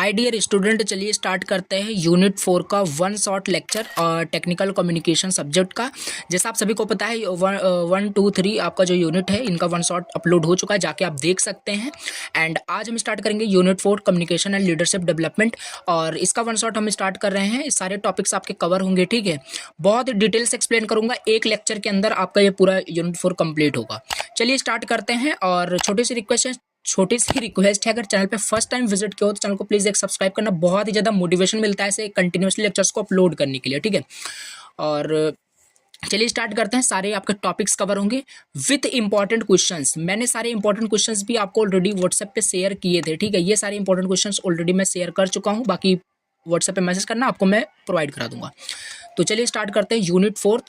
Hi dear student, चलिए start करते हैं यूनिट 4 का वन शॉट लेक्चर और टेक्निकल कम्युनिकेशन सब्जेक्ट का। जैसा आप सभी को पता है 1, 2, 3 आपका जो यूनिट है इनका वन शॉट अपलोड हो चुका है, जाके आप देख सकते हैं। एंड आज हम स्टार्ट करेंगे unit 4 communication and leadership development, और इसका वन शॉट हम स्टार्ट कर रहे हैं। सारे टॉपिक्स आपके कवर होंगे, ठीक है। बहुत डिटेल से एक्सप्लेन करूंगा, एक लेक्चर के अंदर आपका ये पूरा यूनिट 4 कंप्लीट होगा। चलिए स्टार्ट करते हैं। और छोटी सी रिक्वेस्ट है, अगर चैनल पे फर्स्ट टाइम विजिट किया हो तो चैनल को प्लीज़ एक सब्सक्राइब करना, बहुत ही ज़्यादा मोटिवेशन मिलता है ऐसे कंटिन्यूसली लेक्चर्स को अपलोड करने के लिए, ठीक है। और चलिए स्टार्ट करते हैं। सारे आपके टॉपिक्स कवर होंगे विथ इंपॉर्टेंट क्वेश्चंस। मैंने सारे इंपॉर्टेंट क्वेश्चंस भी आपको ऑलरेडी व्हाट्सएप पे शेयर किए थे, ठीक है। ये सारे इंपॉर्टेंट क्वेश्चंस ऑलरेडी मैं शेयर कर चुका हूँ, बाकी व्हाट्सएप पे मैसेज करना, आपको मैं प्रोवाइड करा दूंगा। तो चलिए स्टार्ट करते हैं यूनिट 4,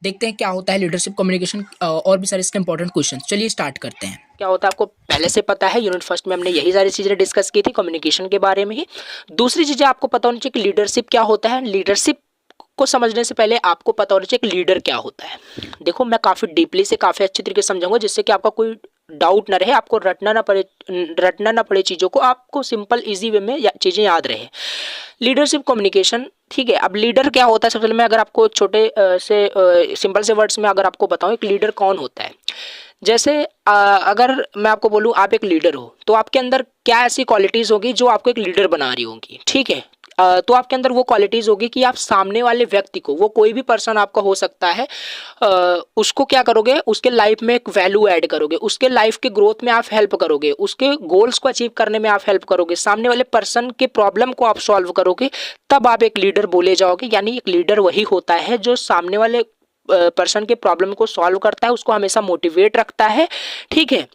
देखते हैं क्या होता है लीडरशिप कम्युनिकेशन और भी सारे इसके इंपॉर्टेंट क्वेश्चन। चलिए स्टार्ट करते हैं। क्या होता है आपको पहले से पता है, यूनिट फर्स्ट में हमने यही सारी चीजें डिस्कस की थी कम्युनिकेशन के बारे में ही। दूसरी चीजें आपको पता होनी चाहिए कि लीडरशिप क्या होता है। लीडरशिप को समझने से पहले आपको पता होना चाहिए कि लीडर क्या होता है। देखो, मैं काफी डीपली से काफी अच्छी तरीके से समझाऊंगा, जिससे कि आपका कोई डाउट ना रहे, आपको रटना ना पड़े चीजों को, आपको सिंपल इजी वे में चीजें याद रहे। लीडरशिप कम्युनिकेशन, ठीक है। अब लीडर क्या होता है, सबसे पहले मैं अगर आपको छोटे से सिंपल से वर्ड्स में अगर आपको बताऊं एक लीडर कौन होता है। जैसे अगर मैं आपको बोलूं आप एक लीडर हो, तो आपके अंदर क्या ऐसी क्वालिटीज होगी जो आपको एक लीडर बना रही होंगी, ठीक है। तो आपके अंदर वो क्वालिटीज होगी कि आप सामने वाले व्यक्ति को, वो कोई भी पर्सन आपका हो सकता है, उसको क्या करोगे, उसके लाइफ में एक वैल्यू ऐड करोगे, उसके लाइफ के ग्रोथ में आप हेल्प करोगे, उसके गोल्स को अचीव करने में आप हेल्प करोगे, सामने वाले पर्सन के प्रॉब्लम को आप सॉल्व करोगे, तब आप एक लीडर बोले जाओगे। यानी एक लीडर वही होता है जो सामने वाले पर्सन के प्रॉब्लम को सॉल्व करता है, उसको हमेशा मोटिवेट रखता है, ठीक है।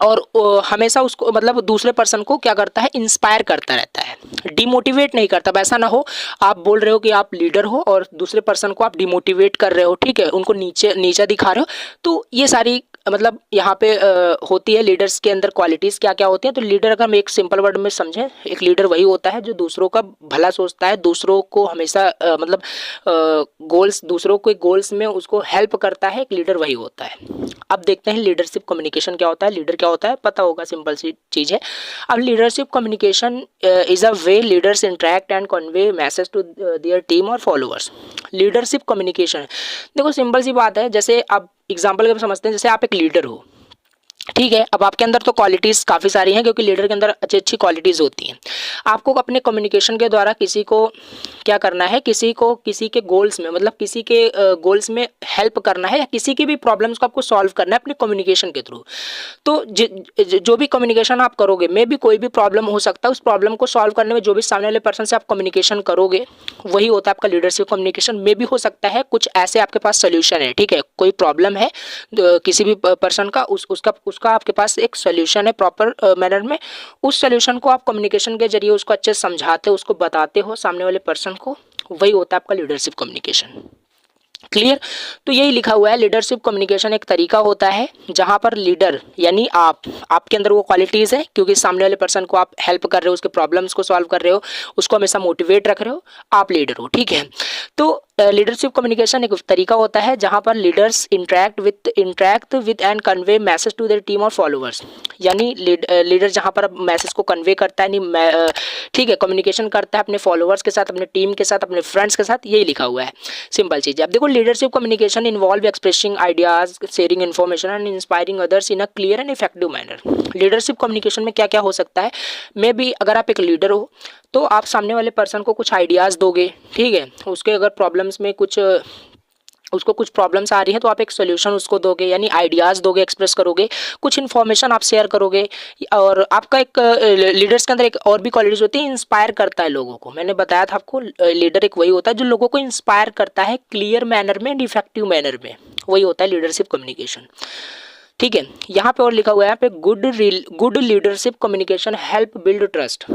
और हमेशा उसको मतलब दूसरे पर्सन को क्या करता है, इंस्पायर करता रहता है, डिमोटिवेट नहीं करता। वैसा ना हो आप बोल रहे हो कि आप लीडर हो और दूसरे पर्सन को आप डिमोटिवेट कर रहे हो, ठीक है, उनको नीचा दिखा रहे हो। तो ये सारी मतलब यहाँ पे होती है लीडर्स के अंदर क्वालिटीज़ क्या क्या होती हैं। तो लीडर अगर हम एक सिंपल वर्ड में समझें, एक लीडर वही होता है जो दूसरों का भला सोचता है, दूसरों को हमेशा मतलब गोल्स, दूसरों के गोल्स में उसको हेल्प करता है, एक लीडर वही होता है। अब देखते हैं लीडरशिप कम्युनिकेशन क्या होता है। लीडर क्या होता है पता होगा, सिंपल सी चीज़ है। अब leadership communication is a way leaders interact and convey message to their team और फॉलोअर्स। लीडरशिप कम्युनिकेशन, देखो सिंपल सी बात है। जैसे आप एग्जाम्पल के समझते हैं, जैसे आप एक लीडर हो, ठीक है। अब आपके अंदर तो क्वालिटीज़ काफ़ी सारी हैं, क्योंकि लीडर के अंदर अच्छी अच्छी क्वालिटीज़ होती हैं। आपको अपने कम्युनिकेशन के द्वारा किसी को क्या करना है, किसी के गोल्स में, मतलब किसी के गोल्स में हेल्प करना है, या किसी की भी प्रॉब्लम्स को आपको सॉल्व करना है अपने कम्युनिकेशन के थ्रू। तो जो भी कम्युनिकेशन आप करोगे, मे भी कोई भी प्रॉब्लम हो सकता है, उस प्रॉब्लम को सॉल्व करने में जो भी सामने वाले पर्सन से आप कम्युनिकेशन करोगे वही होता है आपका लीडरशिप कम्युनिकेशन। मे भी हो सकता है कुछ ऐसे आपके पास सोल्यूशन है, ठीक है, कोई प्रॉब्लम है किसी भी पर्सन का, उसका आपके पास एक सोल्यूशन है प्रॉपर मैनर में। उस सोल्यूशन को आप कम्युनिकेशन के जरिए उसको अच्छे से समझाते हो, उसको बताते हो सामने वाले पर्सन को, वही होता है आपका लीडरशिप कम्युनिकेशन। क्लियर। तो यही लिखा हुआ है, लीडरशिप कम्युनिकेशन एक तरीका होता है जहां पर लीडर यानी आपके अंदर वो क्वालिटीज़ है, क्योंकि सामने वाले पर्सन को आप हेल्प कर रहे हो, उसके प्रॉब्लम्स को सॉल्व कर रहे हो, उसको हमेशा मोटिवेट रख रहे हो, आप लीडर हो, ठीक है। तो लीडरशिप कम्युनिकेशन एक तरीका होता है जहां पर leaders interact with and convey message to their team और फॉलोअर्स। यानी लीडर जहां पर मैसेज को कन्वे करता है, ठीक है, कम्युनिकेशन करता है अपने फॉलोअर्स के साथ, अपने टीम के साथ, अपने फ्रेंड्स के साथ, यही लिखा हुआ है, सिंपल चीज़ है। अब देखो, leadership communication involve expressing ideas, sharing information and inspiring others in a clear and effective manner. Leadership communication में क्या क्या हो सकता है, मे बी अगर आप एक लीडर हो तो आप सामने वाले पर्सन को कुछ आइडियाज़ दोगे, ठीक है, उसके अगर प्रॉब्लम्स में उसको कुछ प्रॉब्लम्स आ रही हैं तो आप एक सोल्यूशन उसको दोगे, यानी आइडियाज़ दोगे, एक्सप्रेस करोगे, कुछ इन्फॉर्मेशन आप शेयर करोगे। और आपका एक लीडर्स के अंदर एक और भी क्वालिटीज होती है, इंस्पायर करता है लोगों को। मैंने बताया था आपको, लीडर एक वही होता है जो लोगों को इंस्पायर करता है क्लियर मैनर में एंड इफेक्टिव मैनर में, वही होता है लीडरशिप कम्युनिकेशन, ठीक है। यहाँ पे और लिखा हुआ है यहाँ पे, good leadership communication help build trust.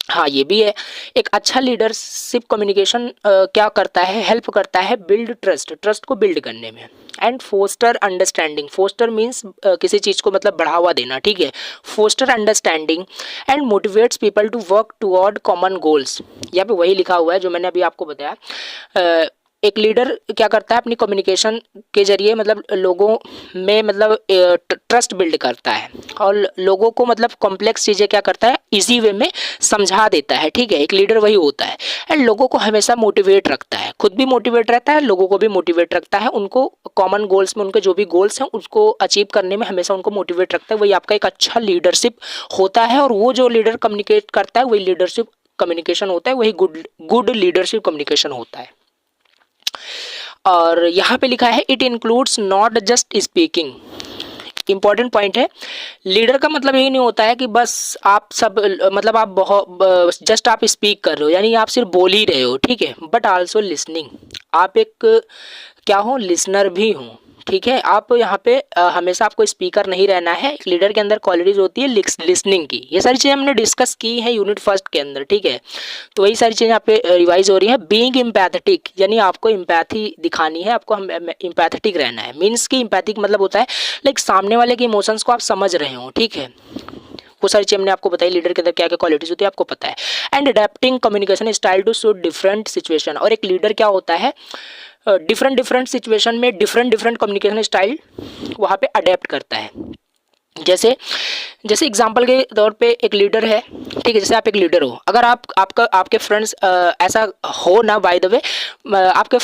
हाँ, ये भी है, एक अच्छा लीडरशिप कम्युनिकेशन क्या करता है, हेल्प करता है बिल्ड ट्रस्ट को बिल्ड करने में। And foster understanding, foster means किसी चीज़ को मतलब बढ़ावा देना, ठीक है, foster understanding and motivates people to work toward common goals. यहाँ पे वही लिखा हुआ है जो मैंने अभी आपको बताया, एक लीडर क्या करता है अपनी कम्युनिकेशन के जरिए मतलब लोगों में मतलब ट्रस्ट बिल्ड करता है और लोगों को मतलब कॉम्प्लेक्स चीज़ें क्या करता है इजी वे में समझा देता है, ठीक है। एक लीडर वही होता है एंड लोगों को हमेशा मोटिवेट रखता है, खुद भी मोटिवेट रहता है, लोगों को भी मोटिवेट रखता है, उनको कॉमन गोल्स में उनके जो भी गोल्स हैं उसको अचीव करने में हमेशा उनको मोटिवेट रखता है। वही आपका एक अच्छा लीडरशिप होता है और वो जो लीडर कम्युनिकेट करता है वही लीडरशिप कम्युनिकेशन होता है, वही गुड लीडरशिप कम्युनिकेशन होता है। और यहाँ पे लिखा है it includes not just speaking. Important point है, लीडर का मतलब यही नहीं होता है कि बस आप सब मतलब आप बहुत जस्ट आप स्पीक कर रहे हो यानी आप सिर्फ बोल ही रहे हो, ठीक है, बट आल्सो लिसनिंग। आप एक क्या हो, लिसनर भी हो, ठीक है। आप यहाँ पे हमेशा आपको स्पीकर नहीं रहना है। एक लीडर के अंदर क्वालिटीज होती है लिसनिंग की। ये सारी चीज़ें हमने डिस्कस की है यूनिट फर्स्ट के अंदर, ठीक है। तो वही सारी चीज़ें यहाँ पे रिवाइज हो रही है। बीइंग एम्पैथेटिक यानी आपको एम्पैथी दिखानी है, आपको एम्पैथेटिक रहना है। मीन्स कि एम्पैथिक मतलब होता है लाइक सामने वाले के इमोशंस को आप समझ रहे हो, ठीक है। वो सारी चीज़ हमने आपको बताई लीडर के अंदर क्या क्या क्वालिटीज होती है आपको पता है। And adapting communication style to suit different situation. और एक लीडर क्या होता है, डिफरेंट सिचुएशन में डिफरेंट कम्युनिकेशन स्टाइल वहाँ पे अडेप्ट करता है। जैसे एग्जांपल के तौर पे एक लीडर है, ठीक है। जैसे आप एक लीडर हो, अगर आपके फ्रेंड्स ऐसा हो ना, बाय द वे आपके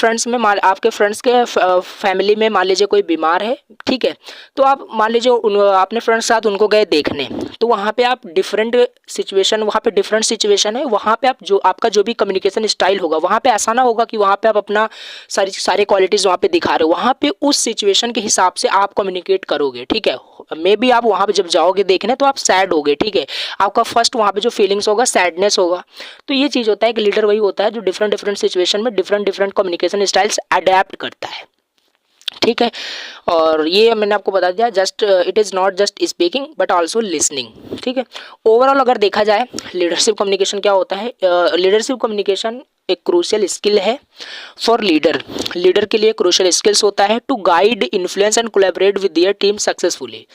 फ्रेंड्स के फैमिली में मान लीजिए कोई बीमार है, ठीक है। तो आप मान लीजिए अपने फ्रेंड्स के साथ उनको गए देखने, तो वहाँ पे आप डिफरेंट सिचुएशन है, वहाँ पे आप जो आपका जो भी कम्युनिकेशन स्टाइल होगा वहाँ पे ऐसा ना होगा कि वहाँ पे आप अपना सारे क्वालिटीज़ वहाँ पे दिखा रहे हो। वहाँ पे उस सिचुएशन के हिसाब से आप कम्युनिकेट करोगे, ठीक है। मे बी आप वहाँ पे जब जाओगे देखने तो आप सैड होगे, ठीक है। आपका फर्स्ट वहाँ पे जो फीलिंग्स होगा सैडनेस होगा। तो ये चीज़ होता है कि लीडर वही होता है जो डिफरेंट सिचुएशन में डिफरेंट कम्युनिकेशन स्टाइल्स अडेप्ट करता है, ठीक है। और ये मैंने आपको बता दिया, just it is not just speaking but also listening, ठीक है। ओवरऑल अगर देखा जाए लीडरशिप कम्युनिकेशन क्या होता है, लीडरशिप कम्युनिकेशन एक क्रूशियल स्किल है फॉर लीडर के लिए क्रूशियल स्किल्स होता है to guide, influence and collaborate with their team successfully.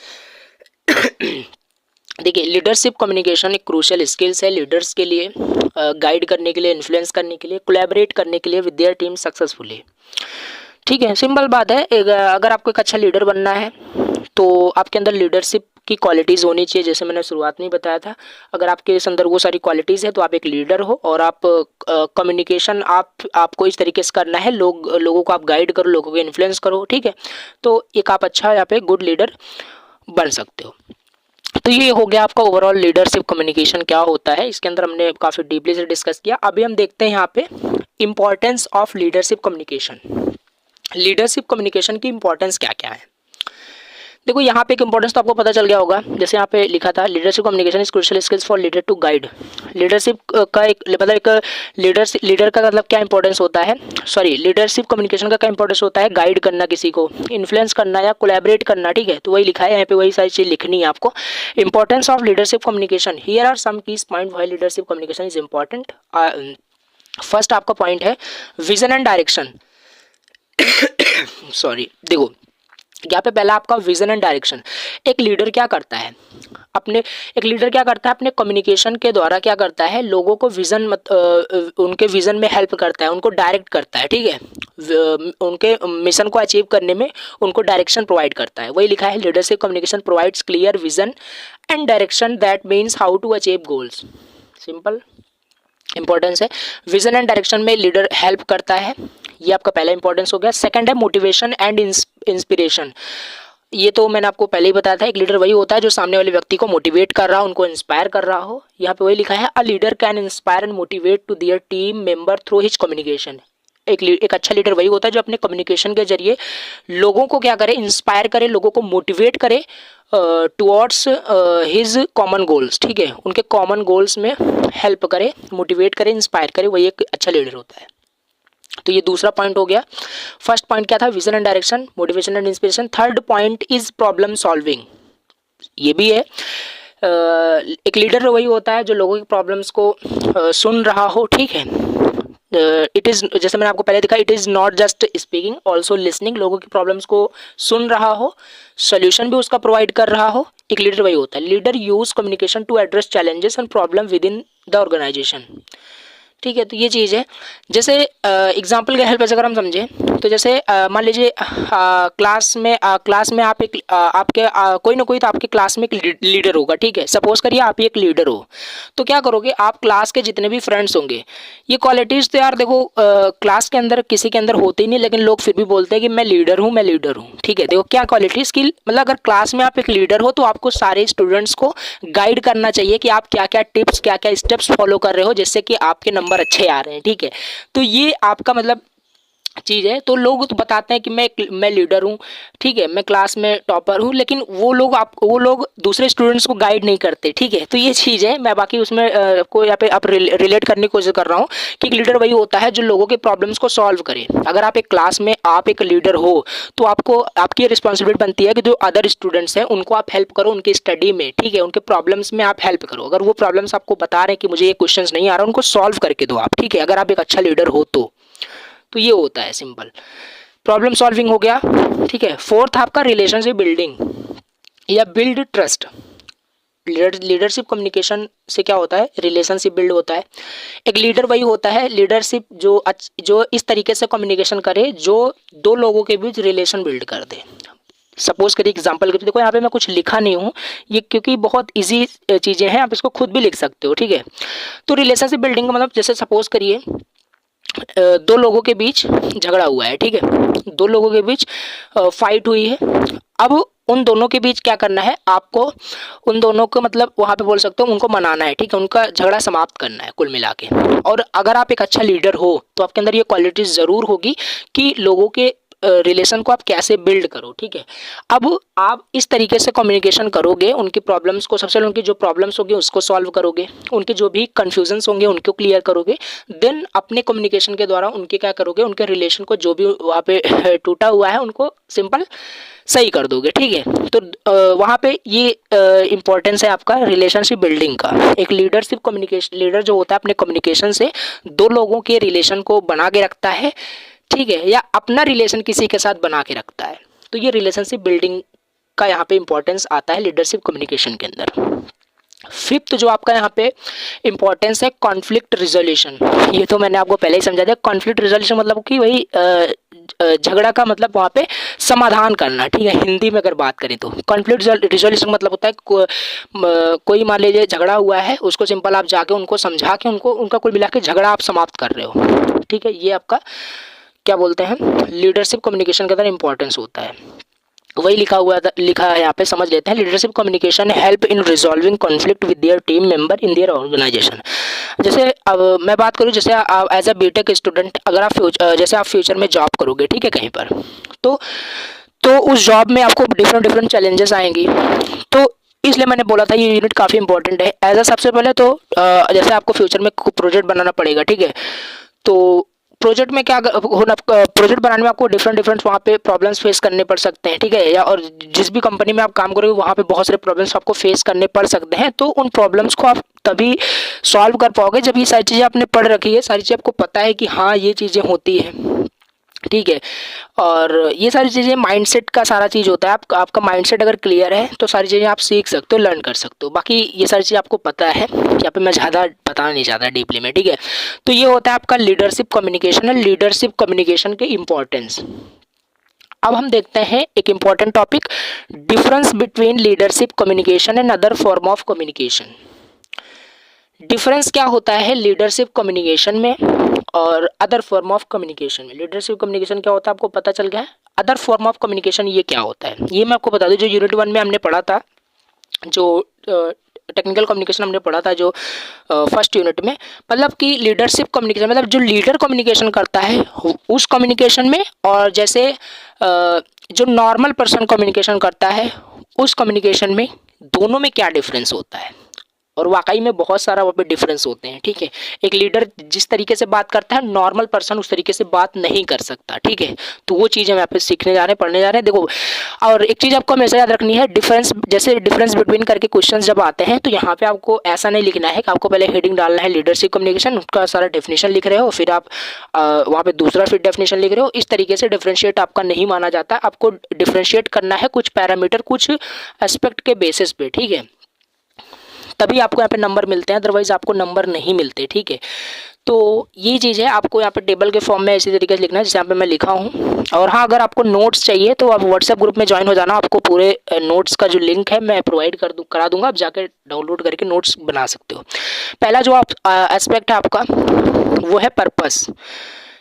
देखिए, लीडरशिप कम्युनिकेशन एक क्रूशियल स्किल्स है लीडर्स के लिए, गाइड करने के लिए, इन्फ्लुएंस करने के लिए, कोलैबोरेट करने के लिए विद देयर टीम सक्सेसफुली, ठीक है। सिंपल बात है, अगर आपको एक अच्छा लीडर बनना है तो आपके अंदर लीडरशिप की क्वालिटीज़ होनी चाहिए। जैसे मैंने शुरुआत में बताया था, अगर आपके इस अंदर वो सारी क्वालिटीज़ है तो आप एक लीडर हो। और आप कम्युनिकेशन आपको इस तरीके से करना है, लोगों को आप गाइड करो, लोगों को इन्फ्लुएंस करो, ठीक है। तो एक आप अच्छा यहाँ पे गुड लीडर बन सकते हो। तो ये हो गया आपका ओवरऑल लीडरशिप कम्युनिकेशन क्या होता है, इसके अंदर हमने काफ़ी डीपली से डिस्कस किया। अभी हम देखते हैं यहाँ पे importance of leadership communication. Leadership communication की इंपॉर्टेंस क्या क्या है। देखो, यहाँ पे एक इंपॉर्टेंस तो आपको पता चल गया होगा, जैसे यहाँ पे लिखा था leadership communication is crucial skills for leader to guide. Leadership का एक मतलब एक लीडर का मतलब क्या इंपॉर्टेंस होता है, सॉरी लीडरशिप कम्युनिकेशन का क्या इंपॉर्टेंस होता है, गाइड करना, किसी को इन्फ्लुएंस करना या कोलैबोरेट करना, ठीक है। तो वही लिखा है यहाँ पे, वही सारी चीज़ लिखनी है आपको। Importance of leadership communication, here are some keys point why leadership communication is important. First आपका पॉइंट है विजन एंड डायरेक्शन। सॉरी, देखो यहाँ पे पहला आपका विजन एंड डायरेक्शन। एक लीडर क्या करता है अपने कम्युनिकेशन के द्वारा क्या करता है, लोगों को उनके विजन में हेल्प करता है, उनको डायरेक्ट करता है, ठीक है। उनके मिशन को अचीव करने में उनको डायरेक्शन प्रोवाइड करता है। वही लिखा है leadership communication provides clear vision and direction that means how to achieve goals. Simple importance है, विजन एंड डायरेक्शन में लीडर हेल्प करता है, ये आपका पहला इंपॉर्टेंस हो गया। सेकंड है मोटिवेशन एंड इंस्पिरेशन। ये तो मैंने आपको पहले ही बताया था, एक लीडर वही होता है जो सामने वाले व्यक्ति को मोटिवेट कर रहा हो, उनको इंस्पायर कर रहा हो। यहाँ पे वही लिखा है a leader can inspire and motivate to their team member through his communication. एक अच्छा लीडर वही होता है जो अपने कम्युनिकेशन के जरिए लोगों को क्या करे, इंस्पायर करे, लोगों को मोटिवेट करे टुवर्ड्स हिज कॉमन गोल्स, ठीक है। उनके कॉमन गोल्स में हेल्प करे, मोटिवेट करे, इंस्पायर करे, वही एक अच्छा लीडर होता है। तो ये दूसरा पॉइंट हो गया। फर्स्ट पॉइंट क्या था, vision and direction, motivation and inspiration. Third point is problem solving, ये भी है। एक लीडर वही होता है जो लोगों की प्रॉब्लम्स को सुन रहा हो, ठीक है। इट इज़, जैसे मैंने आपको पहले दिखा, it is not just speaking also listening, लोगों की प्रॉब्लम्स को सुन रहा हो, सोल्यूशन भी उसका प्रोवाइड कर रहा हो। एक लीडर वही होता है। Leader use communication to address challenges and problem within the organization, ठीक है। तो ये चीज़ है। जैसे एग्जाम्पल के हेल्प से अगर हम समझें तो जैसे मान लीजिए क्लास में आप एक आपके कोई ना कोई तो आपके क्लास में एक लीडर होगा, ठीक है। सपोज करिए आप ही एक लीडर हो, तो क्या करोगे आप, क्लास के जितने भी फ्रेंड्स होंगे, ये क्वालिटीज़ तो यार देखो क्लास के अंदर किसी के अंदर होती नहीं, लेकिन लोग फिर भी बोलते हैं कि मैं लीडर हूँ, मैं लीडर हूँ, ठीक है। देखो क्या क्वालिटीज़ की, मतलब अगर क्लास में आप एक लीडर हो तो आपको सारे स्टूडेंट्स को गाइड करना चाहिए कि आप क्या क्या टिप्स, क्या क्या स्टेप्स फॉलो कर रहे हो जिससे कि आपके नंबर अच्छे आ रहे हैं, ठीक है। तो ये आपका मतलब चीज़ है। तो लोग तो बताते हैं कि मैं लीडर हूँ, ठीक है, मैं क्लास में टॉपर हूँ, लेकिन वो लोग दूसरे स्टूडेंट्स को गाइड नहीं करते, ठीक है। तो ये चीज़ है। मैं बाकी उसमें को यहाँ पे आप रिलेट करने की कोशिश कर रहा हूँ कि एक लीडर वही होता है जो लोगों के प्रॉब्लम्स को सॉल्व करे। अगर आप एक क्लास में आप एक लीडर हो तो आपको, आपकी रिस्पॉन्सिबिलिटी बनती है कि जो अदर स्टूडेंट्स हैं उनको आप हेल्प करो उनकी स्टडी में, ठीक है, उनके प्रॉब्लम्स में आप हेल्प करो। अगर वो प्रॉब्लम्स आपको बता रहे हैं कि मुझे ये क्वेश्चन नहीं आ रहा, उनको सॉल्व करके दो आप, ठीक है, अगर आप एक अच्छा लीडर हो तो ये होता है सिंपल प्रॉब्लम सॉल्विंग हो गया, ठीक है। फोर्थ आपका रिलेशनशिप बिल्डिंग या बिल्ड ट्रस्ट। लीडरशिप कम्युनिकेशन से क्या होता है, रिलेशनशिप बिल्ड होता है। एक लीडर वही होता है, लीडरशिप जो इस तरीके से कम्युनिकेशन करे जो दो लोगों के बीच रिलेशन बिल्ड कर दे। सपोज करिए एग्जांपल के, देखो यहाँ पे मैं कुछ लिखा नहीं हूँ ये, क्योंकि बहुत इजी चीज़ें हैं, आप इसको खुद भी लिख सकते हो, ठीक है। तो रिलेशनशिप बिल्डिंग का मतलब, जैसे सपोज करिए दो लोगों के बीच झगड़ा हुआ है, ठीक है, दो लोगों के बीच फाइट हुई है। अब उन दोनों के बीच क्या करना है आपको, उन दोनों को मतलब वहाँ पे बोल सकते हो उनको मनाना है, ठीक है, उनका झगड़ा समाप्त करना है कुल मिला के। और अगर आप एक अच्छा लीडर हो तो आपके अंदर ये क्वालिटीज़ ज़रूर होगी कि लोगों के रिलेशन को आप कैसे बिल्ड करो, ठीक है। अब आप इस तरीके से कम्युनिकेशन करोगे, उनकी प्रॉब्लम्स को, सबसे पहले उनकी जो प्रॉब्लम्स होंगी उसको सॉल्व करोगे, उनके जो भी कन्फ्यूजन्स होंगे उनको क्लियर करोगे। देन अपने कम्युनिकेशन के द्वारा उनके क्या करोगे, उनके रिलेशन को जो भी वहाँ पे टूटा हुआ है उनको सिंपल सही कर दोगे, ठीक है। तो वहाँ पे ये इम्पोर्टेंस है आपका रिलेशनशिप बिल्डिंग का। एक लीडरशिप कम्युनिकेशन, लीडर जो होता है अपने कम्युनिकेशन से दो लोगों के रिलेशन को बना के रखता है, ठीक है, या अपना रिलेशन किसी के साथ बना के रखता है। तो ये रिलेशनशिप बिल्डिंग का यहाँ पे इंपॉर्टेंस आता है लीडरशिप कम्युनिकेशन के अंदर। फिफ्थ जो आपका यहाँ पे इंपॉर्टेंस है कॉन्फ्लिक्ट रिजोल्यूशन। ये तो मैंने आपको पहले ही समझा दिया। कॉन्फ्लिक्ट रिजोल्यूशन मतलब कि वही झगड़ा का मतलब वहाँ पे समाधान करना, ठीक है। हिंदी में अगर बात करें तो कॉन्फ्लिक्ट रिजोल्यूशन मतलब होता है कोई मान लीजिए झगड़ा हुआ है, उसको सिंपल आप जाके उनको समझा के उनका कुल मिला के झगड़ा आप समाप्त कर रहे हो, ठीक है। ये आपका क्या बोलते हैं लीडरशिप कम्युनिकेशन के अंदर इंपॉर्टेंस होता है। वही लिखा है यहाँ पे, समझ लेते हैं। Leadership communication help in resolving conflict with their team member in their organization. जैसे अब मैं बात करूँ, जैसे आप एज अ बीटेक स्टूडेंट अगर आप जैसे आप फ्यूचर में जॉब करोगे, ठीक है, कहीं पर, तो उस जॉब में आपको डिफरेंट चैलेंजेस आएंगी। तो इसलिए मैंने बोला था ये यूनिट काफ़ी इंपॉर्टेंट है। एज अ सबसे पहले तो जैसे आपको फ्यूचर में प्रोजेक्ट बनाना पड़ेगा, ठीक है। तो प्रोजेक्ट में क्या होना, प्रोजेक्ट बनाने में आपको डिफरेंट वहाँ पे प्रॉब्लम्स फेस करने पड़ सकते हैं, ठीक है, या और जिस भी कंपनी में आप काम करोगे वहाँ पे बहुत सारे प्रॉब्लम्स आपको फेस करने पड़ सकते हैं। तो उन प्रॉब्लम्स को आप तभी सॉल्व कर पाओगे जब ये सारी चीज़ें आपने पढ़ रखी है, सारी चीज़ें आपको पता है कि हाँ ये चीज़ें होती है, ठीक है। और ये सारी चीज़ें माइंडसेट का सारा चीज़ होता है। आपका माइंडसेट अगर क्लियर है तो सारी चीज़ें आप सीख सकते हो, लर्न कर सकते हो। बाकी ये सारी चीज़ें आपको पता है, यहाँ पे मैं ज़्यादा बताना नहीं चाहता डीपली में, ठीक है। तो ये होता है आपका लीडरशिप कम्युनिकेशन है, लीडरशिप कम्युनिकेशन के इम्पोर्टेंस। अब हम देखते हैं एक important topic, difference between leadership communication and other form of communication. Difference क्या होता है लीडरशिप कम्युनिकेशन में और अदर फॉर्म ऑफ कम्युनिकेशन में। लीडरशिप कम्युनिकेशन क्या होता है आपको पता चल गया। अदर फॉर्म ऑफ कम्युनिकेशन ये क्या होता है ये मैं आपको बता दूं, जो यूनिट 1 में हमने पढ़ा था, जो टेक्निकल कम्युनिकेशन हमने पढ़ा था, जो फर्स्ट यूनिट में, मतलब कि लीडरशिप कम्युनिकेशन मतलब जो लीडर कम्युनिकेशन करता है उस कम्युनिकेशन में, और जैसे जो नॉर्मल पर्सन कम्युनिकेशन करता है उस कम्युनिकेशन में, दोनों में क्या डिफरेंस होता है। और वाकई में बहुत सारा वहाँ पे डिफरेंस होते हैं, ठीक है। एक लीडर जिस तरीके से बात करता है नॉर्मल पर्सन उस तरीके से बात नहीं कर सकता, ठीक है। तो वो चीज़ हम यहाँ पे सीखने जा रहे हैं, पढ़ने जा रहे हैं। देखो, और एक चीज़ आपको हमेशा याद रखनी है, डिफरेंस, जैसे डिफरेंस बिटवीन करके क्वेश्चन जब आते हैं तो यहाँ पे आपको ऐसा नहीं लिखना है कि आपको पहले हेडिंग डालना है लीडरशिप कम्युनिकेशन, उसका सारा डेफिनेशन लिख रहे हो, फिर आप वहाँ पे दूसरा फिर डेफिनेशन लिख रहे हो। इस तरीके से डिफ्रेंशिएट आपका नहीं माना जाता। आपको डिफ्रेंशिएट करना है कुछ पैरामीटर, कुछ एस्पेक्ट के बेसिस पे, ठीक है, तभी आपको यहाँ पे नंबर मिलते हैं, अदरवाइज आपको नंबर नहीं मिलते। ठीक है, तो ये चीज़ है, आपको यहाँ पे टेबल के फॉर्म में इसी तरीके से लिखना है जैसे यहाँ पे मैं लिखा हूँ। और हाँ, अगर आपको नोट्स चाहिए तो आप व्हाट्सएप ग्रुप में ज्वाइन हो जाना, आपको पूरे नोट्स का जो लिंक है मैं प्रोवाइड करा दूंगा, आप जाकर डाउनलोड करके नोट्स बना सकते हो। पहला जो आप एस्पेक्ट है आपका वो है पर्पस।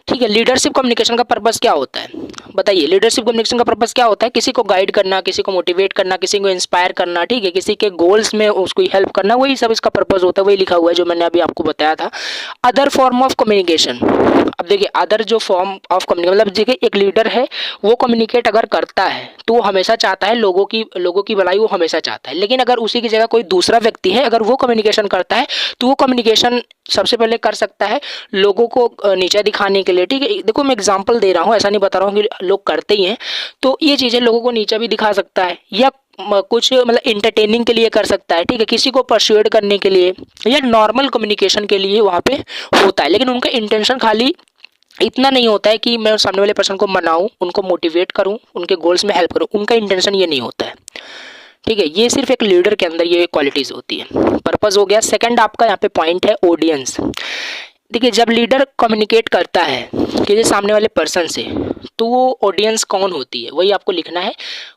ठीक है, लीडरशिप कम्युनिकेशन का पर्पस क्या होता है बताइए। लीडरशिप कम्युनिकेशन का पर्पस क्या होता है? किसी को गाइड करना, किसी को मोटिवेट करना, किसी को इंस्पायर करना, ठीक है, किसी के गोल्स में उसको हेल्प करना, वही सब इसका पर्पस होता है। वही लिखा हुआ है जो मैंने अभी आपको बताया था। अदर फॉर्म ऑफ कम्युनिकेशन, अब देखिए अदर जो फॉर्म ऑफ कम्युनिकेशन, मतलब देखिए एक लीडर है वो कम्युनिकेट अगर करता है तो वो हमेशा चाहता है लोगों की भलाई वो हमेशा चाहता है। लेकिन अगर उसी की जगह कोई दूसरा व्यक्ति है, अगर वो कम्युनिकेशन करता है तो वो कम्युनिकेशन सबसे पहले कर सकता है लोगों को नीचा दिखाने के लिए। ठीक है, देखो मैं एग्जांपल दे रहा हूँ, ऐसा नहीं बता रहा हूँ कि लोग करते ही हैं। तो ये चीज़ें लोगों को नीचा भी दिखा सकता है, या कुछ मतलब इंटरटेनिंग के लिए कर सकता है। ठीक है, किसी को परसुएड करने के लिए या नॉर्मल कम्युनिकेशन के लिए वहाँ पे होता है। लेकिन उनका इंटेंशन खाली इतना नहीं होता है कि मैं सामने वाले पर्सन को मनाऊं, उनको मोटिवेट करूं, उनके गोल्स में हेल्प करूं। उनका इंटेंशन ये नहीं होता है। ठीक है, ये सिर्फ एक लीडर के अंदर ये क्वालिटीज़ होती है। पर्पस हो गया। सेकंड आपका यहाँ पे पॉइंट है ऑडियंस। देखिए जब लीडर कम्युनिकेट करता है किसी सामने वाले पर्सन से, तो वो ऑडियंस कौन होती है वही आपको लिखना है।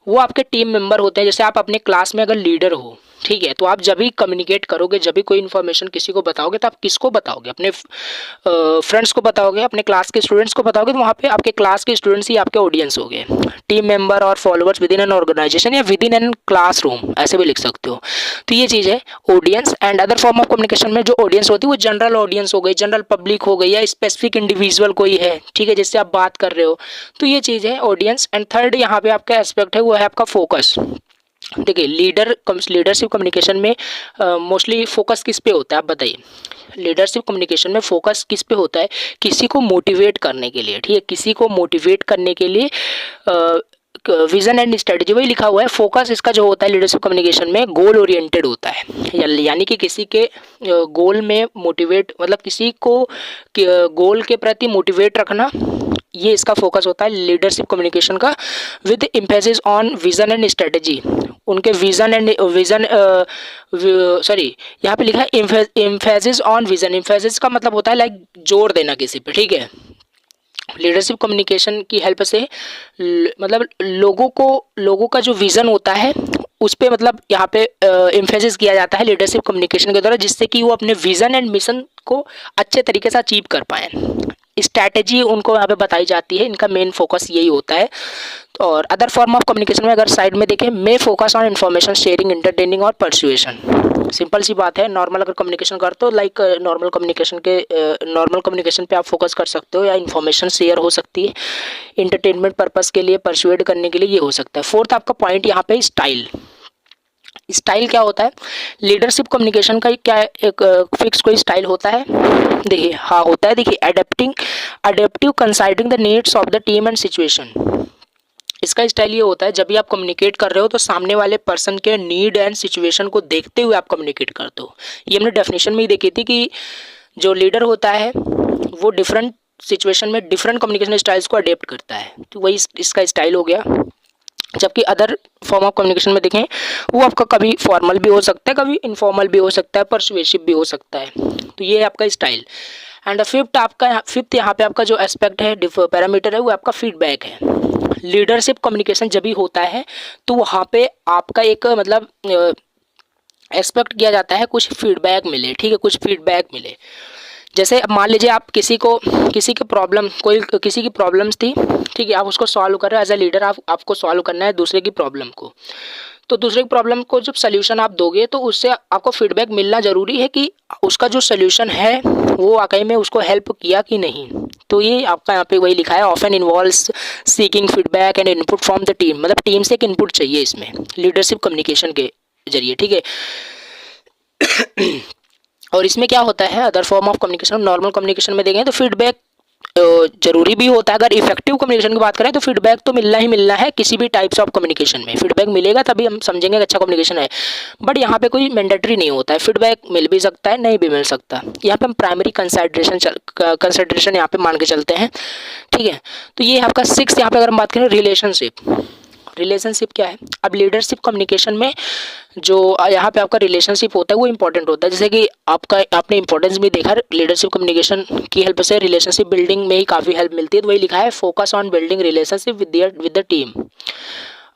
वो आपके टीम मेंबर होते हैं। जैसे आप अपने क्लास में अगर लीडर हो, ठीक है, तो आप जब भी कम्युनिकेट करोगे, जब भी कोई इन्फॉर्मेशन किसी को बताओगे, तो आप किसको बताओगे? अपने फ्रेंड्स को बताओगे, अपने क्लास के स्टूडेंट्स को बताओगे। तो वहाँ पे आपके क्लास के स्टूडेंट्स ही आपके ऑडियंस हो गए। टीम मेंबर और followers within an organization या विद इन एन क्लासरूम, ऐसे भी लिख सकते हो। तो ये चीज़ है audience. And other form of communication में जो ऑडियंस होती है वो जनरल ऑडियंस हो गई, जनरल पब्लिक हो गई, या स्पेसिफिक इंडिविजुअल कोई है, ठीक है, जिससे आप बात कर रहे हो। तो ये चीज़ है ऑडियंस। एंड थर्ड यहाँ पे आपका एस्पेक्ट है वो है आपका फोकस। देखिए लीडरशिप कम्युनिकेशन में मोस्टली फोकस किस पे होता है आप बताइए। लीडरशिप कम्युनिकेशन में फोकस किस पे होता है? किसी को मोटिवेट करने के लिए। ठीक है, किसी को मोटिवेट करने के लिए विजन एंड स्ट्रेटजी, वही लिखा हुआ है। फोकस इसका जो होता है लीडरशिप कम्युनिकेशन में गोल ओरिएंटेड होता है, यानी कि किसी के गोल में मोटिवेट, मतलब किसी को गोल के प्रति मोटिवेट रखना, ये इसका फोकस होता है लीडरशिप कम्युनिकेशन का। With emphasis on vision and strategy, उनके यहाँ पे लिखा है एम्फेसिस ऑन विजन। एम्फेसिस का मतलब होता है लाइक जोर देना किसी पे। ठीक है, लीडरशिप कम्युनिकेशन की हेल्प से मतलब लोगों का जो विज़न होता है उस पे मतलब यहाँ पे एम्फेसिस किया जाता है लीडरशिप कम्युनिकेशन के द्वारा, जिससे कि वो अपने विज़न एंड मिशन को अच्छे तरीके से अचीव कर पाएँ। स्ट्रैटेजी उनको यहाँ पे बताई जाती है, इनका मेन फोकस यही होता है। और अदर फॉर्म ऑफ कम्युनिकेशन में अगर साइड में देखें, may focus on information sharing, entertaining और परसुएशन। सिंपल सी बात है, नॉर्मल अगर कम्युनिकेशन करते हो लाइक नॉर्मल कम्युनिकेशन पे आप फोकस कर सकते हो, या इन्फॉर्मेशन शेयर हो सकती है, इंटरटेनमेंट पर्पस के लिए, परसुएड करने के लिए ये हो सकता है। फोर्थ आपका पॉइंट यहाँ पे स्टाइल। स्टाइल क्या होता है? लीडरशिप कम्युनिकेशन का क्या एक फिक्स कोई स्टाइल होता है? देखिए हाँ होता है। देखिए adaptive considering the needs of the team and situation. इसका स्टाइल ये होता है जब भी आप कम्युनिकेट कर रहे हो तो सामने वाले पर्सन के नीड एंड सिचुएशन को देखते हुए आप कम्युनिकेट करते हो। ये हमने डेफिनेशन में ही देखी थी कि जो लीडर होता है वो डिफरेंट सिचुएशन में डिफरेंट कम्युनिकेशन स्टाइल्स को अडेप्ट करता है। तो वही इसका स्टाइल हो गया। जबकि अदर फॉर्म ऑफ कम्युनिकेशन में देखें, वो आपका कभी फॉर्मल भी हो सकता है, कभी इनफॉर्मल भी हो सकता है, परसुएसिव भी हो सकता है। तो ये है आपका स्टाइल। एंड फिफ्थ यहाँ पे आपका जो एस्पेक्ट है, पैरामीटर है, वो आपका फीडबैक है। लीडरशिप कम्युनिकेशन जब भी होता है तो वहाँ पे आपका एक मतलब एक्सपेक्ट किया जाता है कुछ फीडबैक मिले। ठीक है, कुछ फीडबैक मिले। जैसे अब मान लीजिए आप किसी की प्रॉब्लम्स थी, ठीक है, आप उसको सॉल्व कर रहे हो एज ए लीडर। आपको सॉल्व करना है दूसरे की प्रॉब्लम को। तो दूसरे की प्रॉब्लम को जब सोल्यूशन आप दोगे तो उससे आपको फीडबैक मिलना ज़रूरी है कि उसका जो सोल्यूशन है वो वाकई में उसको हेल्प किया कि नहीं। तो ये आपका यहाँ पे वही लिखा है, often involves seeking feedback and input from the team. मतलब टीम से एक इनपुट चाहिए इसमें लीडरशिप कम्युनिकेशन के जरिए। ठीक है, और इसमें क्या होता है, other form of communication, normal communication में देखें तो फीडबैक जरूरी भी होता है। अगर इफेक्टिव कम्युनिकेशन की बात करें तो फीडबैक तो मिलना ही मिलना है। किसी भी टाइप्स ऑफ कम्युनिकेशन में फीडबैक मिलेगा तभी हम समझेंगे कि अच्छा कम्युनिकेशन है। बट यहाँ पे कोई मैंडेटरी नहीं होता है, फीडबैक मिल भी सकता है, नहीं भी मिल सकता। यहाँ पे हम प्राइमरी कंसिडरेशन यहाँ पे मान के चलते हैं। ठीक है, तो ये आपका 6 यहाँ पे अगर हम बात करें रिलेशनशिप। रिलेशनशिप क्या है? अब लीडरशिप कम्युनिकेशन में जो यहाँ पे आपका रिलेशनशिप होता है वो इंपॉर्टेंट होता है। जैसे कि आपने इंपॉर्टेंस भी देखा, लीडरशिप कम्युनिकेशन की हेल्प से रिलेशनशिप बिल्डिंग में ही काफ़ी हेल्प मिलती है। तो वही लिखा है, focus on building relationship with the team.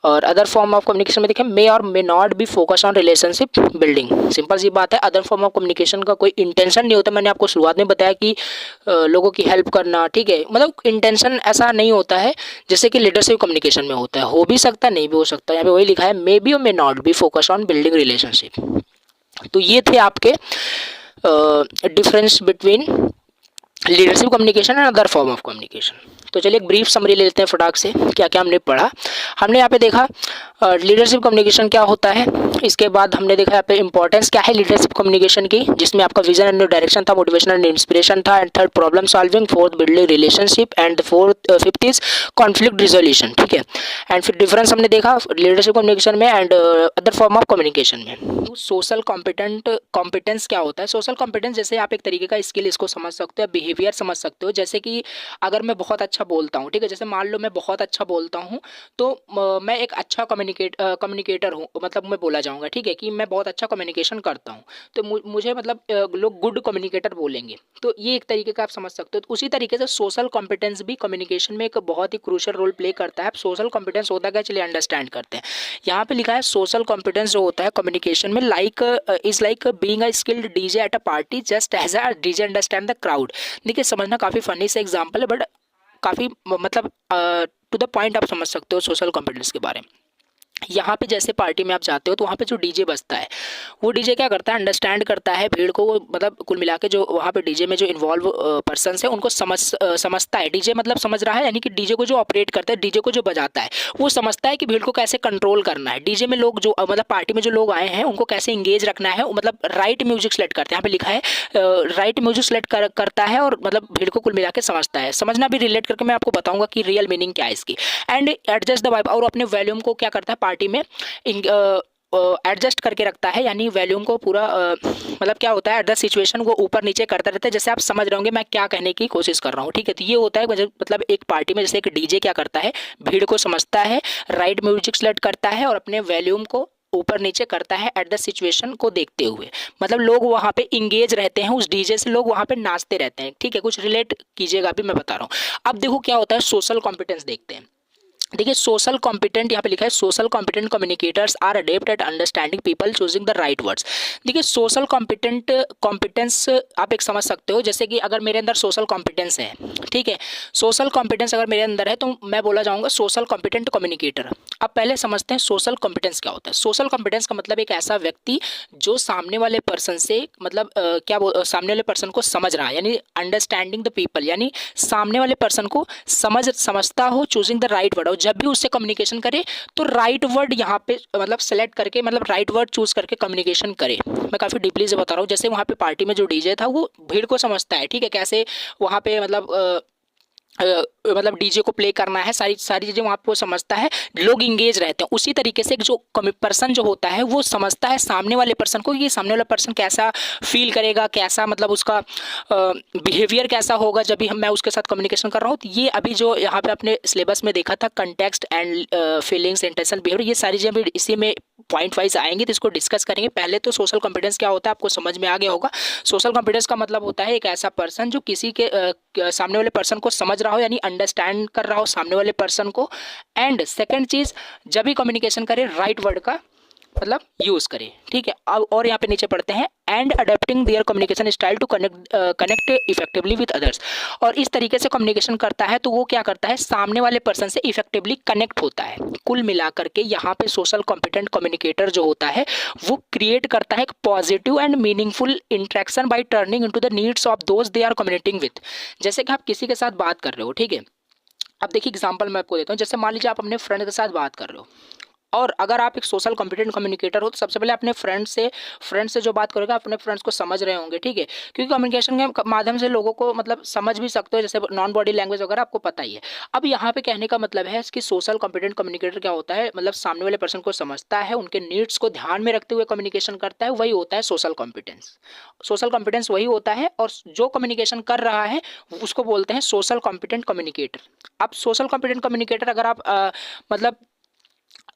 और अदर फॉर्म ऑफ कम्युनिकेशन में देखें, मे और may not be focus on relationship building. Simple सी बात है, अदर फॉर्म ऑफ कम्युनिकेशन का कोई इंटेंशन नहीं होता। मैंने आपको शुरुआत में बताया कि लोगों की हेल्प करना, ठीक है, मतलब इंटेंशन ऐसा नहीं होता है जैसे कि लीडरशिप कम्युनिकेशन में होता है। हो भी सकता है, नहीं भी हो सकता। यहाँ पे वही लिखा है, मे बी और may not be focus on building relationship. तो ये थे आपके difference between leadership communication and other form of communication. तो चलिए एक ब्रीफ समरी ले लेते हैं फटाक से, क्या क्या हमने पढ़ा। हमने यहाँ पे देखा लीडरशिप कम्युनिकेशन क्या होता है, इसके बाद हमने देखा यहाँ पे इंपॉर्टेंस क्या है लीडरशिप कम्युनिकेशन की, जिसमें आपका विजन एंड डायरेक्शन था, मोटिवेशन एंड इंस्पिरेशन था, and third problem solving, fourth building relationship, and fifth is conflict resolution, ठीक है। एंड फिर डिफरेंस हमने देखा लीडरशिप कम्युनिकेशन में and other form of communication में। तो सोशल कॉम्पिटेंस क्या होता है? सोशल कॉम्पिटेंस जैसे आप एक तरीके का स्किल इसको समझ सकते हो, बिहेवियर समझ सकते हो। जैसे कि अगर मैं बहुत अच्छा बोलता हूँ, ठीक है, जैसे मान लो मैं बहुत अच्छा बोलता हूँ, तो मैं एक अच्छा कम्युनिकेटर हूँ, मतलब मैं बोला जाऊँगा, ठीक है, कि मैं बहुत अच्छा कम्युनिकेशन करता हूँ, तो मुझे मतलब लोग गुड कम्युनिकेटर बोलेंगे। तो ये एक तरीके का आप समझ सकते हो। तो उसी तरीके से सोशल कॉम्पिटेंस भी कम्युनिकेशन में एक बहुत ही क्रूशियल रोल प्ले करता है। सोशल कॉम्पिटेंस होता है, चलिए अंडरस्टैंड करते हैं। यहाँ पे लिखा है सोशल कॉम्पिटेंस जो होता है कम्युनिकेशन में, is like being a skilled DJ at a party just as a DJ understand the crowd. देखिए समझना काफ़ी फनी सा एग्जाम्पल है, बट काफ़ी मतलब टू द पॉइंट आप समझ सकते हो सोशल कॉम्पिटेंस के बारे में। यहाँ पे जैसे पार्टी में आप जाते हो तो वहाँ पे जो डीजे बजता है, वो डीजे क्या करता है, अंडरस्टैंड करता है भीड़ को, मतलब कुल मिला के जो वहाँ पे डीजे में जो इन्वॉल्व पर्सन्स है उनको समझता है। डीजे मतलब समझ रहा है, यानी कि डीजे को जो ऑपरेट करता है, डीजे को जो बजाता है, वो समझता है कि भीड़ को कैसे कंट्रोल करना है। डीजे में लोग जो मतलब पार्टी में जो लोग आए हैं उनको कैसे इंगेज रखना है, मतलब राइट म्यूजिक सेलेक्ट करते हैं। यहाँ पे लिखा है राइट म्यूजिक सेलेक्ट करता है और मतलब भीड़ को कुल मिला के समझता है। समझना भी रिलेट करके मैं आपको बताऊंगा कि रियल मीनिंग क्या है इसकी। एंड एडजस्ट द वाइब, और अपने वॉल्यूम को क्या करता है पार्टी में एडजस्ट करके रखता है, यानी वॉल्यूम को पूरा मतलब क्या होता है, एट द सिचुएशन वो ऊपर नीचे करता रहता है। जैसे आप समझ रहे होंगे मैं क्या कहने की कोशिश कर रहा हूँ, ठीक है। तो ये होता है मतलब एक पार्टी में जैसे एक डीजे क्या करता है, भीड़ को समझता है, राइट म्यूजिक सेलेक्ट करता है और अपने वॉल्यूम को ऊपर नीचे करता है एट द सिचुएशन को देखते हुए। मतलब लोग वहाँ पे इंगेज रहते हैं, उस डीजे से लोग वहाँ पे नाचते रहते हैं, ठीक है। कुछ रिलेट कीजिएगा, अभी मैं बता रहा हूँ। अब देखो क्या होता है, सोशल कॉम्पिटेंस देखते हैं। देखिए सोशल कॉम्पिटेंट, यहाँ पे लिखा है social competent communicators are adept at understanding people choosing the right words. देखिए सोशल कॉम्पिटेंस आप एक समझ सकते हो, जैसे कि अगर मेरे अंदर सोशल कॉम्पिटेंस है, ठीक है, सोशल कॉम्पिटेंस अगर मेरे अंदर है तो मैं बोला जाऊँगा सोशल कॉम्पिटेंट कम्युनिकेटर। अब पहले समझते हैं सोशल कॉम्पिटेंस क्या होता है। सोशल कॉम्पिटेंस का मतलब एक ऐसा व्यक्ति जो सामने वाले पर्सन से मतलब सामने वाले पर्सन को समझ रहा है, यानी अंडरस्टैंडिंग द पीपल, यानी सामने वाले पर्सन को समझता हो, चूजिंग द राइट वर्ड, जब भी उससे कम्युनिकेशन करे तो राइट वर्ड यहाँ पे मतलब सेलेक्ट करके, मतलब राइट वर्ड चूज करके कम्युनिकेशन करे। मैं काफ़ी डीपली से बता रहा हूँ। जैसे वहाँ पे पार्टी में जो डीजे था वो भीड़ को समझता है, ठीक है, कैसे वहाँ पे मतलब डीजे को प्ले करना है, सारी चीज़ें वहाँ पे वो समझता है, लोग इंगेज रहते हैं। उसी तरीके से जो पर्सन जो होता है वो समझता है सामने वाले पर्सन को, कि सामने वाला पर्सन कैसा फील करेगा, कैसा मतलब उसका बिहेवियर कैसा होगा जब भी मैं उसके साथ कम्युनिकेशन कर रहा हूँ। तो ये अभी जो यहाँ पे अपने सिलेबस में देखा था, context and feelings, intention, behaviour, ये सारी चीज़ें भी इसी में पॉइंट वाइज आएंगे, तो इसको डिस्कस करेंगे। पहले तो सोशल कॉम्पिटेंस क्या होता है आपको समझ में आ गया होगा। सोशल कॉम्पिटेंस का मतलब होता है एक ऐसा पर्सन जो किसी के सामने वाले पर्सन को समझ रहा हो, यानी अंडरस्टैंड कर रहा हो सामने वाले पर्सन को। एंड सेकंड चीज़, जब भी कम्युनिकेशन करे राइट वर्ड का मतलब यूज़ करे, ठीक है। अब और यहाँ पे नीचे पढ़ते हैं, and adapting their communication style to connect effectively with others. और इस तरीके से कम्युनिकेशन करता है तो वो क्या करता है, सामने वाले पर्सन से इफेक्टिवली कनेक्ट होता है। कुल मिलाकर के यहाँ पे सोशल कॉम्पिटेंट कम्युनिकेटर जो होता है वो क्रिएट करता है एक positive and meaningful interaction by turning into the needs of those they are communicating with. जैसे कि आप किसी के साथ बात कर रहे हो, ठीक है। अब देखिए एग्जांपल मैं आपको देता हूँ। जैसे मान लीजिए आप अपने फ्रेंड के साथ बात कर रहे हो, और अगर आप एक सोशल कॉम्पिटेंट कम्युनिकेटर हो तो सबसे पहले अपने फ्रेंड से जो बात करोगे, अपने फ्रेंड्स को समझ रहे होंगे, ठीक है, क्योंकि कम्युनिकेशन के माध्यम से लोगों को मतलब समझ भी सकते हो, जैसे नॉन बॉडी लैंग्वेज वगैरह आपको पता ही है। अब यहाँ पे कहने का मतलब है कि सोशल कॉम्पिटेंट कम्युनिकेटर क्या होता है, मतलब सामने वाले पर्सन को समझता है, उनके नीड्स को ध्यान में रखते हुए कम्युनिकेशन करता है, वही होता है सोशल कॉम्पिटेंस। सोशल कॉम्पिटेंस वही होता है, और जो कम्युनिकेशन कर रहा है उसको बोलते हैं सोशल कॉम्पिटेंट कम्युनिकेटर। अब सोशल कॉम्पिटेंट कम्युनिकेटर अगर आप मतलब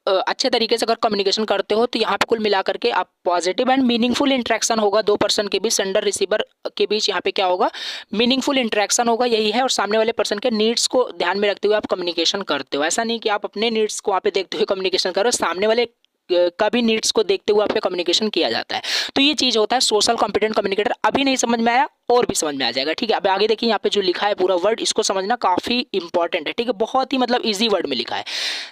अच्छे तरीके से अगर कम्युनिकेशन करते हो तो यहाँ पे कुल मिला करके आप पॉजिटिव एंड मीनिंगफुल इंटरेक्शन होगा दो पर्सन के बीच, सेंडर रिसीवर के बीच यहाँ पे क्या होगा, मीनिंगफुल इंटरेक्शन होगा, यही है। और सामने वाले पर्सन के नीड्स को ध्यान में रखते हुए आप कम्युनिकेशन करते हो। ऐसा नहीं कि आप अपने नीड्स को वहाँ पे देखते हुए कम्युनिकेशन करो, सामने वाले का भी नीड्स को देखते हुए आपका कम्युनिकेशन किया जाता है। तो ये चीज़ होता है सोशल कॉम्पिटेंट कम्युनिकेटर। अभी नहीं समझ में आया और भी समझ में आ जाएगा, ठीक है। अब आगे देखिए यहाँ पे जो लिखा है पूरा वर्ड, इसको समझना काफ़ी इंपॉर्टेंट है, ठीक है। बहुत ही मतलब इजी वर्ड में लिखा है,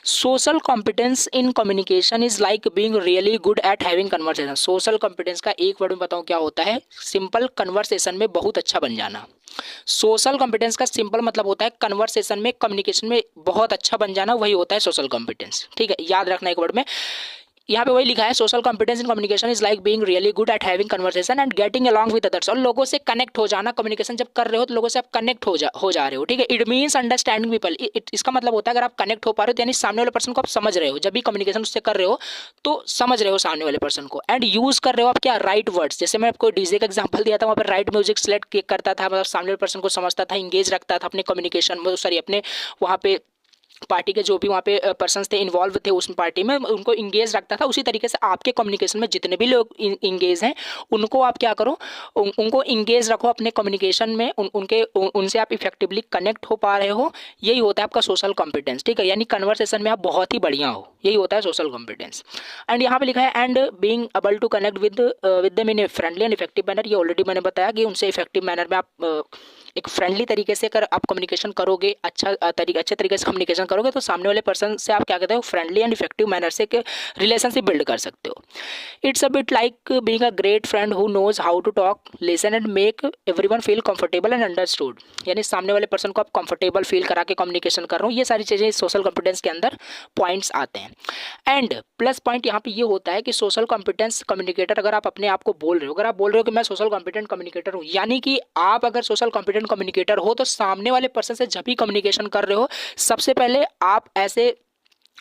social competence in communication is like being really good at having conversation. Social competence का एक वर्ड में बताऊँ क्या होता है, सिंपल कन्वर्सेशन में बहुत अच्छा बन जाना। सोशल कॉम्पिटेंस का सिंपल मतलब होता है कन्वर्सेशन में, कम्युनिकेशन में बहुत अच्छा बन जाना, वही होता है सोशल कॉम्पिटेंस, ठीक है। याद रखना एक वर्ड में, यहाँ पे वही लिखा है, social competence in communication is like being really good at having conversation and getting along with others. और लोगों से कनेक्ट हो जाना, कम्युनिकेशन जब कर रहे हो तो लोगों से आप कनेक्ट हो जा रहे हो, ठीक है। इट मीन्स अंडरस्टैंडिंग पीपल, इसका मतलब होता है अगर आप कनेक्ट हो पा रहे हो तो यानी सामने वाले पर्सन को आप समझ रहे हो, जब भी कम्युनिकेशन उससे कर रहे हो तो समझ रहे हो सामने वाले पर्सन को। एंड यूज कर रहे हो आप क्या, राइट वर्ड्स। जैसे मैं आपको डीजे का एग्जांपल दिया था, वहाँ पर राइट म्यूजिक सेलेक्ट करता था, मतलब सामने वाले पर्सन को समझता था, इंगेज रखता था अपने कम्युनिकेशन में, सॉरी अपने वहाँ पे पार्टी के जो भी वहाँ पे पर्सन्स थे, इन्वॉल्व थे उस पार्टी में, उनको इंगेज रखता था। उसी तरीके से आपके कम्युनिकेशन में जितने भी लोग इंगेज हैं उनको आप क्या करो, उनको इंगेज रखो अपने कम्युनिकेशन में, उनसे आप इफेक्टिवली कनेक्ट हो पा रहे हो, यही होता है आपका सोशल कॉम्पिटेंस, ठीक है। यानी कन्वर्सेशन में आप बहुत ही बढ़िया हो, यही होता है सोशल कॉम्पिटेंस। एंड यहाँ पे लिखा है and being able to connect with them in a friendly and effective manner. ये ऑलरेडी मैंने बताया कि उनसे इफेक्टिव मैनर में आप एक फ्रेंडली तरीके से अगर आप कम्युनिकेशन करोगे, अच्छे तरीके से कम्युनिकेशन करोगे तो सामने वाले पर्सन से आप क्या कहते हो, फ्रेंडली एंड इफेक्टिव मैनर से रिलेशनशिप बिल्ड कर सकते हो। It's a bit like being a great friend who knows how to talk, listen and make everyone feel comfortable and understood. यानी सामने वाले पर्सन को आप कंफर्टेबल फील करा के कम्युनिकेशन कर रहे हो, ये सारी चीज़ें सोशल कॉम्पिटेंस के अंदर पॉइंट्स आते हैं। एंड प्लस पॉइंट यहाँ पे ये होता है कि सोशल कॉम्पिटेंस कम्युनिकेटर, अगर आप अपने आप को बोल रहे हो, अगर आप बोल रहे हो कि मैं सोशल कॉम्पिटेंट कम्युनिकेटर हूँ, यानी कि आप अगर सोशल कॉम्पिटेंट कम्युनिकेटर हो तो सामने वाले पर्सन से जब भी कम्युनिकेशन कर रहे हो सबसे पहले आप ऐसे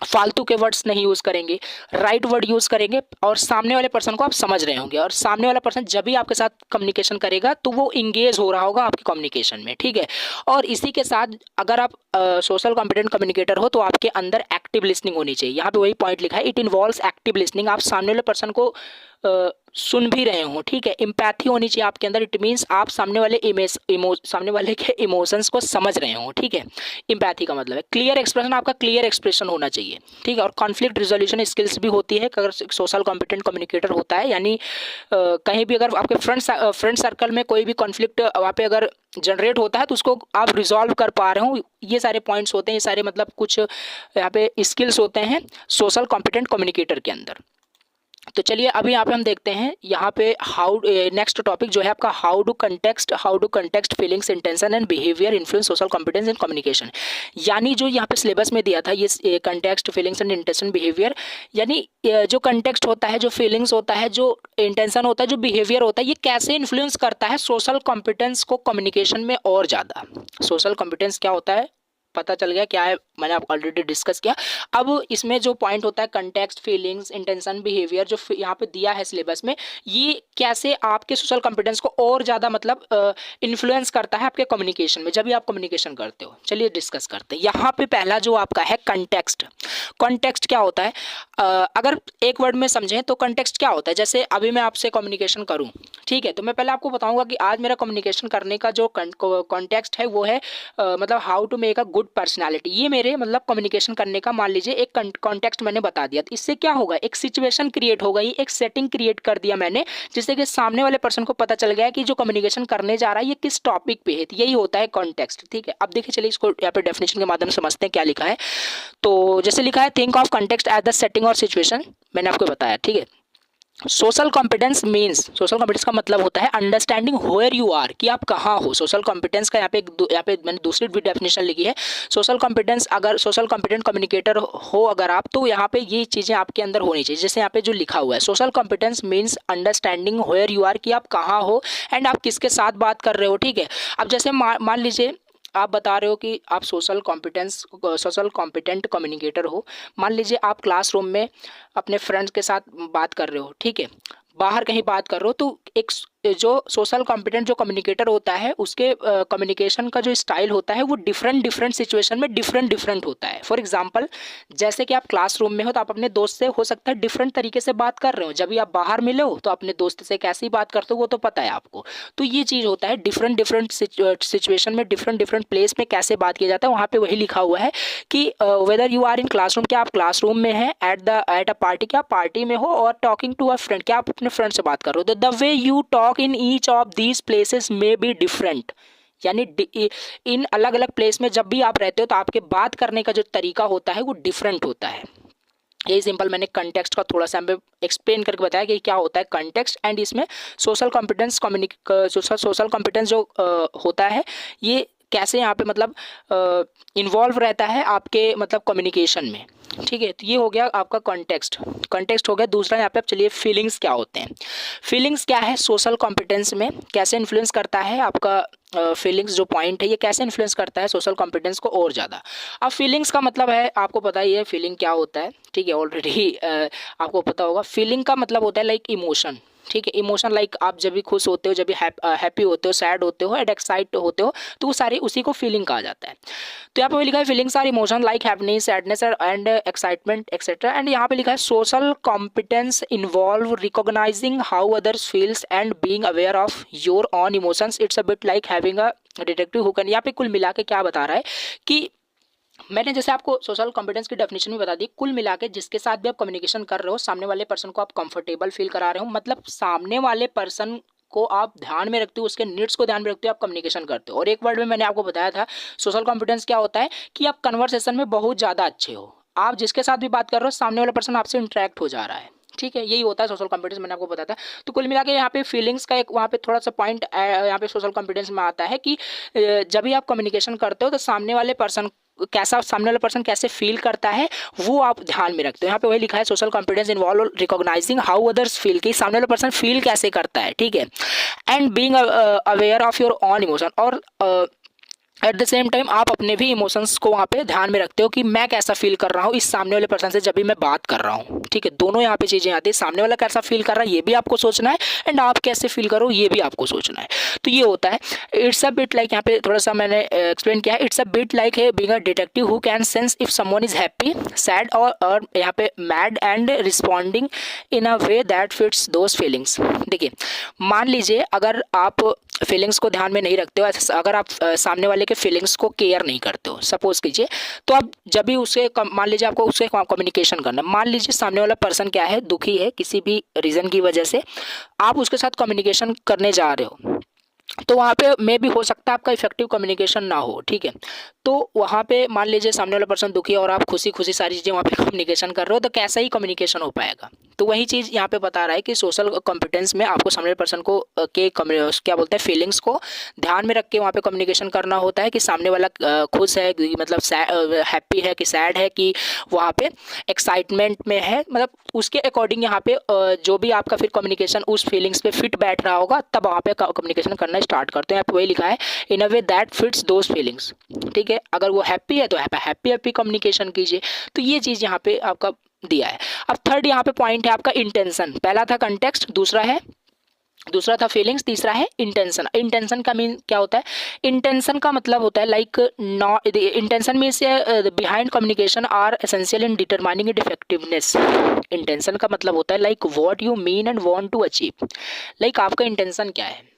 फालतू के वर्ड्स नहीं यूज़ करेंगे, राइट वर्ड यूज़ करेंगे और सामने वाले पर्सन को आप समझ रहे होंगे। और सामने वाला पर्सन जब भी आपके साथ कम्युनिकेशन करेगा तो वो इंगेज हो रहा होगा आपके कम्युनिकेशन में, ठीक है। और इसी के साथ अगर आप सोशल कॉम्पिटेंट कम्युनिकेटर हो तो आपके अंदर एक्टिव लिसनिंग होनी चाहिए। यहाँ पे वही पॉइंट लिखा है, इट इन्वॉल्व्स एक्टिव लिसनिंग। आप सामने वाले पर्सन को सुन भी रहे हो, ठीक है। एम्पैथी होनी चाहिए आपके अंदर, इट मीन्स आप सामने वाले के इमोशंस को समझ रहे हो, ठीक है। एम्पैथी का मतलब है क्लियर एक्सप्रेशन, आपका क्लियर एक्सप्रेशन होना चाहिए, ठीक है। और कॉन्फ्लिक्ट रिजोल्यूशन स्किल्स भी होती है अगर सोशल कॉम्पिटेंट कम्युनिकेटर होता है। यानी कहीं भी अगर आपके फ्रेंड सर्कल में कोई भी कॉन्फ्लिक्ट वहाँ पे अगर जनरेट होता है तो उसको आप रिजॉल्व कर पा रहे हो, ये सारे पॉइंट्स होते हैं, ये सारे मतलब कुछ यहाँ पे स्किल्स होते हैं सोशल कॉम्पिटेंट कम्युनिकेटर के अंदर। तो चलिए अभी यहाँ पे हम देखते हैं यहाँ पे हाउ, नेक्स्ट टॉपिक जो है आपका how do context feelings intention and behaviour influence social competence in communication. यानी जो यहाँ पे सिलेबस में दिया था ये context feelings and intention behaviour, यानी जो कंटेक्स्ट होता है, जो फीलिंग्स होता है, जो इंटेंशन होता है, जो बिहेवियर होता है, ये कैसे इन्फ्लुएंस करता है सोशल कॉम्पिटेंस को कम्युनिकेशन में और ज़्यादा। सोशल कॉम्पिटेंस क्या होता है पता चल गया क्या है, मैंने आप ऑलरेडी डिस्कस किया। अब इसमें जो पॉइंट होता है कंटेक्स्ट फीलिंग्स इंटेंशन बिहेवियर जो यहाँ पे दिया है सिलेबस में, ये कैसे आपके सोशल कॉम्पिटेंस को और ज़्यादा मतलब इन्फ्लुएंस करता है आपके कम्युनिकेशन में जब भी आप कम्युनिकेशन करते हो। चलिए डिस्कस करते हैं। यहाँ पे पहला जो आपका है कंटेक्स्ट। कॉन्टेक्स्ट क्या होता है, अगर एक वर्ड में समझें तो कॉन्टेक्स्ट क्या होता है। जैसे अभी मैं आपसे कम्युनिकेशन करूँ, ठीक है, तो मैं पहले आपको बताऊँगा कि आज मेरा कम्युनिकेशन करने का जो कॉन्टेक्स्ट है वो है मतलब how to make a good personality. ये मेरे मतलब कम्युनिकेशन करने का मान लीजिए एक कॉन्टेक्स्ट मैंने बता दिया। तो इससे क्या होगा, एक सिचुएशन क्रिएट हो गई, एक सेटिंग क्रिएट कर दिया मैंने, जिससे कि सामने वाले पर्सन को पता चल गया कि जो कम्युनिकेशन करने जा रहा है ये किस टॉपिक पे है। तो यही होता है कॉन्टेक्स्ट, ठीक है। अब देखिए चलिए इसको यहाँ पे डेफिनेशन के माध्यम से समझते हैं क्या लिखा है। तो जैसे लिखा है think of context as the setting और सिचुएशन, मैंने आपको बताया, ठीक है। Social competence means, social competence का मतलब होता है अंडरस्टैंडिंग वेयर यू आर, कि आप कहाँ हो। सोशल कॉम्पिटेंस का यहाँ पे मैंने दूसरी भी डेफिनेशन लिखी है। सोशल कॉम्पिटेंस, अगर सोशल कॉम्पिटेंट कम्युनिकेटर हो अगर आप, तो यहाँ पे ये चीज़ें आपके अंदर होनी चाहिए। जैसे यहाँ पे जो लिखा हुआ है social competence means understanding where you are, कि आप कहाँ हो एंड आप किसके साथ बात कर रहे हो, ठीक है। अब जैसे मान लीजिए आप बता रहे हो कि आप सोशल कॉम्पिटेंट कम्युनिकेटर हो। मान लीजिए आप क्लासरूम में अपने फ्रेंड्स के साथ बात कर रहे हो, ठीक है, बाहर कहीं बात कर रहे हो, तो एक जो सोशल कॉम्पिटेंट जो कम्युनिकेटर होता है उसके कम्युनिकेशन का जो स्टाइल होता है वो डिफरेंट सिचुएशन में डिफरेंट होता है। फॉर एग्जांपल, जैसे कि आप क्लासरूम में हो तो आप अपने दोस्त से हो सकता है डिफरेंट तरीके से बात कर रहे हो, जब भी आप बाहर मिले हो तो अपने दोस्त से कैसी बात करते हो वो तो पता है आपको। तो ये चीज़ होता है डिफरेंट सिचुएशन में डिफरेंट प्लेस में कैसे बात किया जाता है। वहाँ पे वही लिखा हुआ है कि whether you are in classroom, क्या आप क्लासरूम में हैं, एट अ पार्टी, क्या पार्टी में हो, और टॉकिंग टू अ फ्रेंड, क्या आप अपने फ्रेंड से बात कर रहे हो। तो the way you talk in each of these places may be different, यानी इन अलग अलग प्लेस में जब भी आप रहते हो तो आपके बात करने का जो तरीका होता है वो डिफरेंट होता है। यही सिंपल मैंने कंटेक्स्ट का थोड़ा सा हमें एक्सप्लेन करके बताया कि क्या होता है कंटेक्स्ट, एंड इसमें सोशल कॉम्पिटेंस जो होता है ये कैसे यहाँ पे मतलब इन्वॉल्व रहता है आपके मतलब कम्युनिकेशन में। ठीक है, तो ये हो गया आपका कंटेक्स्ट हो गया। दूसरा यहाँ पे आप चलिए फीलिंग्स क्या होते हैं। फीलिंग्स क्या है सोशल कॉम्पिटेंस में, कैसे इन्फ्लुएंस करता है आपका फीलिंग्स जो पॉइंट है ये कैसे इन्फ्लुएंस करता है सोशल कॉम्पिटेंस को और ज़्यादा। अब फीलिंग्स का मतलब है आपको पता ही है फीलिंग क्या होता है, ठीक है, ऑलरेडी आपको पता होगा। फीलिंग का मतलब होता है लाइक इमोशन, ठीक है, इमोशन लाइक आप जब भी खुश होते हो, जब भी हैप्पी होते हो, सैड होते हो, एंड एक्साइट होते हो, तो वो सारे उसी को फीलिंग कहा जाता है। तो यहाँ पे लिखा है feelings are emotion like happiness, sadness and excitement etcetera. And यहाँ पे लिखा है social competence involve recognizing how others feels and being aware of your own emotions. It's a bit like having a detective who can. यहाँ पे कुल मिला के क्या बता रहा है कि मैंने जैसे आपको सोशल कॉम्पिटेंस की डेफिनेशन भी बता दी, कुल मिला के जिसके साथ भी आप कम्युनिकेशन कर रहे हो, सामने वाले पर्सन को आप कंफर्टेबल फील करा रहे हो, मतलब सामने वाले पर्सन को आप ध्यान में रखते हो, उसके नीड्स को ध्यान में रखते हो, आप कम्युनिकेशन करते हो। और एक वर्ड में मैंने आपको बताया था सोशल कॉम्पिटेंस क्या होता है कि आप कन्वर्सेशन में बहुत ज़्यादा अच्छे हो, आप जिसके साथ भी बात कर रहे हो सामने वाला पर्सन आपसे इंटरेक्ट हो जा रहा है। ठीक है, यही होता है सोशल कॉम्पिटेंस, मैंने आपको बताया था। तो कुल मिला के यहाँ पे फीलिंग्स का एक वहाँ पे थोड़ा सा पॉइंट यहाँ पे सोशल कॉम्पिटेंस में आता है कि जब भी आप कम्युनिकेशन करते हो तो सामने वाले पर्सन कैसे फील करता है वो आप ध्यान में रखते हो। यहाँ पे वही लिखा है social competence involve recognizing how others feel, कि सामने वाला पर्सन फील कैसे करता है, ठीक है, and being aware of your on emotion, और एट द सेम टाइम आप अपने भी इमोशंस को वहाँ पे ध्यान में रखते हो कि मैं कैसा फील कर रहा हूँ इस सामने वाले पर्सन से जब भी मैं बात कर रहा हूँ। ठीक है, दोनों यहाँ पे चीज़ें आती है, सामने वाला कैसा फील कर रहा है ये भी आपको सोचना है, एंड आप कैसे फील करो ये भी आपको सोचना है। तो ये होता है इट्स अ बिट लाइक, यहाँ पे थोड़ा सा मैंने एक्सप्लेन किया है, इट्स अ बिट लाइक है being a detective who can sense if someone is happy, sad और यहाँ पे mad, and responding in a way that fits those feelings. देखिए, मान लीजिए अगर आप फीलिंग्स को ध्यान में नहीं रखते हो, अगर आप सामने वाले के फीलिंग्स को केयर नहीं करते हो, सपोज कीजिए, तो आप जब भी उससे मान लीजिए आपको उससे कम्युनिकेशन करना, मान लीजिए सामने वाला पर्सन क्या है, दुखी है किसी भी रीज़न की वजह से, आप उसके साथ कम्युनिकेशन करने जा रहे हो, तो वहाँ पे मे भी हो सकता है आपका इफेक्टिव कम्युनिकेशन ना हो। ठीक है, तो वहाँ पे मान लीजिए सामने वाला पर्सन दुखी है और आप खुशी खुशी सारी चीज़ें वहाँ पे कम्युनिकेशन कर रहे हो, तो कैसा ही कम्युनिकेशन हो पाएगा। तो वही चीज़ यहाँ पे बता रहा है कि सोशल कॉम्पिटेंस में आपको सामने वाले पर्सन को क्या बोलते हैं फीलिंग्स को ध्यान में रख के वहाँ पे कम्युनिकेशन करना होता है कि सामने वाला खुश है, मतलब हैप्पी है कि सैड है, कि वहाँ पे एक्साइटमेंट में है, मतलब उसके अकॉर्डिंग यहाँ पे जो भी आपका फिर कम्युनिकेशन उस फीलिंग्स पे फिट बैठ रहा होगा तब वहाँ पे कम्युनिकेशन करना स्टार्ट करते हैं। यहाँ पे वही लिखा है in a way that fits those feelings. ठीक है, अगर वो हैप्पी है तो हैप्पी कम्युनिकेशन कीजिए। तो ये चीज़ यहाँ पे आपका दिया है। अब थर्ड यहाँ पे पॉइंट है आपका इंटेंशन। पहला था कंटेक्स्ट, दूसरा था फीलिंग्स, तीसरा है इंटेंशन। इंटेंशन का मीन क्या होता है? इंटेंशन का मतलब होता है like not, intention means behind communication are essential in determining it effectiveness. Intention का मतलब होता है like what you mean and want to achieve. Like आपका इंटेंशन क्या है,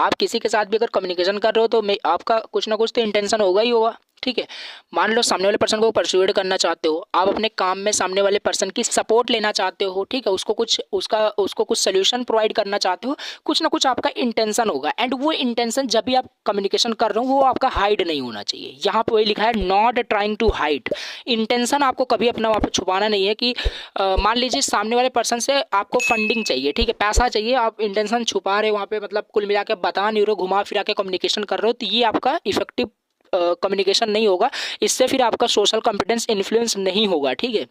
आप किसी के साथ भी अगर कम्युनिकेशन कर रहे हो तो आपका कुछ ना कुछ तो इंटेंशन होगा ही होगा। ठीक है, मान लो सामने वाले पर्सन को परसुएड करना चाहते हो, आप अपने काम में सामने वाले पर्सन की सपोर्ट लेना चाहते हो, ठीक है, उसको कुछ सोल्यूशन प्रोवाइड करना चाहते हो, कुछ ना कुछ आपका इंटेंशन होगा। एंड वो इंटेंशन जब भी आप कम्युनिकेशन कर रहे हो वो आपका हाइड नहीं होना चाहिए। यहाँ पे वही लिखा है not trying to hide. Intention आपको कभी अपना वहाँ पे छुपाना नहीं है कि मान लीजिए सामने वाले पर्सन से आपको फंडिंग चाहिए, ठीक है, पैसा चाहिए, आप इंटेंशन छुपा रहे हो वहाँ पे, मतलब कुल मिला के बता नहीं रहे हो, घुमा फिरा के कम्युनिकेशन कर रहे हो, तो ये आपका इफेक्टिव कम्युनिकेशन नहीं होगा। इससे फिर आपका सोशल कॉम्पिटेंस इन्फ्लुएंस नहीं होगा। ठीक है,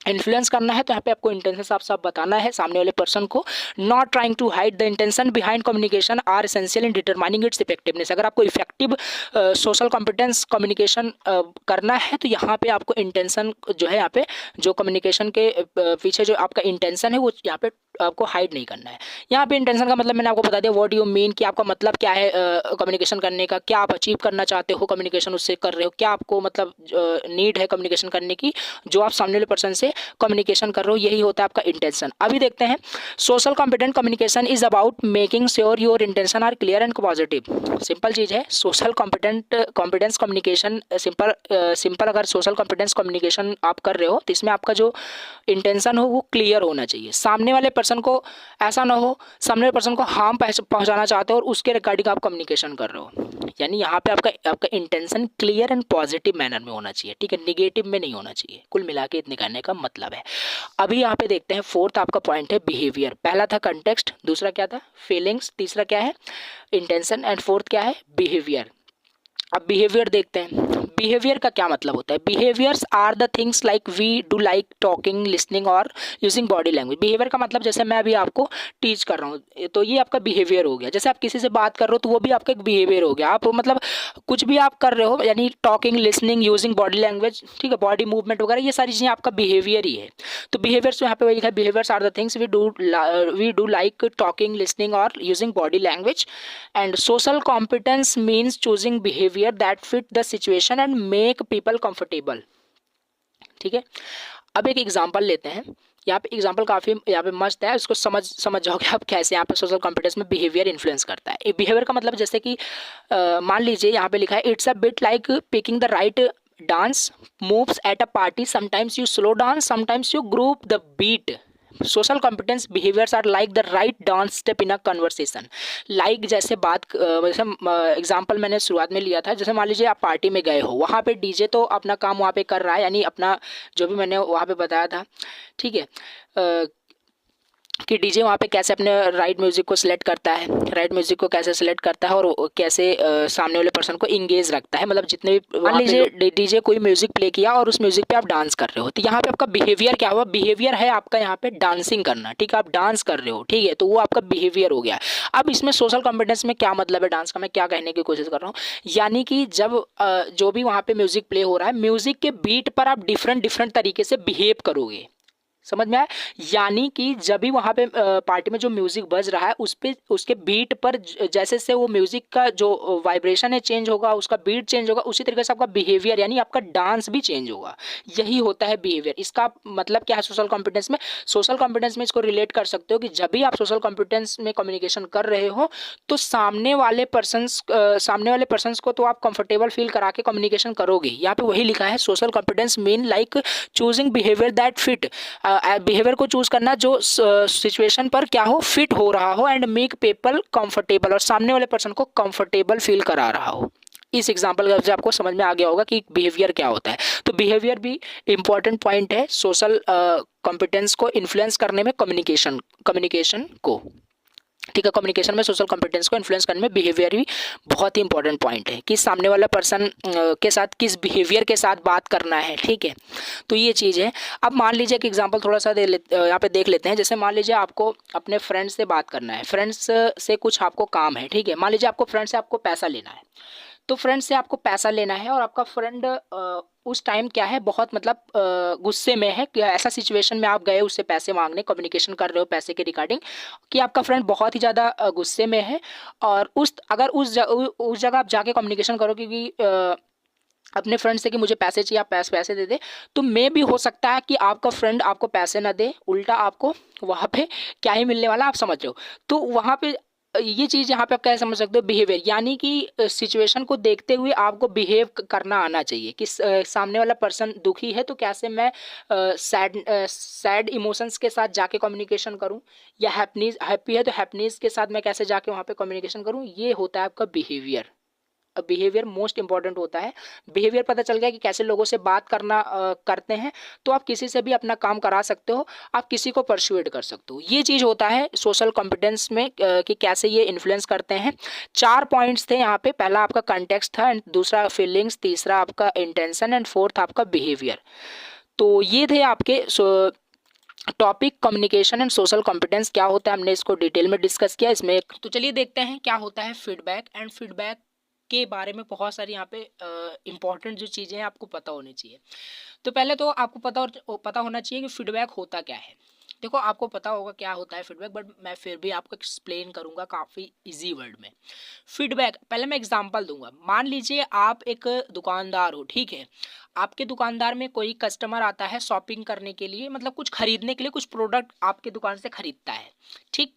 इन्फ्लुएंस करना है तो यहाँ पे आपको इंटेंशन साफ बताना है सामने वाले पर्सन को। Not trying to hide the intention behind communication are essential in determining its effectiveness. अगर आपको इफेक्टिव सोशल कॉम्पिटेंस कम्युनिकेशन करना है तो यहाँ पे आपको इंटेंशन जो है, यहाँ पे जो कम्युनिकेशन के पीछे जो आपका इंटेंशन है वो यहाँ पे आपको हाइड नहीं करना है। यहाँ पे इंटेंशन का मतलब मैंने आपको बता दिया, व्हाट यू मीन, कि आपका मतलब क्या है कम्युनिकेशन करने का, क्या आप अचीव करना चाहते हो कम्युनिकेशन उससे कर रहे हो, क्या आपको मतलब नीड है कम्युनिकेशन करने की, जो आप सामने वाले पर्सन से कम्युनिकेशन कर रहे हो, यही होता है आपका इंटेंशन। अभी देखते हैं, social competent communication is about making sure your intention are clear and positive. Simple चीज़ है, सोशल कॉम्पिटेंस कम्युनिकेशन सिंपल अगर सोशल कॉम्पिटेंस कम्युनिकेशन आप कर रहे हो तो इसमें आपका जो इंटेंशन हो वो क्लियर होना चाहिए। सामने वाले पर्सन को ऐसा ना हो, सामने वाले पर्सन को हार्म पहुंचाना चाहते हो और उसके रिगार्डिंग आप कम्युनिकेशन कर रहे हो, यानी यहाँ पे आपका intention clear and positive manner में होना चाहिए, ठीक है, निगेटिव में नहीं होना चाहिए। कुल मिला के इतने कहने का मतलब है। अभी यहाँ पे देखते हैं, फोर्थ आपका पॉइंट है बिहेवियर। पहला था कंटेक्स्ट, दूसरा क्या था फीलिंग्स, तीसरा क्या है इंटेंशन, एंड फोर्थ क्या है बिहेवियर। अब बिहेवियर देखते हैं, बिहेवियर का क्या मतलब होता है। Behaviours are the things like we do like talking, listening और यूजिंग बॉडी लैंग्वेज। बिहेवियर का मतलब जैसे मैं अभी आपको टीच कर रहा हूँ तो ये आपका बिहेवियर हो गया। जैसे आप किसी से बात कर रहे हो तो वो भी आपका एक बिहेवियर हो गया। आप मतलब कुछ भी आप कर रहे हो, यानी talking, listening, using body language, ठीक है, बॉडी मूवमेंट वगैरह, ये सारी चीज़ें आपका बिहेवियर ही है। तो बिहेवियर्स यहाँ पे वही लिखा है, behaviours are the things we do like talking, listening और using body language. And social competence means choosing behaviour that fit the situation and make people comfortable. ठीक है, अब एक एग्जांपल लेते हैं। यहाँ पे एग्जांपल काफ़ी यहाँ पे मस्त है, उसको समझ जाओगे आप कैसे यहाँ पे सोशल कॉम्पिटेंस में बिहेवियर इन्फ्लुएंस करता है। बिहेवियर का मतलब जैसे कि मान लीजिए यहाँ पे लिखा है, it's a bit like picking the right dance moves at a party, sometimes you slow dance, sometimes you group the beat. Social competence behaviours are like the right dance step in a conversation. Like जैसे जैसे example मैंने शुरुआत में लिया था, जैसे मान लीजिए आप पार्टी में गए हो, वहाँ पे डीजे तो अपना काम वहाँ पे कर रहा है, यानी अपना जो भी मैंने वहाँ पे बताया था, ठीक है, कि डीजे वहाँ पे कैसे अपने राइट म्यूजिक को सिलेक्ट करता है, राइट म्यूजिक को कैसे सिलेक्ट करता है और कैसे सामने वाले पर्सन को इंगेज रखता है। मतलब जितने भी मान लीजिए डीजे कोई म्यूजिक प्ले किया और उस म्यूजिक पे आप डांस कर रहे हो, तो यहाँ पे आपका बिहेवियर क्या हुआ, बिहेवियर है आपका यहाँ पे डांसिंग करना, ठीक है, आप डांस कर रहे हो, ठीक है, तो वो आपका बिहेवियर हो गया। अब इसमें सोशल कॉम्पिटेंस में क्या मतलब है डांस का, मैं क्या कहने की कोशिश कर रहा हूँ, यानी कि जब जो भी वहाँ पे म्यूजिक प्ले हो रहा है, म्यूजिक के बीट पर आप डिफरेंट तरीके से बिहेव करोगे। समझ में आया, यानी कि जब भी वहाँ पे पार्टी में जो म्यूजिक बज रहा है उस पे उसके बीट पर जैसे से वो म्यूजिक का जो वाइब्रेशन है चेंज होगा, उसका बीट चेंज होगा, उसी तरीके से आपका बिहेवियर यानी आपका डांस भी चेंज होगा। यही होता है बिहेवियर। इसका मतलब क्या है सोशल कॉम्पिटेंस में, सोशल कॉम्पिटेंस में इसको रिलेट कर सकते हो कि जब भी आप सोशल कॉम्पिटेंस में कम्युनिकेशन कर रहे हो तो सामने वाले पर्सन्स को तो आप कंफर्टेबल फील करा के कम्युनिकेशन करोगे। यहाँ पे वही लिखा है, social competence mean like choosing behaviour that fit, behaviour को चूज करना जो सिचुएशन पर क्या हो, फिट हो रहा हो, एंड मेक पीपल कंफर्टेबल, और सामने वाले पर्सन को कंफर्टेबल फील करा रहा हो। इस एग्जांपल से आपको समझ में आ गया होगा कि बिहेवियर क्या होता है। तो बिहेवियर भी इंपॉर्टेंट पॉइंट है सोशल कॉम्पिटेंस को इन्फ्लुएंस करने में, कम्युनिकेशन को, ठीक है, कम्युनिकेशन में सोशल कॉम्पिटेंस को इन्फ्लुएंस करने में बिहेवियर भी बहुत ही इंपॉर्टेंट पॉइंट है कि सामने वाला पर्सन के साथ किस बिहेवियर के साथ बात करना है, ठीक है, तो ये चीज़ है। अब मान लीजिए कि एग्जांपल थोड़ा सा यहाँ पे देख लेते हैं। जैसे मान लीजिए आपको अपने फ्रेंड्स से बात करना है, फ्रेंड्स से कुछ आपको काम है, ठीक है, मान लीजिए आपको फ्रेंड से आपको पैसा लेना है, तो फ्रेंड से आपको पैसा लेना है और आपका फ्रेंड उस टाइम क्या है, बहुत मतलब गुस्से में है, कि ऐसा सिचुएशन में आप गए उससे पैसे मांगने, कम्युनिकेशन कर रहे हो पैसे के रिगार्डिंग, कि आपका फ्रेंड बहुत ही ज़्यादा गुस्से में है, और अगर उस जगह आप जाके कम्युनिकेशन करो कि अपने फ्रेंड से कि मुझे पैसे चाहिए, आप पैसे दे दे, तो मे भी हो सकता है कि आपका फ्रेंड आपको पैसे ना दे, उल्टा आपको वहाँ पे क्या ही मिलने वाला, आप समझ रहे हो। तो वहाँ पे ये चीज़ यहाँ पे आप क्या समझ सकते हो, बिहेवियर, यानी कि सिचुएशन को देखते हुए आपको बिहेव करना आना चाहिए कि सामने वाला पर्सन दुखी है तो कैसे मैं सैड इमोशंस के साथ जाके कम्युनिकेशन करूँ, या हैप्पी है तो हैप्पीनेस के साथ मैं कैसे जाके वहाँ पे कम्युनिकेशन करूँ। ये होता है आपका बिहेवियर। बिहेवियर मोस्ट इंपॉर्टेंट होता है। बिहेवियर पता चल गया कि कैसे लोगों से बात करते हैं, तो आप किसी से भी अपना काम करा सकते हो, आप किसी को परसुएड कर सकते हो। ये चीज़ होता है सोशल कॉम्पिटेंस में कि कैसे ये इन्फ्लुएंस करते हैं। 4 पॉइंट्स थे यहाँ पे, पहला आपका कंटेक्स्ट था, एंड दूसरा फीलिंग्स, तीसरा आपका इंटेंशन, एंड फोर्थ आपका बिहेवियर। तो ये थे आपके topic communication and social competence क्या होता है, हमने इसको डिटेल में डिस्कस किया इसमें। तो चलिए देखते हैं क्या होता है फीडबैक, एंड फीडबैक के बारे में बहुत सारी यहाँ पे इम्पॉर्टेंट जो चीज़ें हैं आपको पता होनी चाहिए। तो पहले तो आपको पता होना चाहिए कि फीडबैक होता क्या है। देखो आपको पता होगा क्या होता है फीडबैक, बट मैं फिर भी आपको एक्सप्लेन करूंगा काफ़ी इजी वर्ड में। फीडबैक, पहले मैं एग्जांपल दूंगा। मान लीजिए आप एक दुकानदार हो, ठीक है। आपके दुकानदार में कोई कस्टमर आता है शॉपिंग करने के लिए, मतलब कुछ खरीदने के लिए, कुछ प्रोडक्ट आपके दुकान से खरीदता है, ठीक।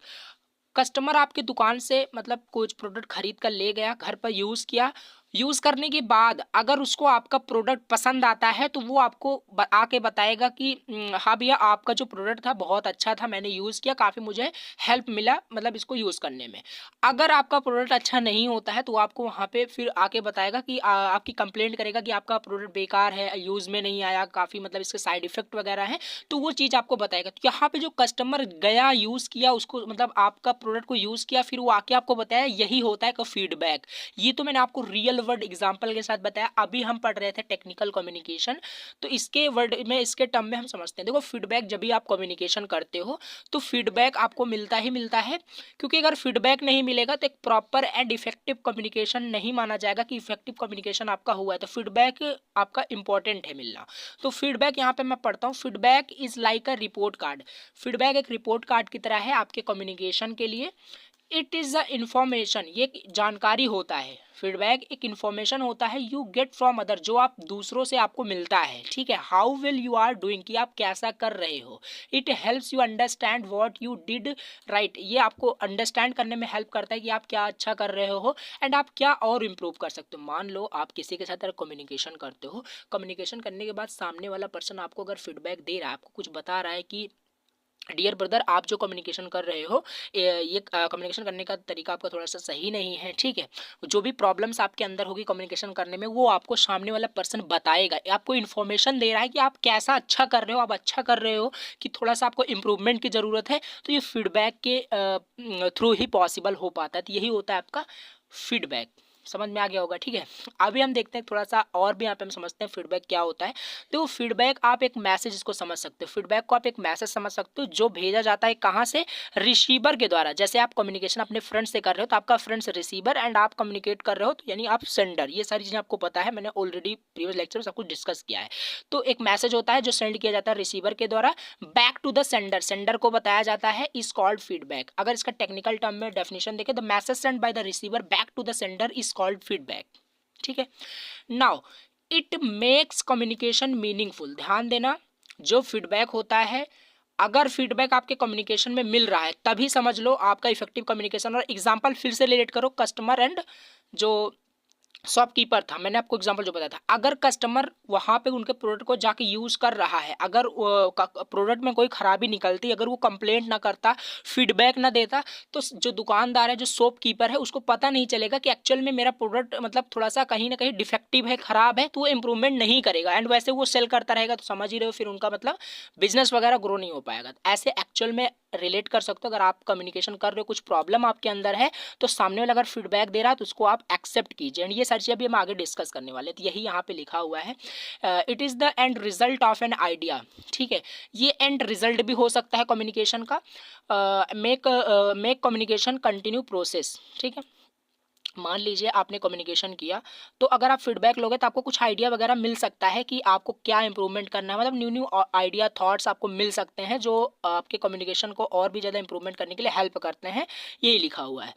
कस्टमर आपके दुकान से मतलब कुछ प्रोडक्ट खरीद कर ले गया, घर पर यूज़ किया। यूज़ करने के बाद अगर उसको आपका प्रोडक्ट पसंद आता है तो वो आपको आके बताएगा कि हाँ भैया आपका जो प्रोडक्ट था बहुत अच्छा था, मैंने यूज़ किया, काफ़ी मुझे हेल्प मिला मतलब इसको यूज़ करने में। अगर आपका प्रोडक्ट अच्छा नहीं होता है तो वो आपको वहाँ पे फिर आके बताएगा कि आपकी कंप्लेंट करेगा कि आपका प्रोडक्ट बेकार है, यूज़ में नहीं आया, काफ़ी मतलब इसके साइड इफेक्ट वगैरह हैं, तो वो चीज़ आपको बताएगा। तो यहाँ पे जो कस्टमर गया, यूज़ किया, उसको मतलब आपका प्रोडक्ट को यूज़ किया, फिर वो आके आपको बताया, यही होता है का फीडबैक। ये तो मैंने आपको रियल वर्ड एग्जांपल के साथ बताया। अभी हम पढ़ रहे थे टेक्निकल कम्युनिकेशन, तो इसके वर्ड में, इसके टर्म में हम समझते हैं। देखो फीडबैक जब भी आप कम्युनिकेशन करते हो तो फीडबैक आपको मिलता ही मिलता है, क्योंकि अगर फीडबैक नहीं मिलेगा तो एक प्रॉपर एंड इफेक्टिव कम्युनिकेशन नहीं माना जाएगा कि इफेक्टिव कम्युनिकेशन आपका हुआ है। तो फीडबैक आपका इंपॉर्टेंट है मिलना। तो फीडबैक यहाँ पे मैं पढ़ता हूँ, feedback is like a report card. Feedback एक रिपोर्ट कार्ड की तरह है आपके कम्युनिकेशन के लिए। इट इज़ द इंफॉर्मेशन, ये एक जानकारी होता है। फीडबैक एक इंफॉर्मेशन होता है यू गेट फ्रॉम अदर, जो आप दूसरों से आपको मिलता है, ठीक है। How well you are doing, कि आप कैसा कर रहे हो। It helps you understand what you did right, ये आपको अंडरस्टैंड करने में हेल्प करता है कि आप क्या अच्छा कर रहे हो एंड आप क्या और इम्प्रूव कर सकते हो। मान लो आप किसी के साथ अगर कम्युनिकेशन करते हो, कम्युनिकेशन करने के बाद सामने वाला पर्सन आपको अगर फीडबैक दे रहा है, आपको कुछ बता रहा है कि डियर ब्रदर आप जो कम्युनिकेशन कर रहे हो, ये कम्युनिकेशन करने का तरीका आपका थोड़ा सा सही नहीं है, ठीक है। जो भी प्रॉब्लम्स आपके अंदर होगी कम्युनिकेशन करने में, वो आपको सामने वाला पर्सन बताएगा। आपको इन्फॉर्मेशन दे रहा है कि आप कैसा अच्छा कर रहे हो, आप अच्छा कर रहे हो, कि थोड़ा सा आपको इम्प्रूवमेंट की ज़रूरत है। तो ये फीडबैक के थ्रू ही पॉसिबल हो पाता है। तो यही होता है आपका फीडबैक। समझ में आ गया होगा, ठीक है। अभी हम देखते हैं थोड़ा सा और भी यहाँ पे हम समझते हैं फीडबैक क्या होता है। तो फीडबैक आप एक मैसेज इसको समझ सकते हो। फीडबैक को आप एक मैसेज समझ सकते हो जो भेजा जाता है कहाँ से, रिसीवर के द्वारा। जैसे आप कम्युनिकेशन अपने फ्रेंड से कर रहे हो तो आपका फ्रेंड्स रिसीवर एंड आप कम्युनिकेट कर रहे हो तो यानी आप सेंडर। ये सारी चीज़ें आपको पता है, मैंने ऑलरेडी प्रीवियस लेक्चर में सब कुछ डिस्कस किया है। तो एक मैसेज होता है जो सेंड किया जाता है रिसीवर के द्वारा back to the sender, sender को बताया जाता है, इज कॉल्ड फीडबैक। अगर इसका टेक्निकल टर्म में डेफिनेशन देखें, the message send by the receiver back to the sender is called feedback, ठीक है। Now it makes communication meaningful. ध्यान देना, जो फीडबैक होता है, अगर फीडबैक आपके कम्युनिकेशन में मिल रहा है तभी समझ लो आपका इफेक्टिव कम्युनिकेशन। और एग्जांपल फिर से रिलेट करो, कस्टमर एंड जो शॉपकीपर था, मैंने आपको एग्जांपल जो बताया था। अगर कस्टमर वहां पे उनके प्रोडक्ट को जाके यूज कर रहा है, अगर प्रोडक्ट में कोई खराबी निकलती, अगर वो कंप्लेंट ना करता, फीडबैक ना देता, तो जो दुकानदार है, जो शॉपकीपर है, उसको पता नहीं चलेगा कि एक्चुअल में मेरा प्रोडक्ट मतलब थोड़ा सा कहीं ना कहीं डिफेक्टिव है, खराब है, तो वो इंप्रूवमेंट नहीं करेगा एंड वैसे वो सेल करता रहेगा। तो समझ ही रहे हो फिर उनका मतलब बिजनेस वगैरह ग्रो नहीं हो पाएगा। ऐसे एक्चुअल में रिलेट कर सकते हो। अगर आप कम्युनिकेशन कर रहे हो, कुछ प्रॉब्लम आपके अंदर है, तो सामने वाला अगर फीडबैक दे रहा है तो उसको आप एक्सेप्ट कीजिए। एंड ये सारी चीज़ें भी हम आगे डिस्कस करने वाले हैं। तो यही यहाँ पे लिखा हुआ है, it is the end result of an idea, ठीक है। ये एंड रिजल्ट भी हो सकता है कम्युनिकेशन का। मेक कम्युनिकेशन कंटिन्यू प्रोसेस, ठीक है। मान लीजिए आपने कम्युनिकेशन किया, तो अगर आप फीडबैक लोगे तो आपको कुछ आइडिया वगैरह मिल सकता है कि आपको क्या इंप्रूवमेंट करना है। मतलब न्यू न्यू आइडिया, थॉट्स आपको मिल सकते हैं जो आपके कम्युनिकेशन को और भी ज़्यादा इंप्रूवमेंट करने के लिए हेल्प करते हैं। यही लिखा हुआ है।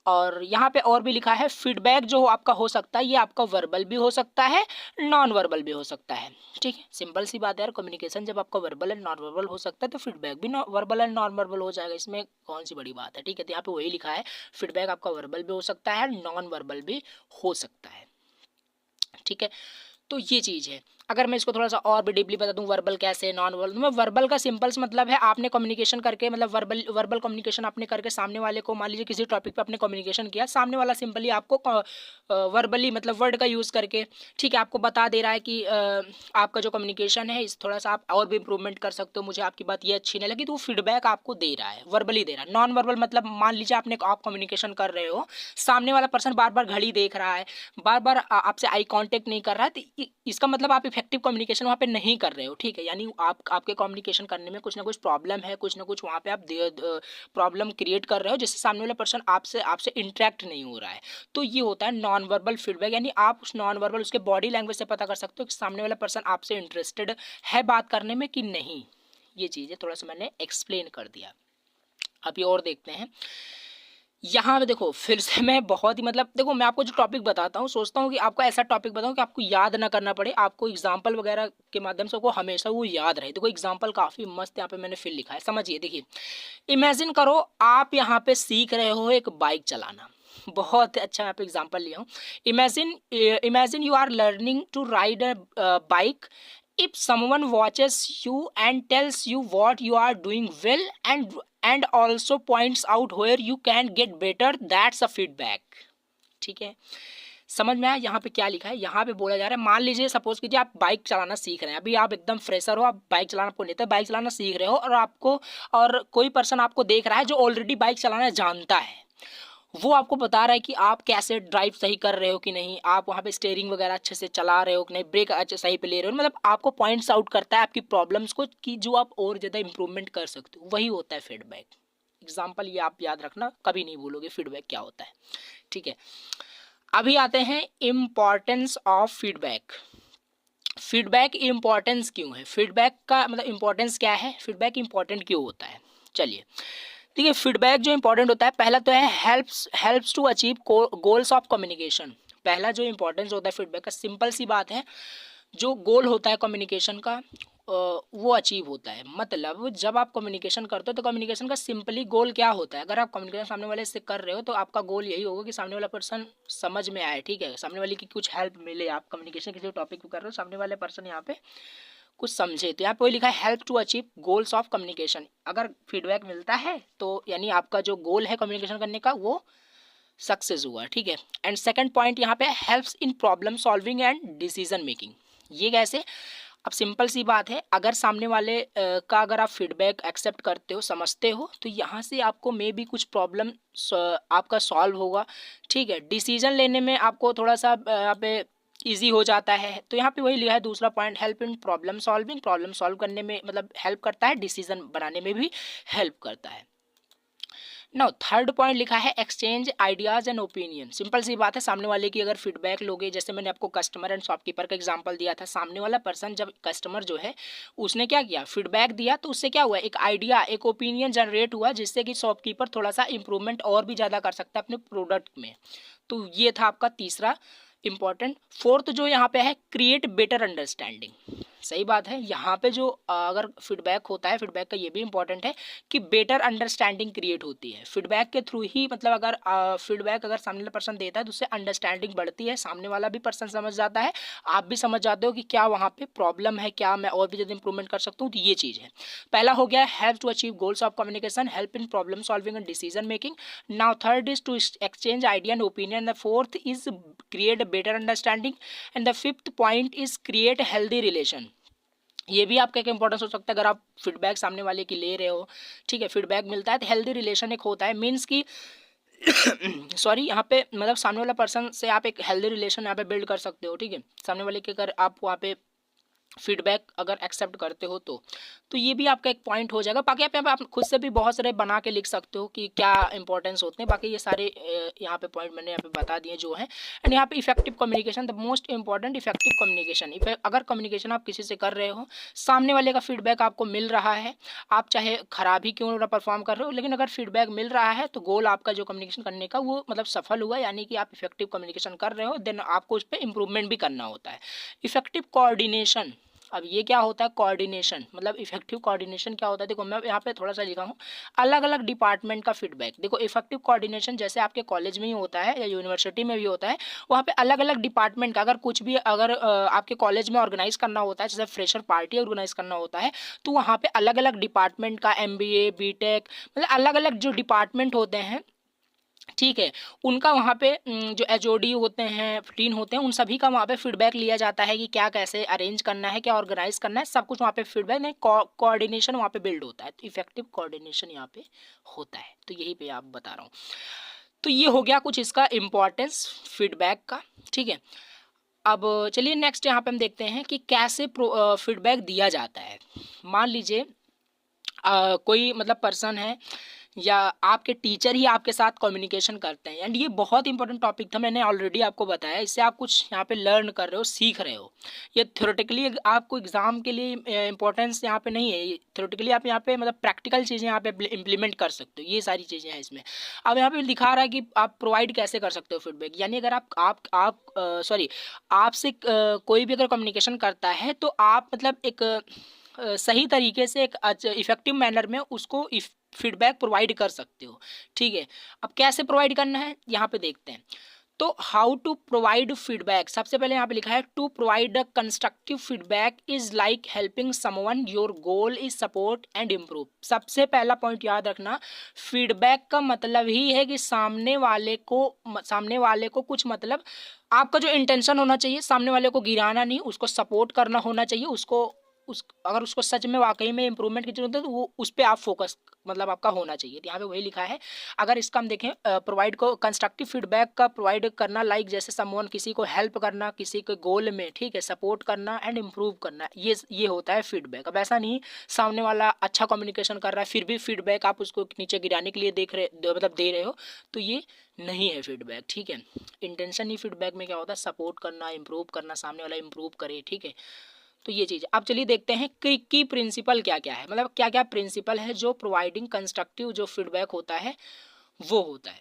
और यहाँ पे और भी लिखा है, फीडबैक जो आपका हो सकता है, ये आपका वर्बल भी हो सकता है, नॉन वर्बल भी हो सकता है, ठीक है। सिंपल सी बात है यार, कम्युनिकेशन जब आपका वर्बल एंड नॉन वर्बल हो सकता है तो फीडबैक भी वर्बल एंड नॉन वर्बल हो जाएगा। इसमें कौन सी बड़ी बात है, ठीक है। तो यहाँ पे वही लिखा है, फीडबैक आपका वर्बल भी हो सकता है, नॉन वर्बल भी हो सकता है, ठीक है। तो ये चीज़ है। अगर मैं इसको थोड़ा सा और भी डीपली बता दूं, वर्बल कैसे, नॉन वर्बल, मैं वर्बल का सिंपल से मतलब है आपने कम्युनिकेशन करके, मतलब वर्बल कम्युनिकेशन आपने करके सामने वाले को, मान लीजिए किसी टॉपिक पे आपने कम्युनिकेशन किया, सामने वाला सिंपली आपको वर्बली मतलब वर्ड का यूज़ करके, ठीक है, आपको बता दे रहा है कि आपका जो कम्युनिकेशन है इस थोड़ा सा आप और भी इंप्रूवमेंट कर सकते हो, मुझे आपकी बात ये अच्छी नहीं लगी, तो वो फीडबैक आपको दे रहा है, वर्बली दे रहा है। नॉन वर्बल मतलब मान लीजिए आप कम्युनिकेशन कर रहे हो, सामने वाला पर्सन बार बार घड़ी देख रहा है, बार बार आपसे आई कांटेक्ट नहीं कर रहा है, तो इसका मतलब आप इफेक्टिव कम्युनिकेशन वहाँ पे नहीं कर रहे हो, ठीक है। यानी आपके कम्युनिकेशन करने में कुछ ना कुछ प्रॉब्लम है, कुछ ना कुछ वहाँ पे आप प्रॉब्लम क्रिएट कर रहे हो, जिससे सामने वाला पर्सन आपसे आपसे इंटरेक्ट नहीं हो रहा है। तो ये होता है नॉन वर्बल फीडबैक। यानी आप उस नॉन वर्बल, उसके बॉडी लैंग्वेज से पता कर सकते हो कि सामने वाला पर्सन आपसे इंटरेस्टेड है बात करने में कि नहीं। ये चीज़ें थोड़ा सा मैंने एक्सप्लेन कर दिया। अभी और देखते हैं यहाँ पे। देखो फिर से मैं बहुत ही मतलब देखो मैं आपको जो टॉपिक बताता हूँ सोचता हूँ कि आपको ऐसा टॉपिक बताऊँ कि आपको याद ना करना पड़े, आपको एग्जाम्पल वगैरह के माध्यम से आपको हमेशा वो याद रहे। देखो एग्जाम्पल काफ़ी मस्त यहाँ पे मैंने फिर लिखा है, समझिए। देखिए इमेजिन करो आप यहाँ पे सीख रहे हो एक बाइक चलाना, बहुत अच्छा यहाँ पे एग्जाम्पल लिया हूँ। Imagine you are learning to ride a bike. If someone watches you and tells you what you are doing well and also points out where you can get better, that's a feedback। ठीक है, समझ में आया यहाँ पे क्या लिखा है? यहाँ पे बोला जा रहा है, मान लीजिए सपोज कीजिए आप बाइक चलाना सीख रहे हैं, अभी आप एकदम फ्रेशर हो, आप बाइक चलाना आपको नहीं आता, बाइक चलाना सीख रहे हो और आपको और कोई पर्सन आपको देख रहा है जो ऑलरेडी बाइक चलाना जानता है, वो आपको बता रहा है कि आप कैसे ड्राइव सही कर रहे हो कि नहीं, आप वहाँ पे स्टीयरिंग वगैरह अच्छे से चला रहे हो कि नहीं, ब्रेक अच्छे सही पे ले रहे हो, मतलब आपको पॉइंट्स आउट करता है आपकी प्रॉब्लम्स को कि जो आप और ज़्यादा इंप्रूवमेंट कर सकते हो, वही होता है फीडबैक। एग्जाम्पल ये आप याद रखना, कभी नहीं भूलोगे फीडबैक क्या होता है। ठीक है, अभी आते हैं importance of feedback. Feedback importance क्यों है, फीडबैक का मतलब इम्पॉर्टेंस क्या है, फीडबैक इम्पॉर्टेंट क्यों होता है? चलिए देखिए, फीडबैक जो इंपॉर्टेंट होता है, पहला तो है helps to achieve goals of communication. पहला जो इंपॉर्टेंस होता है फीडबैक का, सिंपल सी बात है, जो गोल होता है कम्युनिकेशन का वो अचीव होता है। मतलब जब आप कम्युनिकेशन करते हो तो कम्युनिकेशन का सिंपली गोल क्या होता है? अगर आप कम्युनिकेशन सामने वाले से कर रहे हो तो आपका गोल यही होगा कि सामने वाला पर्सन समझ में आए, ठीक है, सामने वाले की कुछ हेल्प मिले। आप कम्युनिकेशन किसी टॉपिक पे कर रहे हो, सामने वाले पर्सन यहाँ पे कुछ समझे, तो यहाँ पे लिखा है help to achieve goals of communication. अगर फीडबैक मिलता है तो यानी आपका जो गोल है कम्युनिकेशन करने का वो सक्सेस हुआ, ठीक है। एंड सेकंड पॉइंट यहाँ पे helps in problem solving and decision making. ये कैसे? अब सिंपल सी बात है, अगर सामने वाले का अगर आप फीडबैक एक्सेप्ट करते हो, समझते हो, तो यहाँ से आपको मे भी कुछ प्रॉब्लम आपका सॉल्व होगा, ठीक है। डिसीजन लेने में आपको थोड़ा सा यहाँ पे ईजी हो जाता है। तो यहाँ पे वही लिखा है दूसरा point, help in problem solving, problem solve करने में मतलब हेल्प करता है, डिसीजन बनाने में भी हेल्प करता है। नाउ थर्ड पॉइंट लिखा है exchange ideas and opinion. Simple सी बात है, सामने वाले की अगर फीडबैक लोगे, जैसे मैंने आपको कस्टमर एंड शॉपकीपर का एग्जांपल दिया था, सामने वाला पर्सन जब कस्टमर जो है उसने क्या किया, फीडबैक दिया, तो उससे क्या हुआ, एक आइडिया एक ओपिनियन जनरेट हुआ, जिससे कि शॉपकीपर थोड़ा सा इंप्रूवमेंट और भी ज़्यादा कर सकता है अपने प्रोडक्ट में। तो ये था आपका तीसरा इंपॉर्टेंट। फोर्थ जो यहाँ पे है क्रिएट बेटर अंडरस्टैंडिंग। सही बात है, यहाँ पे जो अगर फीडबैक होता है, फीडबैक का ये भी इंपॉर्टेंट है कि बेटर अंडरस्टैंडिंग क्रिएट होती है फीडबैक के थ्रू ही। मतलब अगर फीडबैक अगर सामने वाला पर्सन देता है तो उससे अंडरस्टैंडिंग बढ़ती है, सामने वाला भी पर्सन समझ जाता है, आप भी समझ जाते हो कि क्या वहाँ पे प्रॉब्लम है, क्या मैं और भी ज़्यादा इंप्रूवमेंट कर सकता हूँ। तो ये चीज़ है। पहला हो गया help to achieve goals of communication, help in problem solving and decision making. Now third is to exchange idea and opinion, the fourth is create a better understanding, and the fifth point is create healthy relation. ये भी आपका एक importance हो सकता है अगर आप feedback सामने वाले की ले रहे हो, ठीक है, फीडबैक मिलता है तो हेल्दी रिलेशन एक होता है, मीन्स कि सॉरी यहाँ पे मतलब सामने वाला पर्सन से आप एक हेल्दी रिलेशन यहाँ पे बिल्ड कर सकते हो, ठीक है। सामने वाले के अगर आप वहाँ पे फीडबैक अगर एक्सेप्ट करते हो तो ये भी आपका एक पॉइंट हो जाएगा। बाकी आप खुद से भी बहुत सारे बना के लिख सकते हो कि क्या इंपॉर्टेंस होते हैं। बाकी ये सारे यहाँ पे पॉइंट मैंने यहाँ पे बता दिए जो हैं। एंड यहाँ पे effective communication, the most important effective communication. अगर कम्युनिकेशन आप किसी से कर रहे हो, सामने वाले का फीडबैक आपको मिल रहा है, आप चाहे खराब ही क्यों ना परफॉर्म कर रहे हो, लेकिन अगर फीडबैक मिल रहा है तो गोल आपका जो कम्युनिकेशन करने का वो मतलब सफल हुआ, यानी कि आप इफेक्टिव कम्युनिकेशन कर रहे हो। देन आपको उस पर इंप्रूवमेंट भी करना होता है। इफेक्टिव कोऑर्डिनेशन, अब ये क्या होता है कोऑर्डिनेशन, मतलब इफेक्टिव कोऑर्डिनेशन क्या होता है? देखो मैं यहाँ पे थोड़ा सा लिखा हूँ, अलग अलग डिपार्टमेंट का फीडबैक। देखो इफेक्टिव कोऑर्डिनेशन जैसे आपके कॉलेज में ही होता है या यूनिवर्सिटी में भी होता है, वहाँ पे अलग अलग डिपार्टमेंट का अगर कुछ भी अगर आपके कॉलेज में ऑर्गेनाइज करना होता है, जैसे फ्रेशर पार्टी ऑर्गेनाइज करना होता है, तो वहाँ पे अलग अलग डिपार्टमेंट का MBA BTech मतलब अलग अलग जो डिपार्टमेंट होते हैं, ठीक है, उनका वहाँ पे जो HOD होते हैं, डीन होते हैं, उन सभी का वहाँ पे फीडबैक लिया जाता है कि क्या कैसे अरेंज करना है, क्या ऑर्गेनाइज करना है, सब कुछ वहाँ पे फीडबैक नहीं, कोऑर्डिनेशन वहाँ पे बिल्ड होता है। तो इफेक्टिव कोऑर्डिनेशन यहाँ पे होता है। तो यही पे आप बता रहा हूँ। तो ये हो गया कुछ इसका इम्पोर्टेंस फीडबैक का, ठीक है। अब चलिए नेक्स्ट यहाँ पे हम देखते हैं कि कैसे फीडबैक दिया जाता है। मान लीजिए कोई मतलब पर्सन है या आपके टीचर ही आपके साथ कम्युनिकेशन करते हैं। एंड ये बहुत इंपॉर्टेंट टॉपिक था, मैंने ऑलरेडी आपको बताया। इससे आप कुछ यहाँ पे लर्न कर रहे हो, सीख रहे हो। ये थ्योरेटिकली आपको एग्जाम के लिए इंपॉर्टेंस यहाँ पे नहीं है, थ्योरेटिकली आप यहाँ पे मतलब प्रैक्टिकल चीज़ें यहाँ पे इम्प्लीमेंट कर सकते हो, ये सारी चीज़ें हैं इसमें। अब यहाँ पे दिखा रहा है कि आप प्रोवाइड कैसे कर सकते हो फीडबैक, यानी अगर आप सॉरी आपसे कोई भी अगर कम्युनिकेशन करता है तो आप मतलब एक सही तरीके से एक इफेक्टिव मैनर में उसको फीडबैक प्रोवाइड कर सकते हो। ठीक है, अब कैसे प्रोवाइड करना है यहाँ पे देखते हैं। तो हाउ टू प्रोवाइड फीडबैक, सबसे पहले यहाँ पे लिखा है to provide a constructive feedback is like helping someone, your goal is support and improve. सबसे पहला पॉइंट याद रखना, फीडबैक का मतलब ही है कि सामने वाले को कुछ मतलब आपका जो इंटेंशन होना चाहिए, सामने वाले को गिराना नहीं, उसको सपोर्ट करना होना चाहिए, अगर उसको सच में वाकई में इंप्रूवमेंट की जरूरत है तो वो उस पर आप फोकस मतलब आपका होना चाहिए। तो यहाँ पे वही लिखा है। अगर इसका हम देखें प्रोवाइड को कंस्ट्रक्टिव फीडबैक का प्रोवाइड करना लाइक जैसे समवन, किसी को हेल्प करना, किसी के गोल में, ठीक है, सपोर्ट करना एंड इम्प्रूव करना, ये होता है फीडबैक। अब ऐसा नहीं सामने वाला अच्छा कम्युनिकेशन कर रहा है फिर भी फीडबैक आप उसको नीचे गिराने के लिए दे रहे हो, तो ये नहीं है फीडबैक। ठीक है, इंटेंशन ही फीडबैक में क्या होता है, सपोर्ट करना, इम्प्रूव करना, सामने वाला इम्प्रूव करे। ठीक है, तो ये चीज़। अब चलिए देखते हैं कि प्रिंसिपल क्या क्या है, मतलब क्या क्या प्रिंसिपल है जो प्रोवाइडिंग कंस्ट्रक्टिव जो फीडबैक होता है वो होता है।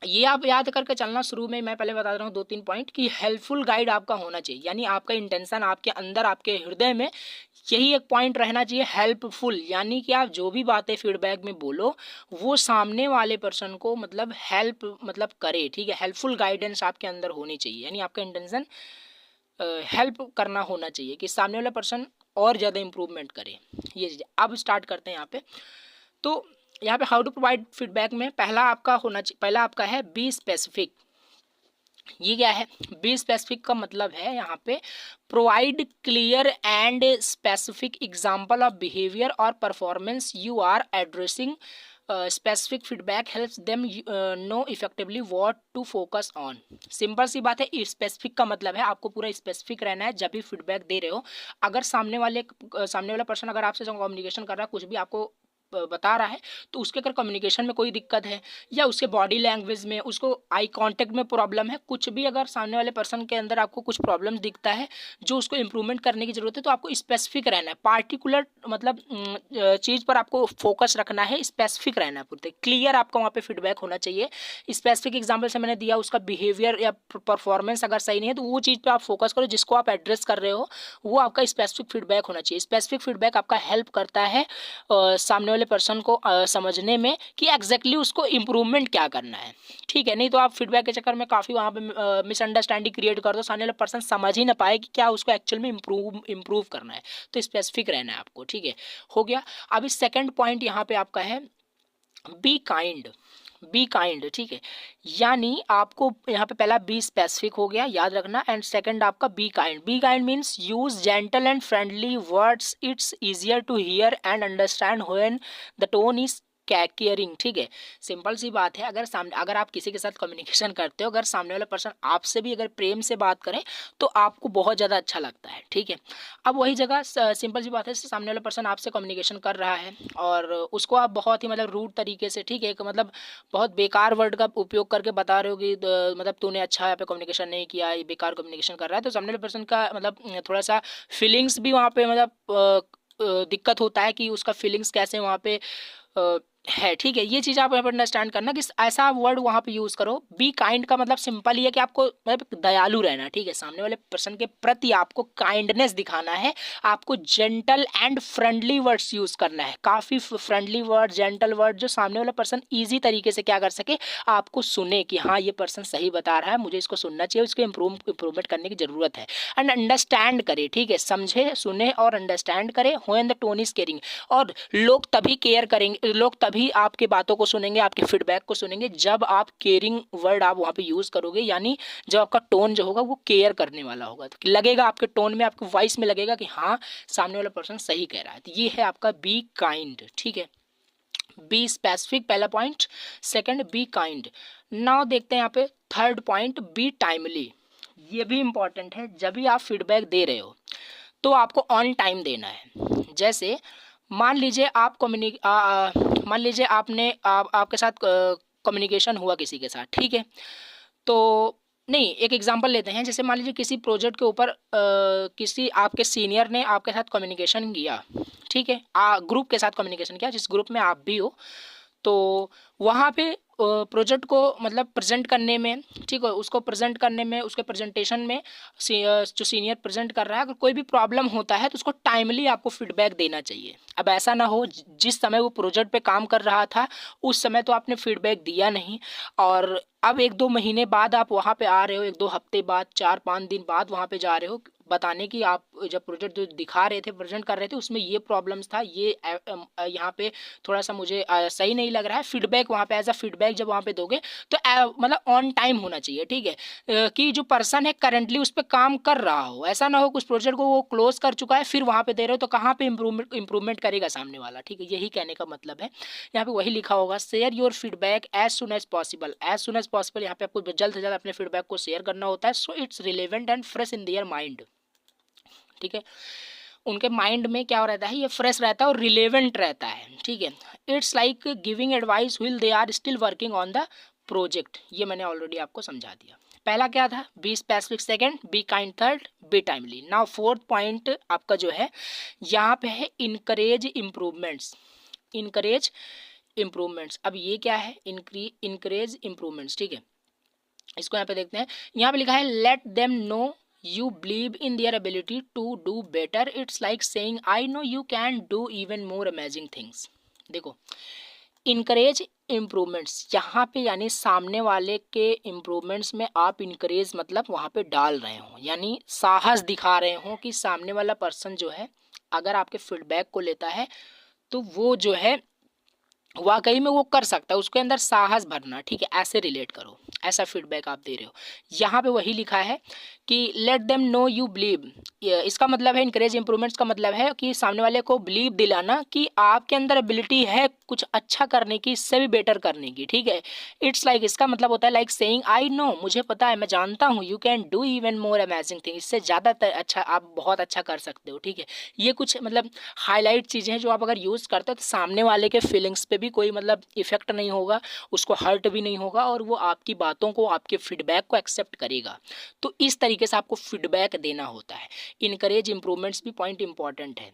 ये आप याद करके चलना। शुरू में मैं पहले बता रहा हूँ 2-3 पॉइंट कि हेल्पफुल गाइड आपका होना चाहिए, यानी आपका इंटेंशन आपके अंदर, आपके हृदय में यही एक पॉइंट रहना चाहिए, हेल्पफुल, यानी कि आप जो भी बातें फीडबैक में बोलो वो सामने वाले पर्सन को मतलब हेल्प मतलब करे। ठीक है, हेल्पफुल गाइडेंस आपके अंदर होनी चाहिए, यानी आपका इंटेंशन हेल्प करना होना चाहिए कि सामने वाला पर्सन और ज़्यादा इम्प्रूवमेंट करे। ये चीज़ अब स्टार्ट करते हैं यहाँ पे। तो यहाँ पे हाउ टू प्रोवाइड फीडबैक में पहला आपका है बी स्पेसिफिक। ये क्या है, बी स्पेसिफिक का मतलब है यहाँ पे provide clear and specific example of behaviour और performance you are addressing. Specific feedback helps them know effectively what to focus on. Simple सी बात है, स्पेसिफिक का मतलब है आपको पूरा स्पेसिफिक रहना है जब भी फीडबैक दे रहे हो। अगर सामने वाला पर्सन अगर आपसे कम्युनिकेशन कर रहा है, कुछ भी आपको बता रहा है, तो उसके अगर कम्युनिकेशन में कोई दिक्कत है या उसके बॉडी लैंग्वेज में, उसको आई कांटेक्ट में प्रॉब्लम है, कुछ भी अगर सामने वाले पर्सन के अंदर आपको कुछ प्रॉब्लम दिखता है जो उसको इम्प्रूवमेंट करने की जरूरत है, तो आपको स्पेसिफिक रहना है, पार्टिकुलर मतलब चीज़ पर आपको फोकस रखना है, स्पेसिफिक रहना है, पूरे क्लियर आपका वहाँ पे फीडबैक होना चाहिए। स्पेसिफिक एग्जाम्पल से मैंने दिया, उसका बिहेवियर या परफॉर्मेंस अगर सही नहीं है तो वो चीज़ पर आप फोकस करो, जिसको आप एड्रेस कर रहे हो वो आपका स्पेसिफिक फीडबैक होना चाहिए। स्पेसिफिक फीडबैक आपका हेल्प करता है सामने वाले पर्सन को समझने में कि एग्जैक्टली उसको इम्प्रूवमेंट क्या करना है। ठीक है, नहीं तो आप फीडबैक के चक्कर में काफ़ी वहाँ पे मिसअंडरस्टैंडिंग क्रिएट कर दो, सामने वाला पर्सन समझ ही ना पाए कि क्या उसको एक्चुअल में इम्प्रूव करना है। तो स्पेसिफिक रहना है आपको। ठीक है, हो गया। अब इस सेकंड पॉइंट यहाँ पे आपका है बी काइंड। बी काइंड, ठीक है, यानी आपको यहाँ पे पहला बी स्पेसिफिक हो गया, याद रखना, एंड सेकंड आपका be kind. Be kind means use gentle and friendly words, it's easier to hear and understand when the tone is caring. ठीक है, सिंपल सी बात है, अगर आप किसी के साथ कम्युनिकेशन करते हो, अगर सामने वाला पर्सन आपसे भी अगर प्रेम से बात करें तो आपको बहुत ज़्यादा अच्छा लगता है। ठीक है, अब वही जगह सिंपल सी बात है, सामने वाला पर्सन आपसे कम्युनिकेशन कर रहा है और उसको आप बहुत ही मतलब रूड तरीके से, ठीक है, एक मतलब बहुत बेकार वर्ड का उपयोग करके बता रहे हो कि मतलब तूने अच्छा यहाँ पे कम्युनिकेशन नहीं किया, ये बेकार कम्युनिकेशन कर रहा है, तो सामने वाले पर्सन का मतलब थोड़ा सा फीलिंग्स भी वहाँ पे मतलब दिक्कत होता है कि उसका फीलिंग्स कैसे वहाँ पे है। ठीक है, ये चीज़ आप यहाँ पर अंडरस्टैंड करना कि ऐसा वर्ड वहाँ पे यूज़ करो। बी काइंड का मतलब सिंपल ही है कि आपको मतलब दयालु रहना। ठीक है, सामने वाले पर्सन के प्रति आपको काइंडनेस दिखाना है, आपको gentle and friendly words use करना है, काफ़ी फ्रेंडली वर्ड, जेंटल वर्ड, जो सामने वाला पर्सन ईजी तरीके से क्या कर सके, आपको सुने कि हाँ ये पर्सन सही बता रहा है, मुझे इसको सुनना चाहिए, इसको इम्प्रूवमेंट करने की ज़रूरत है। एंड अंडरस्टैंड करे, ठीक है, समझे, सुने और अंडरस्टैंड करे। When the tone is caring, और लोग तभी केयर करेंगे, लोग तभी आपकी बातों को सुनेंगे, आपके फीडबैक को सुनेंगे जब आप केयरिंग वर्ड आप वहाँ पे यूज़ करोगे, यानी जब आपका टोन जो होगा वो केयर करने वाला होगा, तो लगेगा आपके टोन में, आपके वॉइस में लगेगा कि हाँ सामने वाला पर्सन सही कह रहा है। तो ये है आपका बी काइंड। ठीक है, बी स्पेसिफिक पहला point, second be kind. Now देखते हैं यहाँ पे थर्ड पॉइंट, बी टाइमली। ये भी इंपॉर्टेंट है, जब भी आप फीडबैक दे रहे हो तो आपको ऑन टाइम देना है। जैसे मान लीजिए मान लीजिए आपके साथ कम्युनिकेशन हुआ किसी के साथ, ठीक है। तो नहीं, एक एग्जांपल लेते हैं। जैसे मान लीजिए किसी प्रोजेक्ट के ऊपर किसी आपके सीनियर ने आपके साथ कम्युनिकेशन किया, ठीक है, ग्रुप के साथ कम्युनिकेशन किया, जिस ग्रुप में आप भी हो। तो वहाँ पे प्रोजेक्ट को मतलब प्रेजेंट करने में, ठीक है, उसको प्रेजेंट करने में, उसके प्रेजेंटेशन में जो सीनियर प्रेजेंट कर रहा है, अगर कोई भी प्रॉब्लम होता है तो उसको टाइमली आपको फीडबैक देना चाहिए। अब ऐसा ना हो जिस समय वो प्रोजेक्ट पे काम कर रहा था उस समय तो आपने फीडबैक दिया नहीं, और अब 1-2 महीने बाद आप वहाँ पे आ रहे हो, 1-2 हफ्ते बाद, 4-5 दिन बाद वहाँ पे जा रहे हो बताने की, आप जब प्रोजेक्ट जो दिखा रहे थे, प्रेजेंट कर रहे थे, उसमें ये प्रॉब्लम्स था, ये यहाँ पे थोड़ा सा मुझे सही नहीं लग रहा है। फीडबैक वहाँ पे एज अ फीडबैक जब वहाँ पे दोगे तो मतलब ऑन टाइम होना चाहिए, ठीक है, कि जो पर्सन है करंटली उस पर काम कर रहा हो। ऐसा ना हो कुछ प्रोजेक्ट को वो क्लोज कर चुका है फिर वहाँ पे दे रहे हो तो कहाँ पे इम्प्रूवमेंट करेगा सामने वाला, ठीक है, यही कहने का मतलब है। यहाँ पे वही लिखा होगा, share your feedback as soon as possible. As soon as possible यहाँ पे आपको जल्द से जल्द अपने फीडबैक को शेयर करना होता है, so it's relevant and fresh in their mind, ठीक है। उनके माइंड में क्या रहता है, ये फ्रेश रहता है और रिलेवेंट रहता है, ठीक है। It's like giving advice while they are still working on the project. ये मैंने ऑलरेडी आपको समझा दिया। पहला क्या था, be specific, second be kind, third be timely. Now fourth point आपका जो है यहाँ पे है इनकरेज इम्प्रूवमेंट्स। इनकरेज इम्प्रूवमेंट्स, अब ये क्या है, इनकरेज इम्प्रूवमेंट्स, ठीक है। इसको यहाँ पे देखते हैं, यहाँ पे लिखा है let them know you believe in their ability to do better. It's like saying I know you can do even more amazing things. देखो, इनकरेज इम्प्रूवमेंट्स यहाँ पे यानी सामने वाले के इम्प्रूवमेंट्स में आप इनकरेज मतलब वहाँ पे डाल रहे हो, यानी साहस दिखा रहे हो कि सामने वाला पर्सन जो है अगर आपके फीडबैक को लेता है तो वो जो है वाकई में वो कर सकता है, उसके अंदर साहस भरना, ठीक है, ऐसे रिलेट करो, ऐसा फीडबैक आप दे रहे हो। यहाँ पे वही लिखा है कि let them know you believe. इसका मतलब है, इनकरेज इंप्रूवमेंट्स का मतलब है कि सामने वाले को बिलीव दिलाना कि आपके अंदर एबिलिटी है कुछ अच्छा करने की, इससे भी बेटर करने की, ठीक है। इट्स लाइक इसका मतलब होता है लाइक सेइंग आई नो, मुझे पता है, मैं जानता हूँ, you can do even more amazing thing, इससे ज़्यादा अच्छा, आप बहुत अच्छा कर सकते हो, ठीक है। ये कुछ मतलब हाईलाइट चीज़ें हैं जो आप अगर यूज़ करते हो तो सामने वाले के फीलिंग्स पे भी कोई मतलब इफेक्ट नहीं होगा, उसको हर्ट भी नहीं होगा और वो आपकी बातों को, आपके फीडबैक को एक्सेप्ट करेगा। तो इस तरीके से आपको फीडबैक देना होता है। इनकरेज इंप्रूवमेंट्स भी पॉइंट इंपॉर्टेंट है।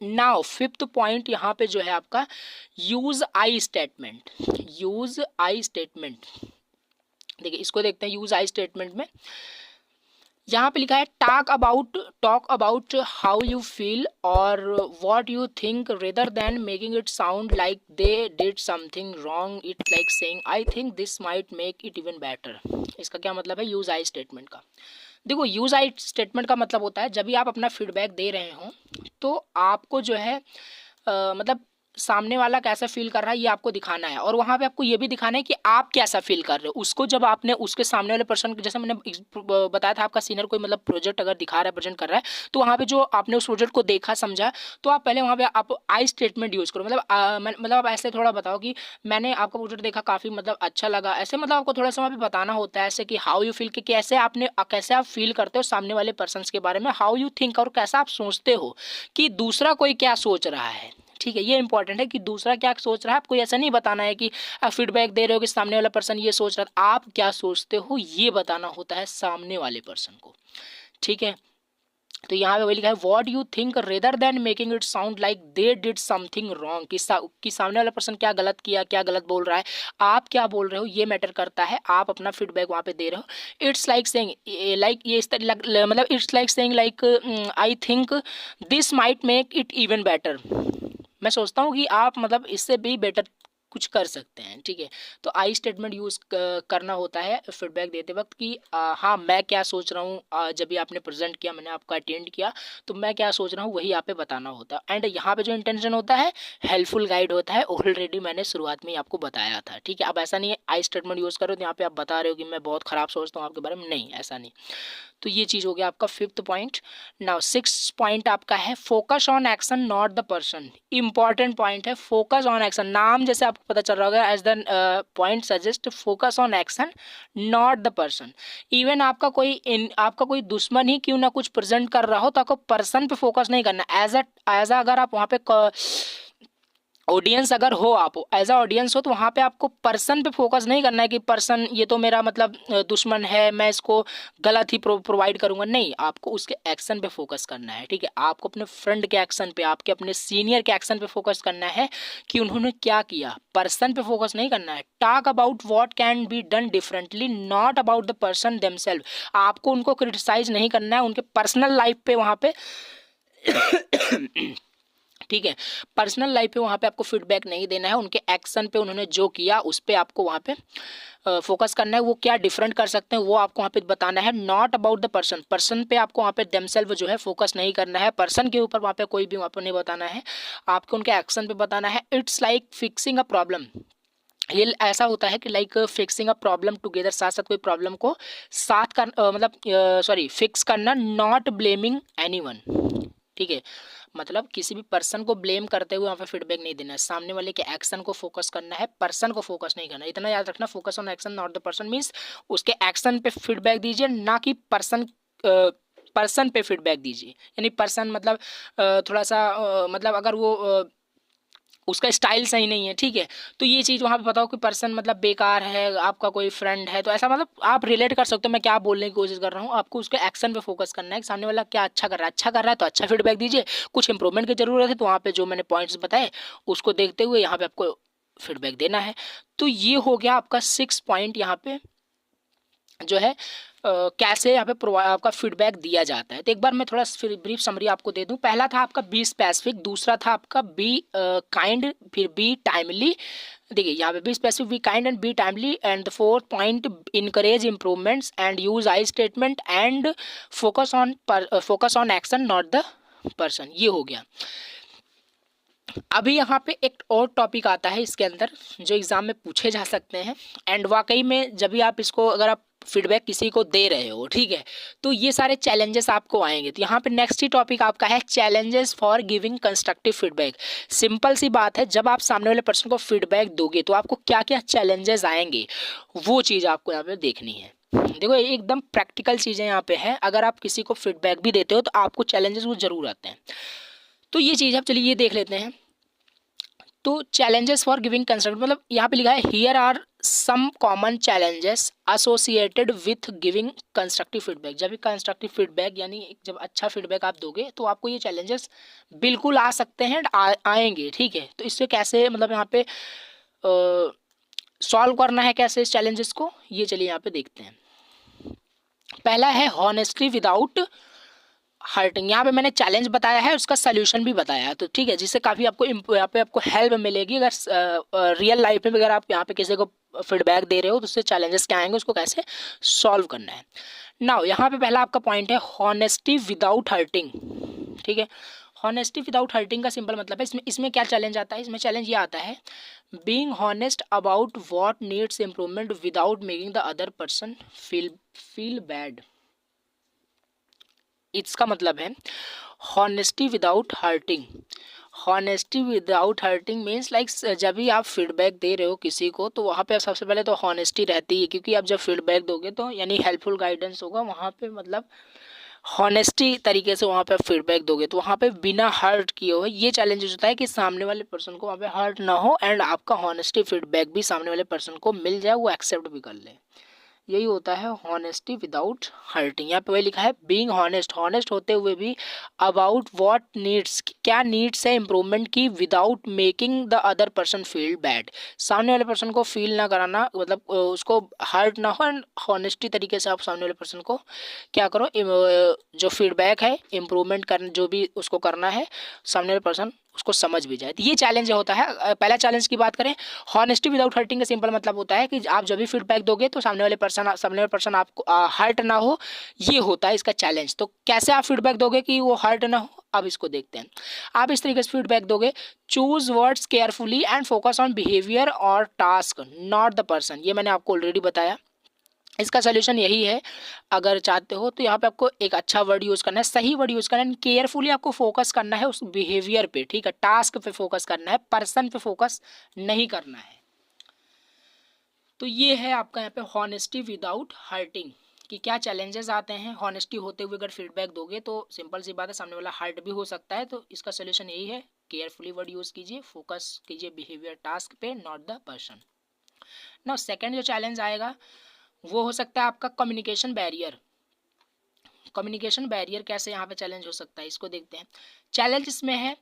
नाउ फिफ्थ पॉइंट यहाँ पे जो है आपका use I statement. Use I statement, देखिए इसको देखते हैं। यूज आई स्टेटमेंट में यहाँ पे लिखा है talk about how you feel और what you think rather than making it sound like they did something wrong. It's like saying I think this might make it even better. इसका क्या मतलब है यूज आई स्टेटमेंट का? देखो, use I statement का मतलब होता है जब भी आप अपना फीडबैक दे रहे हो तो आपको जो है मतलब सामने वाला कैसा फील कर रहा है ये आपको दिखाना है, और वहाँ पे आपको ये भी दिखाना है कि आप कैसा फील कर रहे हो उसको। जब आपने उसके सामने वाले पर्सन, जैसे मैंने बताया था, आपका सीनियर कोई मतलब प्रोजेक्ट अगर दिखा रहा है, प्रेजेंट कर रहा है, तो वहाँ पे जो आपने उस प्रोजेक्ट को देखा समझा, तो आप पहले वहाँ पे आप आई स्टेटमेंट यूज़ करो। मतलब आप ऐसे थोड़ा बताओ कि मैंने आपका प्रोजेक्ट देखा, काफ़ी मतलब अच्छा लगा, ऐसे मतलब आपको थोड़ा सा वहाँ पे बताना होता है, ऐसे कि हाउ यू फील, कि कैसे आप फील करते हो सामने वाले पर्सन के बारे में, हाउ यू थिंक, और कैसा आप सोचते हो कि दूसरा कोई क्या सोच रहा है, ठीक है। ये इंपॉर्टेंट है कि दूसरा क्या सोच रहा है। आपको ऐसा नहीं बताना है कि आप फीडबैक दे रहे हो कि सामने वाला पर्सन ये सोच रहा है, आप क्या सोचते हो ये बताना होता है सामने वाले पर्सन को, ठीक है। तो यहाँ पे वही लिखा है what you think rather than making it sound like they did something wrong, कि सामने वाला पर्सन क्या गलत किया, क्या गलत बोल रहा है, आप क्या बोल रहे हो ये मैटर करता है। आप अपना फीडबैक वहाँ पे दे रहे हो। इट्स लाइक सेइंग, लाइक ये इस तरह मतलब it's like saying like I think this might make it even better. मैं सोचता हूँ कि आप मतलब इससे भी बेटर कुछ कर सकते हैं, ठीक है। तो आई स्टेटमेंट यूज़ करना होता है फीडबैक देते वक्त कि हाँ मैं क्या सोच रहा हूँ, जब भी आपने प्रेजेंट किया, मैंने आपका अटेंड किया, तो मैं क्या सोच रहा हूँ वही यहाँ पे बताना होता है। एंड यहाँ पे जो इंटेंशन होता है हेल्पफुल गाइड होता है, ऑलरेडी मैंने शुरुआत में ही आपको बताया था, ठीक है। अब ऐसा नहीं है आई स्टेटमेंट यूज़ करो तो यहाँ पे आप बता रहे हो कि मैं बहुत ख़राब सोचता हूँ आपके बारे में, नहीं, ऐसा नहीं। तो ये चीज़ हो गया आपका fifth point. Now sixth point आपका है focus on action not the person. Important point है, फोकस ऑन एक्शन। नाम जैसे आप आपको पता चल रहा होगा as the point suggest focus on action not the person. Even आपका कोई दुश्मन ही क्यों ना कुछ प्रेजेंट कर रहा हो तो आपको पर्सन पे फोकस नहीं करना। एज अ अगर आप वहाँ पे ऑडियंस अगर हो, आप एज अ ऑडियंस हो तो वहाँ पे आपको पर्सन पे फोकस नहीं करना है कि पर्सन ये तो मेरा मतलब दुश्मन है, मैं इसको गलत ही प्रोवाइड करूँगा। नहीं, आपको उसके एक्शन पे फोकस करना है, ठीक है। आपको अपने फ्रेंड के एक्शन पे, आपके अपने सीनियर के एक्शन पे फोकस करना है कि उन्होंने क्या किया। पर्सन पे फोकस नहीं करना है। Talk about what can be done differently, not about the person themselves. आपको उनको क्रिटिसाइज नहीं करना है उनके पर्सनल लाइफ पे वहाँ पे ठीक है, पर्सनल लाइफ पे वहाँ पे आपको फीडबैक नहीं देना है। उनके एक्शन पे, उन्होंने जो किया उस पे आपको वहाँ पे फोकस करना है। वो क्या डिफरेंट कर सकते हैं वो आपको वहाँ पे बताना है। Not about the person, person पे आपको वहाँ पे देमसेल्फ जो है फोकस नहीं करना है। पर्सन के ऊपर वहाँ पे कोई भी वहाँ पे नहीं बताना है, आपको उनके एक्शन पे बताना है। It's like fixing a problem, ये ऐसा होता है कि like fixing a problem together, साथ साथ कोई प्रॉब्लम को साथ कर फिक्स करना। नॉट ब्लेमिंग एनीवन, ठीक है। मतलब किसी भी पर्सन को ब्लेम करते हुए वहाँ पे फीडबैक नहीं देना है। सामने वाले के एक्शन को फोकस करना है, पर्सन को फोकस नहीं करना। इतना याद रखना, focus on action not the person means उसके एक्शन पे फीडबैक दीजिए, ना कि पर्सन पे फीडबैक दीजिए। यानी पर्सन मतलब थोड़ा सा मतलब अगर वो उसका स्टाइल सही नहीं है, ठीक है, तो ये चीज़ वहाँ पे बताओ कि पर्सन मतलब बेकार है, आपका कोई फ्रेंड है, तो ऐसा मतलब आप रिलेट कर सकते हो मैं क्या बोलने की कोशिश कर रहा हूँ। आपको उसके एक्शन पे फोकस करना है कि सामने वाला क्या अच्छा कर रहा है। अच्छा कर रहा है तो अच्छा फीडबैक दीजिए, कुछ इंप्रूवमेंट की जरूरत है तो वहाँ पे जो मैंने पॉइंट्स बताए उसको देखते हुए यहाँ पे आपको फीडबैक देना है। तो ये हो गया आपका 6 पॉइंट यहाँ पे जो है कैसे यहाँ पे आपका फीडबैक दिया जाता है। तो एक बार मैं थोड़ा ब्रीफ समरी आपको दे दूं। पहला था आपका बी स्पेसिफिक, दूसरा था आपका बी काइंड, फिर बी टाइमली। देखिए यहाँ पे be specific, be kind and B timely. And the fourth point encourage improvements and use I statement and focus on action not the person. ये हो गया। अभी यहाँ पे एक और टॉपिक आता है इसके अंदर जो एग्जाम में पूछे जा सकते हैं, एंड वाकई में जब भी आप इसको अगर आप फीडबैक किसी को दे रहे हो, ठीक है, तो ये सारे चैलेंजेस आपको आएंगे। तो यहाँ पे नेक्स्ट ही टॉपिक आपका है challenges for giving constructive feedback. Simple सी बात है, जब आप सामने वाले पर्सन को फीडबैक दोगे तो आपको क्या क्या चैलेंजेस आएंगे वो चीज़ आपको यहाँ पे देखनी है। देखो एकदम प्रैक्टिकल चीज़ें यहाँ पे हैं। अगर आप किसी को फीडबैक भी देते हो तो आपको चैलेंजेस वो जरूर आते हैं। तो ये चीज़ आप चलिए ये देख लेते हैं। तो चैलेंजेस फॉर गिविंग कंस्ट्रक्टिव मतलब यहाँ पे लिखा है here are some common challenges associated with giving constructive feedback. जब भी कंस्ट्रक्टिव फीडबैक यानी जब अच्छा फीडबैक आप दोगे तो आपको ये चैलेंजेस बिल्कुल आ सकते हैं, आएंगे, ठीक है। तो इससे कैसे मतलब यहाँ पे सॉल्व करना है कैसे इस चैलेंजेस को, ये चलिए यहाँ पे देखते हैं। पहला है हॉनेस्टी विदाउट हर्टिंग। यहाँ पे मैंने चैलेंज बताया है, उसका सलूशन भी बताया है, तो ठीक है, जिससे काफ़ी आपको यहाँ पे आपको हेल्प मिलेगी। अगर रियल लाइफ में अगर आप यहाँ पे किसी को फीडबैक दे रहे हो तो उससे चैलेंजेस क्या आएंगे, उसको कैसे सॉल्व करना है। नाउ यहाँ पे पहला आपका पॉइंट है हॉनेस्टी विदाउट हर्टिंग, ठीक है। हॉनेस्टी विदाउट हर्टिंग का सिंपल मतलब है, इसमें क्या चैलेंज आता है, इसमें चैलेंज ये आता है being honest about what needs improvement without making the other person feel bad. इसका मतलब है honesty without hurting. Honesty without hurting means like जब भी आप फीडबैक दे रहे हो किसी को तो वहाँ पे सबसे पहले तो हॉनेस्टी रहती है, क्योंकि आप जब फीडबैक दोगे तो यानी हेल्पफुल गाइडेंस होगा वहाँ पे, मतलब हॉनेस्टी तरीके से वहाँ पे फीडबैक दोगे तो वहाँ पे बिना हर्ट किए हुए। ये चैलेंजेस होता है कि सामने वाले पर्सन को वहाँ पे हर्ट ना हो एंड आपका हॉनेस्टी फीडबैक भी सामने वाले पर्सन को मिल जाए, वो एक्सेप्ट भी कर ले। यही होता है हॉनेस्टी विदाउट हर्टिंग। यहाँ पे वही लिखा है बीइंग हॉनेस्ट, हॉनेस्ट होते हुए भी अबाउट व्हाट नीड्स, क्या नीड्स है इम्प्रूवमेंट की, without making the other person feel bad, सामने वाले पर्सन को फील ना कराना, मतलब उसको हर्ट ना हो। एंड हॉनेस्टी तरीके से आप सामने वाले पर्सन को क्या करो, जो फीडबैक है इम्प्रूवमेंट करना जो भी उसको करना है सामने वाले पर्सन उसको समझ भी जाए। तो ये चैलेंज होता है। पहला चैलेंज की बात करें, हॉनेस्टी विदाउट हर्टिंग का सिंपल मतलब होता है कि आप जब भी फीडबैक दोगे तो सामने वाले पर्सन आपको हर्ट ना हो, ये होता है इसका चैलेंज। तो कैसे आप फीडबैक दोगे कि वो हर्ट ना हो, अब इसको देखते हैं। आप इस तरीके से फीडबैक दोगे, choose words carefully and focus on behaviour और टास्क नॉट द पर्सन। ये मैंने आपको ऑलरेडी बताया। इसका सोल्यूशन यही है, अगर चाहते हो तो यहाँ पे आपको एक अच्छा वर्ड यूज़ करना है, सही वर्ड यूज़ करना है, केयरफुली आपको फोकस करना है उस बिहेवियर पे, ठीक है, टास्क पे फोकस करना है, पर्सन पे फोकस नहीं करना है। तो ये है आपका यहाँ पे हॉनेस्टी विदाउट हर्टिंग, कि क्या चैलेंजेस आते हैं हॉनेस्टी होते हुए अगर फीडबैक दोगे तो सिंपल सी बात है सामने वाला हर्ट भी हो सकता है। तो इसका सोल्यूशन यही है, केयरफुली वर्ड यूज कीजिए, फोकस कीजिए बिहेवियर टास्क पे, not the person. Now second जो चैलेंज आएगा वो हो सकता है आपका कम्युनिकेशन बैरियर। कम्युनिकेशन बैरियर कैसे यहाँ पे चैलेंज हो सकता है, इसको देखते हैं। चैलेंज इसमें है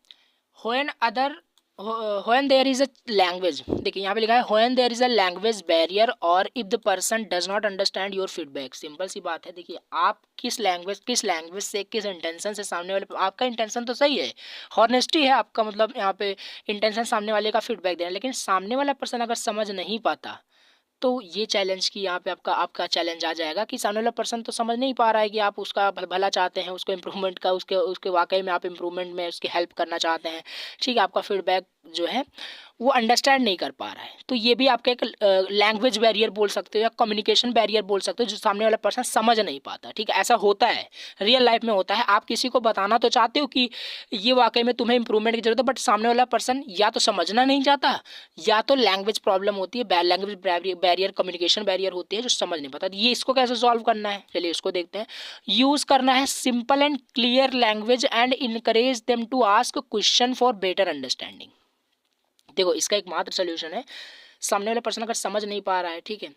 when there is a language, देखिए यहाँ पे लिखा है when there is a language barrier or if the person does not understand your feedback। Simple सी बात है, देखिए आप किस लैंग्वेज से किस इंटेंशन से सामने वाले, आपका इंटेंशन तो सही है, हॉनेस्टी है आपका, मतलब यहाँ पे इंटेंशन सामने वाले का फीडबैक देना, लेकिन सामने वाला पर्सन अगर समझ नहीं पाता तो ये चैलेंज की यहाँ पे आपका चैलेंज आ जाएगा कि सामने वाला पर्सन तो समझ नहीं पा रहा है कि आप उसका भला चाहते हैं, उसको इम्प्रूवमेंट का, उसके उसके वाकई में आप इम्प्रूवमेंट में उसकी हेल्प करना चाहते हैं, ठीक है, आपका फीडबैक जो है वो अंडरस्टैंड नहीं कर पा रहा है। तो ये भी आपका एक लैंग्वेज बैरियर बोल सकते हो या कम्युनिकेशन बैरियर बोल सकते हो, जो सामने वाला पर्सन समझ नहीं पाता, ठीक है, ऐसा होता है, रियल लाइफ में होता है। आप किसी को बताना तो चाहते हो कि ये वाकई में तुम्हें इंप्रूवमेंट की जरूरत है, बट सामने वाला पर्सन या तो समझना नहीं चाहता या तो लैंग्वेज प्रॉब्लम होती है, लैंग्वेज बैरियर, कम्युनिकेशन बैरियर होती है, जो समझ नहीं पाता। ये इसको कैसे सॉल्व करना है, चलिए इसको देखते हैं। यूज करना है simple and clear language and encourage them to ask question for better understanding. देखो इसका एक मात्र सोल्यूशन है, सामने वाला पर्सन अगर समझ नहीं पा रहा है, ठीक है,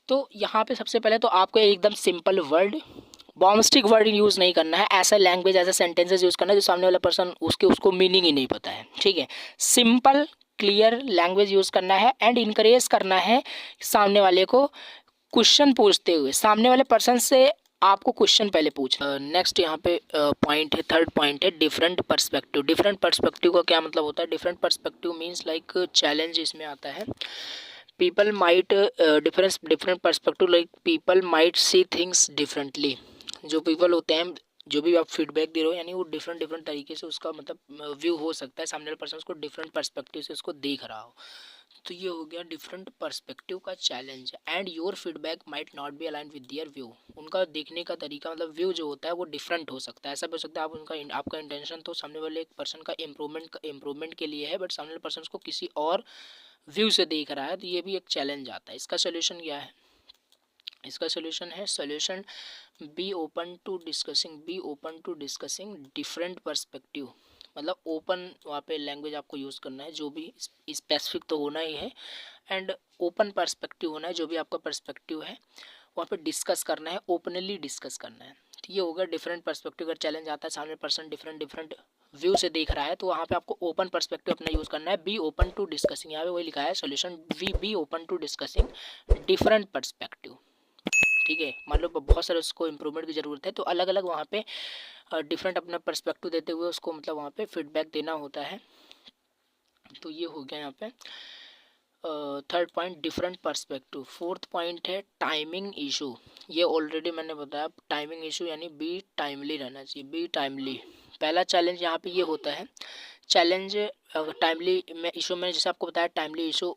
तो यहाँ पे सबसे पहले तो आपको एकदम सिंपल वर्ड, बॉम्बस्टिक वर्ड यूज़ नहीं करना है, ऐसा लैंग्वेज ऐसा सेंटेंसेस यूज़ करना है जो सामने वाला पर्सन उसको मीनिंग ही नहीं पता है, ठीक है। सिंपल क्लियर लैंग्वेज यूज़ करना है एंड इनकरेज करना है सामने वाले को क्वेश्चन पूछते हुए, सामने वाले पर्सन से आपको क्वेश्चन पहले पूछ। नेक्स्ट यहाँ पे पॉइंट है, थर्ड पॉइंट है डिफरेंट पर्सपेक्टिव। डिफरेंट पर्सपेक्टिव का क्या मतलब होता है? Different perspective means like challenge इसमें आता है, people might different perspective, like people might see things differently। जो people होते हैं, जो भी आप फीडबैक दे रहे हो, यानी वो डिफरेंट तरीके से उसका मतलब व्यू हो सकता है, सामने वाले पर्सन उसको डिफरेंट पर्सपेक्टिव से उसको देख रहा हो। तो ये हो गया डिफरेंट पर्सपेक्टिव का challenge. And your feedback might not be align with their view. उनका देखने का तरीका, मतलब व्यू जो होता है वो डिफरेंट हो सकता है। ऐसा भी हो सकता है आपका इंटेंशन तो सामने वाले एक पर्सन का इम्प्रूवमेंट के लिए है, बट सामने वाले पर्सन को किसी और व्यू से देख रहा है, तो ये भी एक चैलेंज आता है। इसका सोल्यूशन क्या है? इसका सोल्यूशन है, solution be open to discussing different perspective. मतलब ओपन वहाँ पे लैंग्वेज आपको यूज़ करना है, जो भी स्पेसिफिक तो होना ही है, एंड ओपन पर्सपेक्टिव होना है, जो भी आपका पर्सपेक्टिव है वहाँ पे डिस्कस करना है, ओपनली डिस्कस करना है। तो ये होगा डिफरेंट पर्सपेक्टिव। अगर चैलेंज आता है सामने पर्सन डिफरेंट व्यू से देख रहा है, तो वहाँ पे आपको ओपन पर्सपेक्टिव अपना यूज़ करना है, बी ओपन टू डिस्कसिंग। यहाँ पे वही लिखा है solution, be open to discussing different perspective, ठीक है। मान लो बहुत सारे उसको इम्प्रूवमेंट की ज़रूरत है, तो अलग अलग वहाँ पे डिफरेंट अपना पर्सपेक्टिव देते हुए उसको मतलब वहाँ पे फीडबैक देना होता है। तो ये हो गया यहाँ पे third point different perspective. Fourth point है टाइमिंग इशू। ये ऑलरेडी मैंने बताया, टाइमिंग इशू यानी बी टाइमली रहना चाहिए, बी टाइमली। पहला चैलेंज यहाँ पे ये होता है, चैलेंज टाइमली में इशू में जैसे आपको बताया टाइमली इशू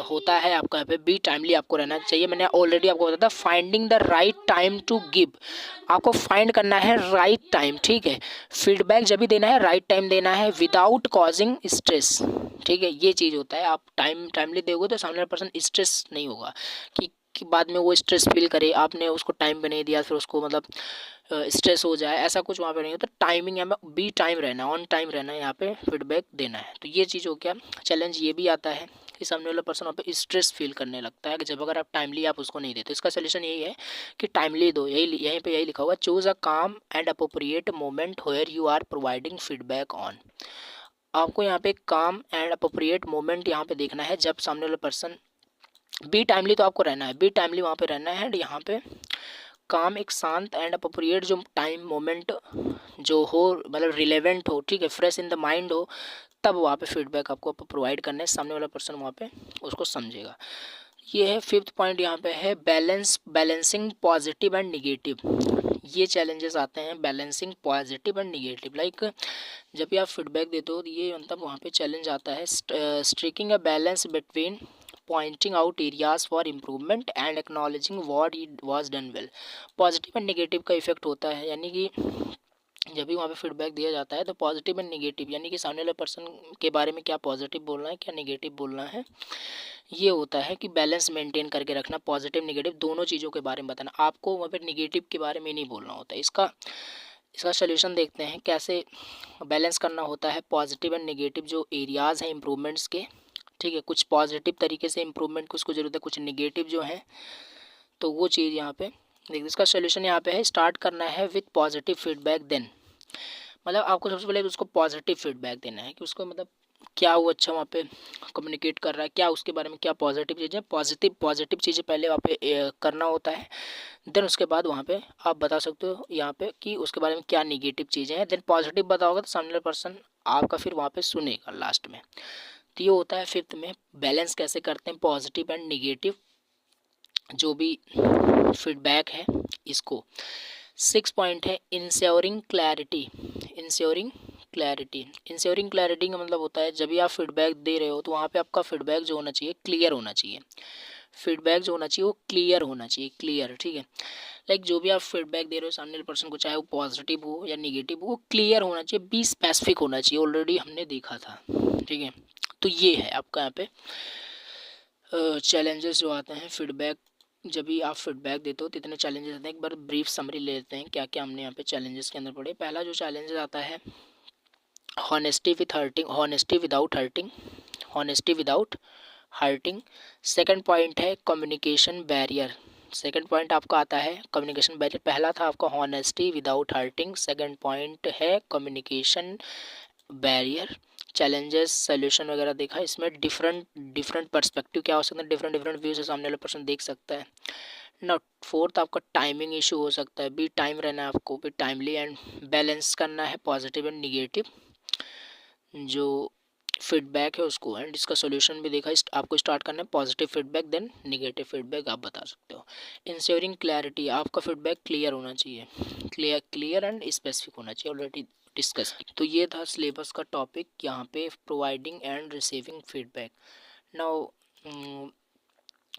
होता है आपका, यहाँ पे बी टाइमली आपको रहना चाहिए। मैंने ऑलरेडी आपको बताया था finding the right time to give. आपको फाइंड करना है राइट टाइम, ठीक है। फीडबैक जब भी देना है राइट टाइम देना है, विदाउट कॉजिंग स्ट्रेस, ठीक है। ये चीज़ होता है, आप टाइमली दोगे तो सामने वाला पर्सन स्ट्रेस नहीं होगा कि बाद में वो स्ट्रेस फील करे, आपने उसको टाइम पे नहीं दिया, फिर उसको मतलब स्ट्रेस हो जाए, ऐसा कुछ वहाँ पे नहीं होता। टाइमिंग यहाँ पे बी टाइम रहना, ऑन टाइम रहना है, यहाँ पे फीडबैक देना है। तो ये चीज़ हो गया। चैलेंज ये भी आता है कि सामने वाला पर्सन वहाँ पे स्ट्रेस फील करने लगता है कि जब अगर आप टाइमली आप उसको नहीं देते। इसका सोल्यूशन यही है कि टाइमली दो। यहीं पे यही लिखा हुआ, choose a calm and appropriate moment where you are providing feedback on. आपको यहाँ पे काम एंड अप्रोप्रिएट मोमेंट यहाँ पे देखना है जब सामने वाला पर्सन, बी टाइमली तो आपको रहना है, बी टाइमली वहाँ पे रहना है, एंड यहाँ पे काम एक शांत एंड अप्रोप्रिएट जो टाइम मोमेंट जो हो, मतलब रिलेवेंट हो, ठीक है, फ्रेश इन द माइंड हो, तब वहाँ पे फीडबैक आपको प्रोवाइड करना है, सामने वाला पर्सन वहाँ पे उसको समझेगा। ये है फिफ्थ पॉइंट। यहाँ पे है बैलेंसिंग पॉजिटिव एंड निगेटिव। ये चैलेंजेस आते हैं balancing positive and negative. Like जब भी आप फीडबैक देते हो, ये मतलब वहाँ पे चैलेंज आता है striking a balance between pointing out areas for improvement and acknowledging what it was done well. Positive and negative का इफेक्ट होता है, यानी कि जब भी वहाँ पे फीडबैक दिया जाता है तो पॉजिटिव एंड निगेटिव, यानी कि सामने वाले पर्सन के बारे में क्या पॉजिटिव बोलना है क्या निगेटिव बोलना है, ये होता है कि बैलेंस मेंटेन करके रखना। पॉजिटिव निगेटिव दोनों चीज़ों के बारे में बताना, आपको वहाँ पे निगेटिव के बारे में नहीं बोलना होता है। इसका सोल्यूशन देखते हैं कैसे बैलेंस करना होता है पॉजिटिव एंड निगेटिव जो एरियाज़ हैं इम्प्रूवमेंट्स के। ठीक है, कुछ पॉजिटिव तरीके से इम्प्रूवमेंट की उसको ज़रूरत है, कुछ निगेटिव जो है, तो वो चीज़ यहाँ पे देखिए। इसका सोल्यूशन यहाँ पे है, स्टार्ट करना है विथ पॉजिटिव फीडबैक देन, मतलब आपको सबसे पहले उसको पॉजिटिव फीडबैक देना है कि उसको मतलब क्या वो अच्छा वहाँ पे कम्युनिकेट कर रहा है, क्या उसके बारे में क्या पॉजिटिव चीज़ें, पॉजिटिव चीज़ें पहले वहाँ पे करना होता है। देन उसके बाद वहाँ पे आप बता सकते हो यहाँ पे कि उसके बारे में क्या निगेटिव चीज़ें हैं। देन पॉजिटिव बताओगे तो सामने वाला पर्सन आपका फिर वहाँ पे सुनेगा लास्ट में। तो ये होता है फिफ्थ में बैलेंस कैसे करते हैं पॉजिटिव एंड निगेटिव जो भी फीडबैक है इसको। 6 पॉइंट है इंश्योरिंग क्लैरिटी। इंश्योरिंग क्लैरिटी का मतलब होता है जब भी आप फीडबैक दे रहे हो तो वहाँ पे आपका फीडबैक जो होना चाहिए क्लियर होना चाहिए। फीडबैक जो होना चाहिए वो क्लियर होना चाहिए, क्लियर। ठीक है, लाइक जो भी आप फीडबैक दे रहे हो सामने वाले पर्सन को, चाहे वो पॉजिटिव हो या निगेटिव हो, वो क्लियर होना चाहिए, बी स्पेसिफिक होना चाहिए। ऑलरेडी हमने देखा था। ठीक है, तो ये है आपका यहाँ पे चैलेंजेस जो आते हैं फीडबैक। जब भी आप फीडबैक देते हो तो इतने चैलेंजेस आते हैं। एक बार ब्रीफ समरी ले लेते हैं क्या क्या हमने यहाँ पे चैलेंजेस के अंदर पढ़े। पहला जो चैलेंजेस आता है honesty without hurting. Second point है कम्युनिकेशन बैरियर। सेकंड पॉइंट आपका आता है कम्युनिकेशन बैरियर। पहला था आपका honesty without hurting, second point है कम्युनिकेशन बैरियर। चैलेंजेस सोल्यूशन वगैरह देखा, इसमें डिफरेंट पर्सपेक्टिव क्या हो सकता है, डिफरेंट व्यू से सामने वाला पर्सन देख सकता है ना। फोर्थ आपका टाइमिंग इशू हो सकता है, भी टाइम रहना है आपको, भी टाइमली एंड बैलेंस करना है पॉजिटिव एंड निगेटिव जो फीडबैक है उसको। एंड इसका सोल्यूशन भी देखा, आपको स्टार्ट करना है positive feedback then negative feedback आप बता सकते हो। इंश्योरिंग क्लैरिटी, आपका फीडबैक क्लियर होना चाहिए, क्लियर एंड स्पेसिफिक होना चाहिए, ऑलरेडी डिस्कस की। तो ये था सिलेबस का टॉपिक यहाँ पे, providing and receiving feedback. Now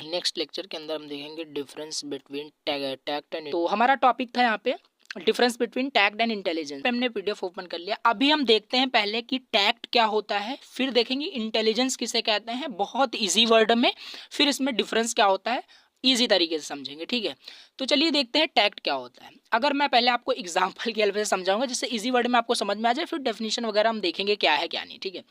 next lecture के अंदर हम देखेंगे डिफरेंस बिटवीन टैक्ट एंड। तो हमारा टॉपिक था यहाँ पे difference between tact and intelligence. हमने पीडीएफ ओपन कर लिया। अभी हम देखते हैं पहले कि टैक्ट क्या होता है, फिर देखेंगे इंटेलिजेंस किसे कहते हैं बहुत इजी वर्ड में, फिर इसमें डिफरेंस क्या होता है इजी तरीके से समझेंगे। ठीक है, तो चलिए देखते हैं टैक्ट क्या होता है। अगर मैं पहले आपको एग्जांपल की हेल्प से समझाऊंगा जिससे इजी वर्ड में आपको समझ में आ जाए, फिर डेफिनेशन वगैरह हम देखेंगे क्या है क्या नहीं। ठीक है,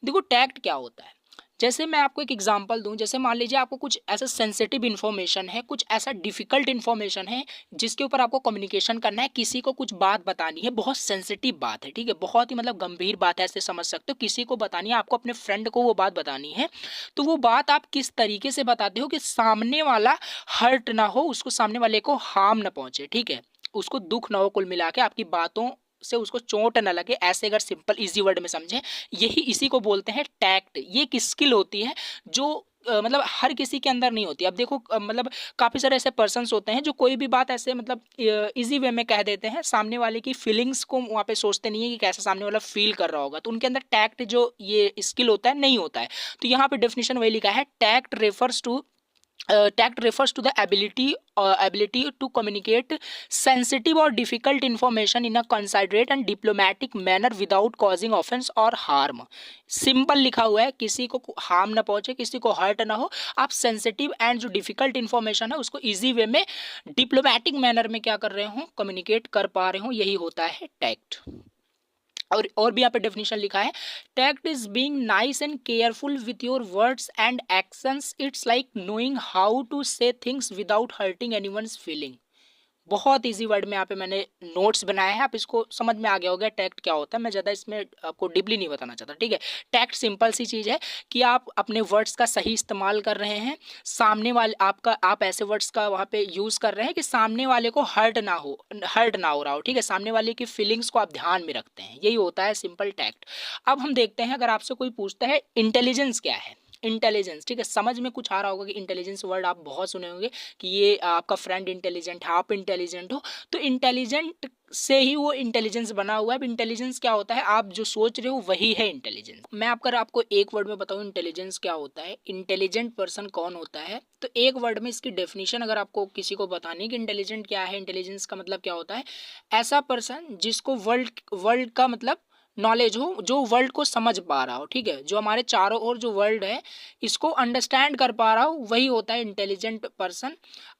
देखो टैक्ट क्या होता है। जैसे मैं आपको एक एग्जांपल दूं, जैसे मान लीजिए आपको कुछ ऐसा सेंसिटिव इन्फॉर्मेशन है, कुछ ऐसा डिफिकल्ट इन्फॉर्मेशन है जिसके ऊपर आपको कम्युनिकेशन करना है, किसी को कुछ बात बतानी है, बहुत सेंसिटिव बात है। ठीक है, बहुत ही मतलब गंभीर बात है, ऐसे समझ सकते हो, किसी को बतानी है, आपको अपने फ्रेंड को वो बात बतानी है। तो वो बात आप किस तरीके से बताते हो कि सामने वाला हर्ट ना हो, उसको सामने वाले को हार्म ना पहुंचे। ठीक है, उसको दुख ना हो, कुल मिला के आपकी बातों से उसको चोट न लगे, ऐसे अगर सिंपल इजी वर्ड में समझें, यही इसी को बोलते हैं टैक्ट। ये एक स्किल होती है जो मतलब हर किसी के अंदर नहीं होती। अब देखो मतलब काफ़ी सारे ऐसे पर्सन्स होते हैं जो कोई भी बात ऐसे मतलब इजी वे में कह देते हैं, सामने वाले की फीलिंग्स को वहाँ पे सोचते नहीं है कि कैसा सामने वाला फील कर रहा होगा, तो उनके अंदर टैक्ट जो ये स्किल होता है नहीं होता है। तो यहाँ पे डेफिनेशन वही लिखा है, tact refers to the ability to communicate sensitive or difficult information in a considerate and diplomatic manner without causing offense or harm। Simple लिखा हुआ है, किसी को हार्म ना पहुंचे, किसी को हर्ट ना हो, आप सेंसिटिव एंड जो डिफिकल्ट इन्फॉर्मेशन है उसको इजी वे में डिप्लोमेटिक मैनर में क्या कर रहे हो, कम्युनिकेट कर पा रहे हो, यही होता है टैक्ट। और भी यहाँ पे डेफिनेशन लिखा है, tact is being nice and careful with your words and actions, it's like knowing how to say things without hurting anyone's feeling. बहुत इजी वर्ड में यहाँ पे मैंने नोट्स बनाए हैं, आप इसको समझ में आ गया होगा टैक्ट क्या होता है। मैं ज़्यादा इसमें आपको डीपली नहीं बताना चाहता। ठीक है, टैक्ट सिंपल सी चीज़ है कि आप अपने वर्ड्स का सही इस्तेमाल कर रहे हैं, सामने वाले आप ऐसे वर्ड्स का वहाँ पे यूज़ कर रहे हैं कि सामने वाले को हर्ट ना हो रहा हो। ठीक है, सामने वाले की फीलिंग्स को आप ध्यान में रखते हैं, यही होता है सिंपल टैक्ट। अब हम देखते हैं, अगर आपसे कोई पूछता है इंटेलिजेंस क्या है, इंटेलिजेंस, ठीक है, समझ में कुछ आ रहा होगा कि इंटेलिजेंस वर्ड आप बहुत सुने होंगे कि ये आपका फ्रेंड इंटेलिजेंट है, आप इंटेलिजेंट हो, तो इंटेलिजेंट से ही वो इंटेलिजेंस बना हुआ है। अब इंटेलिजेंस क्या होता है, आप जो सोच रहे हो वही है इंटेलिजेंस। मैं आपको एक वर्ड में बताऊं इंटेलिजेंस क्या होता है, इंटेलिजेंट पर्सन कौन होता है, तो एक वर्ड में इसकी डेफिनेशन अगर आपको किसी को बतानी कि इंटेलिजेंट क्या है, इंटेलिजेंस का मतलब क्या होता है, ऐसा पर्सन जिसको वर्ल्ड का मतलब नॉलेज हो, जो वर्ल्ड को समझ पा रहा हो, ठीक है, जो हमारे चारों ओर जो वर्ल्ड है इसको अंडरस्टैंड कर पा रहा हो, वही होता है इंटेलिजेंट पर्सन।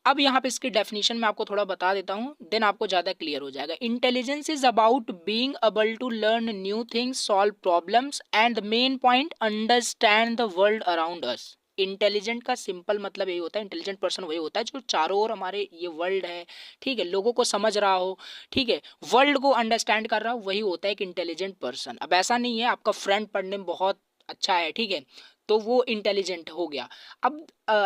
अब यहाँ पे इसकी डेफिनेशन मैं आपको थोड़ा बता देता हूँ, देन आपको ज़्यादा क्लियर हो जाएगा। Intelligence is about being able to learn new things, solve problems and the main point understand the world around us. Intelligent का सिंपल मतलब यही होता है, इंटेलिजेंट पर्सन वही होता है जो चारों ओर हमारे ये वर्ल्ड है, ठीक है, लोगों को समझ रहा हो, ठीक है, वर्ल्ड को अंडरस्टैंड कर रहा हो, वही होता है एक इंटेलिजेंट पर्सन। अब ऐसा नहीं है आपका फ्रेंड पढ़ने में बहुत अच्छा है, ठीक है, तो वो इंटेलिजेंट हो गया। अब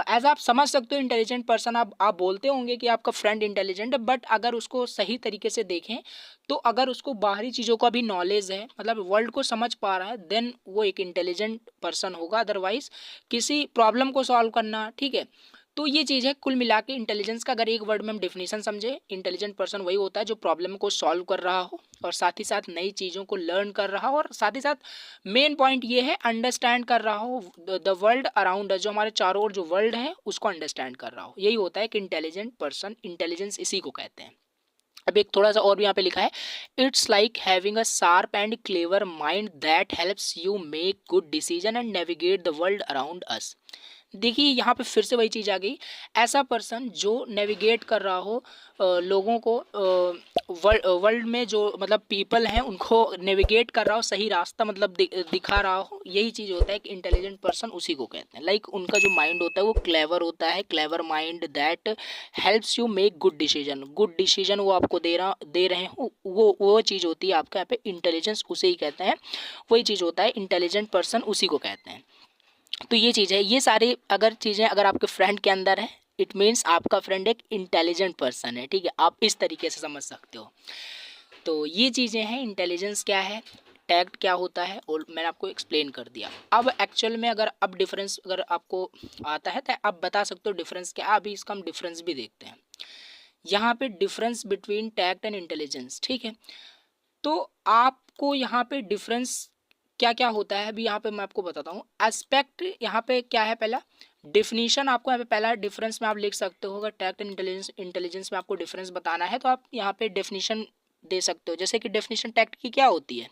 एज आप समझ सकते हो इंटेलिजेंट पर्सन, आप बोलते होंगे कि आपका फ्रेंड इंटेलिजेंट है, बट अगर उसको सही तरीके से देखें तो अगर उसको बाहरी चीज़ों का भी नॉलेज है, मतलब वर्ल्ड को समझ पा रहा है, देन वो एक इंटेलिजेंट पर्सन होगा। अदरवाइज किसी प्रॉब्लम को सॉल्व करना, ठीक है, तो ये चीज़ है कुल मिला के इंटेलिजेंस का। अगर एक वर्ड में हम डिफिनीशन समझे, इंटेलिजेंट पर्सन वही होता है जो प्रॉब्लम को सॉल्व कर रहा हो और साथ ही साथ नई चीज़ों को लर्न कर रहा हो, और साथ ही साथ मेन पॉइंट ये है अंडरस्टैंड कर रहा हो द वर्ल्ड अराउंड, जो हमारे चारों ओर जो वर्ल्ड है उसको अंडरस्टैंड कर रहा हो, यही होता है कि इंटेलिजेंट पर्सन। इंटेलिजेंस इसी को कहते हैं। अब एक थोड़ा सा और भी यहाँ पे लिखा है, it's like having a sharp and clever mind that helps you make good decision and navigate the world around अस। देखिए यहाँ पे फिर से वही चीज़ आ गई, ऐसा पर्सन जो नेविगेट कर रहा हो लोगों को, वर्ल्ड में जो मतलब पीपल हैं उनको नेविगेट कर रहा हो, सही रास्ता मतलब दिखा रहा हो, यही चीज़ होता है कि इंटेलिजेंट पर्सन उसी को कहते हैं। लाइक उनका जो माइंड होता है वो क्लेवर होता है, clever mind that helps you make good decision, good decision वो आपको दे रहे हो, वो चीज़ होती है आपके यहाँ पे इंटेलिजेंस, उसे ही कहते हैं, वही चीज़ होता है इंटेलिजेंट पर्सन, उसी को कहते हैं। तो ये चीज़ है, ये सारी अगर चीज़ें अगर आपके फ्रेंड के अंदर है, इट मीन्स आपका फ्रेंड एक इंटेलिजेंट पर्सन है, ठीक है, आप इस तरीके से समझ सकते हो। तो ये चीज़ें हैं, इंटेलिजेंस क्या है, टैक्ट क्या होता है, और मैंने आपको एक्सप्लेन कर दिया। अब एक्चुअल में अगर अब डिफरेंस अगर आपको आता है तो आप बता सकते हो डिफरेंस क्या है। अभी इसका हम डिफरेंस भी देखते हैं यहाँ पे, difference between tact and intelligence, ठीक है। तो आपको यहाँ पे डिफरेंस क्या क्या होता है, अभी यहाँ पे मैं आपको बताता हूँ। एस्पेक्ट यहाँ पे क्या है, पहला डिफिनीशन आपको यहाँ पे पहला डिफरेंस में आप लिख सकते हो। अगर टैक्ट एंड इंटेलिजेंस में आपको डिफरेंस बताना है तो आप यहाँ पे डेफिनीशन दे सकते हो। जैसे कि डेफिनीशन टैक्ट की क्या होती है,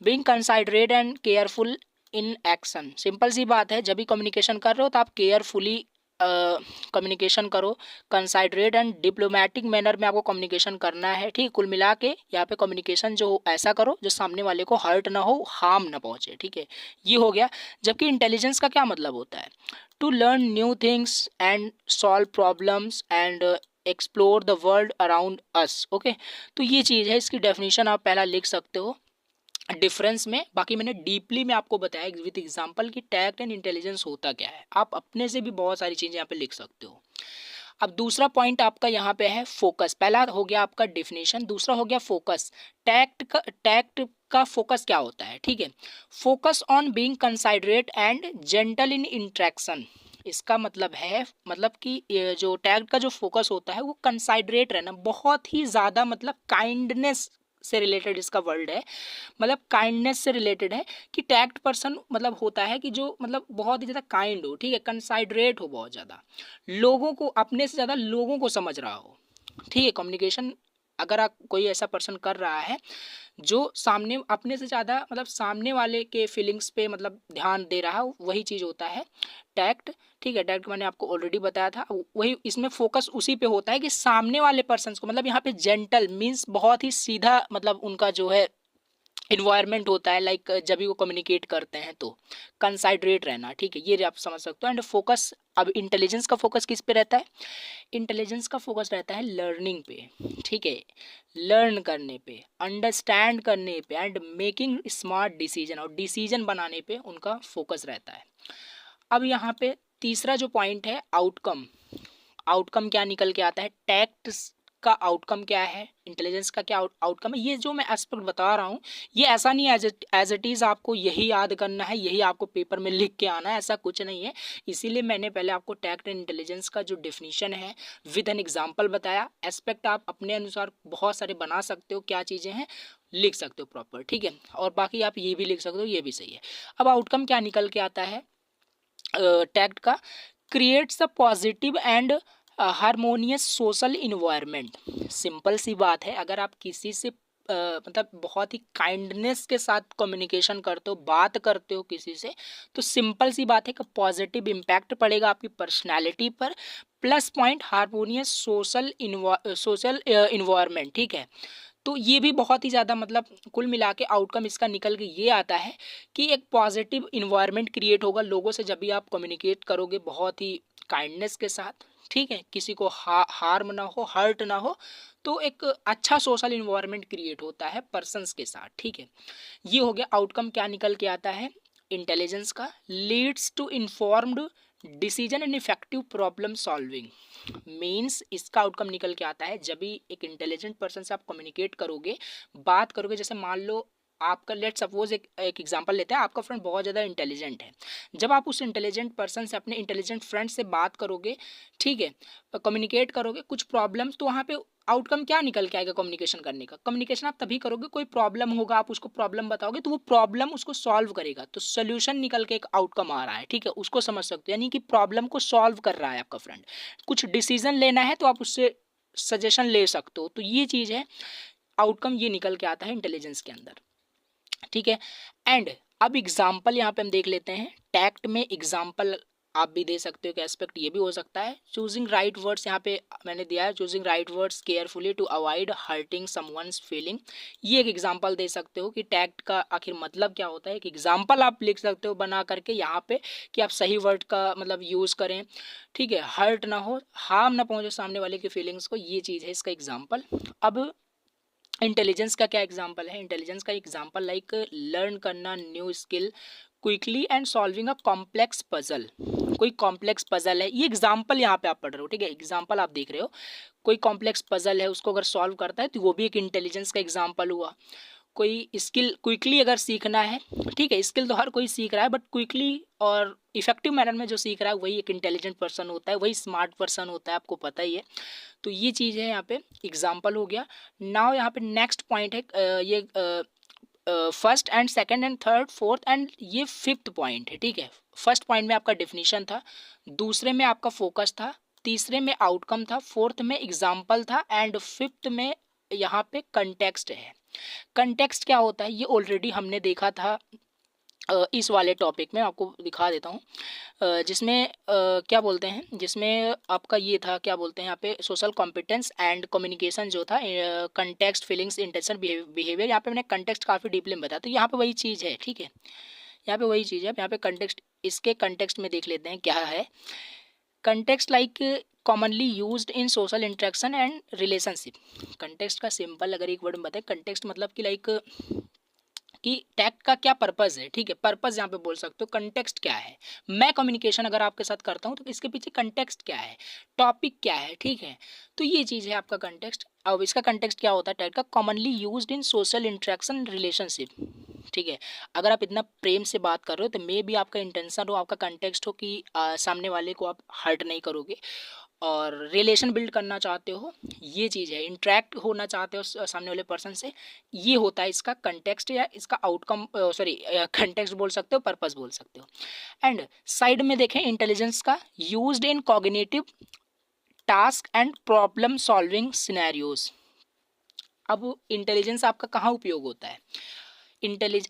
being considerate and careful in action. Simple सी बात है, जब भी कम्युनिकेशन कर रहे हो तो आप केयरफुली कम्युनिकेशन करो, कंसाइडरेट एंड डिप्लोमेटिक मैनर में आपको कम्युनिकेशन करना है, ठीक। कुल मिला के यहाँ पे कम्युनिकेशन जो ऐसा करो जो सामने वाले को हर्ट ना हो, हार्म ना पहुँचे, ठीक है, ये हो गया। जबकि इंटेलिजेंस का क्या मतलब होता है, to learn new things and solve problems and explore the world around us, okay. तो ये चीज़ है, इसकी डेफिनेशन आप पहला लिख सकते हो डिफरेंस में। बाकी मैंने डीपली में आपको बताया विद एग्जांपल कि टैक्ट एंड इंटेलिजेंस होता क्या है, आप अपने से भी बहुत सारी चीज़ें यहाँ पे लिख सकते हो। अब दूसरा पॉइंट आपका यहाँ पे है फोकस। पहला हो गया आपका डिफिनेशन, दूसरा हो गया फोकस। टैक्ट का फोकस क्या होता है, ठीक है, focus on being considerate and gentle in interaction. इसका मतलब है, मतलब कि जो टैक्ट का जो फोकस होता है वो कंसाइडरेट रहना, बहुत ही ज़्यादा मतलब काइंडनेस से रिलेटेड इसका वर्ड है, मतलब काइंडनेस से रिलेटेड है कि टैक्ट पर्सन मतलब होता है कि जो मतलब बहुत ही ज़्यादा काइंड हो, ठीक है, कंसाइडरेट हो, बहुत ज़्यादा लोगों को, अपने से ज़्यादा लोगों को समझ रहा हो, ठीक है। कम्युनिकेशन अगर आप कोई ऐसा पर्सन कर रहा है जो सामने अपने से ज़्यादा मतलब सामने वाले के फीलिंग्स पे मतलब ध्यान दे रहा है, वही चीज़ होता है टैक्ट, ठीक है। टैक्ट मैंने आपको ऑलरेडी बताया था, वही इसमें फोकस उसी पे होता है कि सामने वाले पर्सन को, मतलब यहाँ पे जेंटल मीन्स बहुत ही सीधा, मतलब उनका जो है इन्वायरमेंट होता है, लाइक जब भी वो कम्युनिकेट करते हैं तो कंसाइडरेट रहना, ठीक है, ये आप समझ सकते हो। एंड फोकस, अब इंटेलिजेंस का फोकस किस पे रहता है, इंटेलिजेंस का फोकस रहता है लर्निंग पे, ठीक है, लर्न करने पे, अंडरस्टैंड करने पे एंड मेकिंग स्मार्ट डिसीजन, और डिसीजन बनाने पे उनका फोकस रहता है। अब यहाँ पे तीसरा जो पॉइंट है आउटकम, आउटकम क्या निकल के आता है, टैक्ट का आउटकम क्या है, इंटेलिजेंस का क्या आउटकम है। ये जो मैं एस्पेक्ट बता रहा हूँ ये ऐसा नहीं है एज इट इज़ आपको यही याद करना है, यही आपको पेपर में लिख के आना है, ऐसा कुछ नहीं है। इसीलिए मैंने पहले आपको टैक्ट एंड इंटेलिजेंस का जो डेफिनेशन है विद एन एग्जाम्पल बताया। एस्पेक्ट आप अपने अनुसार बहुत सारे बना सकते हो, क्या चीज़ें हैं लिख सकते हो प्रॉपर, ठीक है। और बाकी आप ये भी लिख सकते हो, ये भी सही है। अब आउटकम क्या निकल के आता है टैक्ट का, creates a positive and harmonious social environment. Simple सी बात है, अगर आप किसी से मतलब बहुत ही काइंडनेस के साथ कम्युनिकेशन करते हो, बात करते हो किसी से, तो सिंपल सी बात है कि पॉजिटिव इम्पैक्ट पड़ेगा आपकी पर्सनैलिटी पर। Plus point harmonious social environment, ठीक है। तो ये भी बहुत ही ज़्यादा मतलब कुल मिला के आउटकम इसका निकल के ये आता है कि एक पॉजिटिव इन्वायरमेंट क्रिएट होगा लोगों से जब भी आप कम्युनिकेट करोगे बहुत ही काइंडनेस के साथ, ठीक है। किसी को हार्म ना हो, हर्ट ना हो, तो एक अच्छा सोशल इन्वायरमेंट क्रिएट होता है पर्सन्स के साथ, ठीक है। ये हो गया आउटकम क्या निकल के आता है इंटेलिजेंस का, leads to informed decision and effective problem solving. Means इसका आउटकम निकल के आता है जब भी एक इंटेलिजेंट पर्सन से आप कम्युनिकेट करोगे, बात करोगे, जैसे मान लो आपका लेट सपोज एक एग्जांपल लेते हैं, आपका फ्रेंड बहुत ज़्यादा इंटेलिजेंट है। जब आप उस इंटेलिजेंट पर्सन से, अपने इंटेलिजेंट फ्रेंड से बात करोगे, ठीक है, कम्युनिकेट करोगे कुछ प्रॉब्लम्स, तो वहाँ पे आउटकम क्या निकल के आएगा कम्युनिकेशन करने का। कम्युनिकेशन आप तभी करोगे, कोई प्रॉब्लम होगा, आप उसको प्रॉब्लम बताओगे तो वो प्रॉब्लम उसको सॉल्व करेगा, तो सोल्यूशन निकल के एक आउटकम आ रहा है, ठीक है, उसको समझ सकते हो। यानी कि प्रॉब्लम को सॉल्व कर रहा है आपका फ्रेंड। कुछ डिसीजन लेना है तो आप उससे सजेशन ले सकते हो, तो ये चीज़ है आउटकम, ये निकल के आता है इंटेलिजेंस के अंदर, ठीक है। एंड अब एग्जाम्पल यहाँ पे हम देख लेते हैं। टैक्ट में एग्जाम्पल आप भी दे सकते हो, एक एस्पेक्ट ये भी हो सकता है। चूजिंग राइट वर्ड्स यहाँ पे मैंने दिया है, choosing right words carefully to avoid hurting someone's feeling. ये एक एग्जाम्पल दे सकते हो कि टैक्ट का आखिर मतलब क्या होता है। एक एग्जाम्पल आप लिख सकते हो बना करके यहाँ पे कि आप सही वर्ड का मतलब यूज़ करें, ठीक है, हर्ट ना हो, हार्म ना पहुँचे सामने वाले की फीलिंग्स को, ये चीज़ है इसका एग्जाम्पल। अब इंटेलिजेंस का क्या एग्जाम्पल है, इंटेलिजेंस का एग्जाम्पल लाइक लर्न करना new skill quickly and solving a complex puzzle. कोई कॉम्प्लेक्स पजल है, ये एग्जाम्पल यहाँ पे आप पढ़ रहे हो, ठीक है, एग्जाम्पल आप देख रहे हो। कोई कॉम्प्लेक्स पजल है उसको अगर सॉल्व करता है तो वो भी एक इंटेलिजेंस का एग्जाम्पल हुआ। कोई स्किल क्विकली अगर सीखना है, ठीक है, स्किल तो हर कोई सीख रहा है, बट क्विकली और इफेक्टिव मैनर में जो सीख रहा है वही एक इंटेलिजेंट पर्सन होता है, वही स्मार्ट पर्सन होता है, आपको पता ही है। तो ये चीज़ है यहाँ पे एग्जाम्पल हो गया। नाउ यहाँ पे नेक्स्ट पॉइंट है ये first and second and third fourth and ये फिफ्थ पॉइंट है, ठीक है। फर्स्ट पॉइंट में आपका डिफिनीशन था, दूसरे में आपका फोकस था, तीसरे में आउटकम था, फोर्थ में एग्जाम्पल था, एंड फिफ्थ में यहाँ पे कंटेक्स्ट है। कंटेक्स्ट क्या होता है ये ऑलरेडी हमने देखा था इस वाले टॉपिक में, आपको दिखा देता हूँ जिसमें क्या बोलते हैं, जिसमें आपका ये था क्या बोलते हैं यहाँ पे सोशल कॉम्पिटेंस एंड कम्युनिकेशन जो था, कंटेक्स्ट फीलिंग्स इंटेंशन बिहेवियर। यहाँ पे मैंने कंटेक्स्ट काफ़ी डीपली में बताया, तो यहाँ पे वही चीज़ है, ठीक है, यहाँ पे वही चीज़ है। यहाँ पे कंटेक्स्ट, इसके कंटेक्स्ट में देख लेते हैं क्या है। Context like commonly used in social interaction and relationship. Context का सिंपल अगर एक वर्ड में बताए, कंटेक्स्ट मतलब कि लाइक कि टैक्ट का क्या पर्पज़ है, ठीक है, पर्पज़ यहाँ पे बोल सकते हो। कंटेक्स्ट क्या है, मैं कम्युनिकेशन अगर आपके साथ करता हूँ तो इसके पीछे कंटेक्स्ट क्या है, टॉपिक क्या है, ठीक है। तो ये चीज़ है आपका कंटेक्स्ट। अब इसका कंटेक्स्ट क्या होता है टैक्ट का, commonly used in social interaction relationship, ठीक है। अगर आप इतना प्रेम से बात कर रहे हो तो मे भी आपका इंटेंशन हो, आपका कंटेक्स्ट हो कि सामने वाले को आप हर्ट नहीं करोगे और रिलेशन बिल्ड करना चाहते हो, ये चीज़ है, इंटरेक्ट होना चाहते हो सामने वाले पर्सन से, ये होता है इसका कंटेक्स्ट या इसका आउटकम, सॉरी कंटेक्स्ट बोल सकते हो, पर्पस बोल सकते हो। एंड साइड में देखें इंटेलिजेंस का, used in cognitive task and problem solving scenarios. अब इंटेलिजेंस आपका कहाँ उपयोग होता है,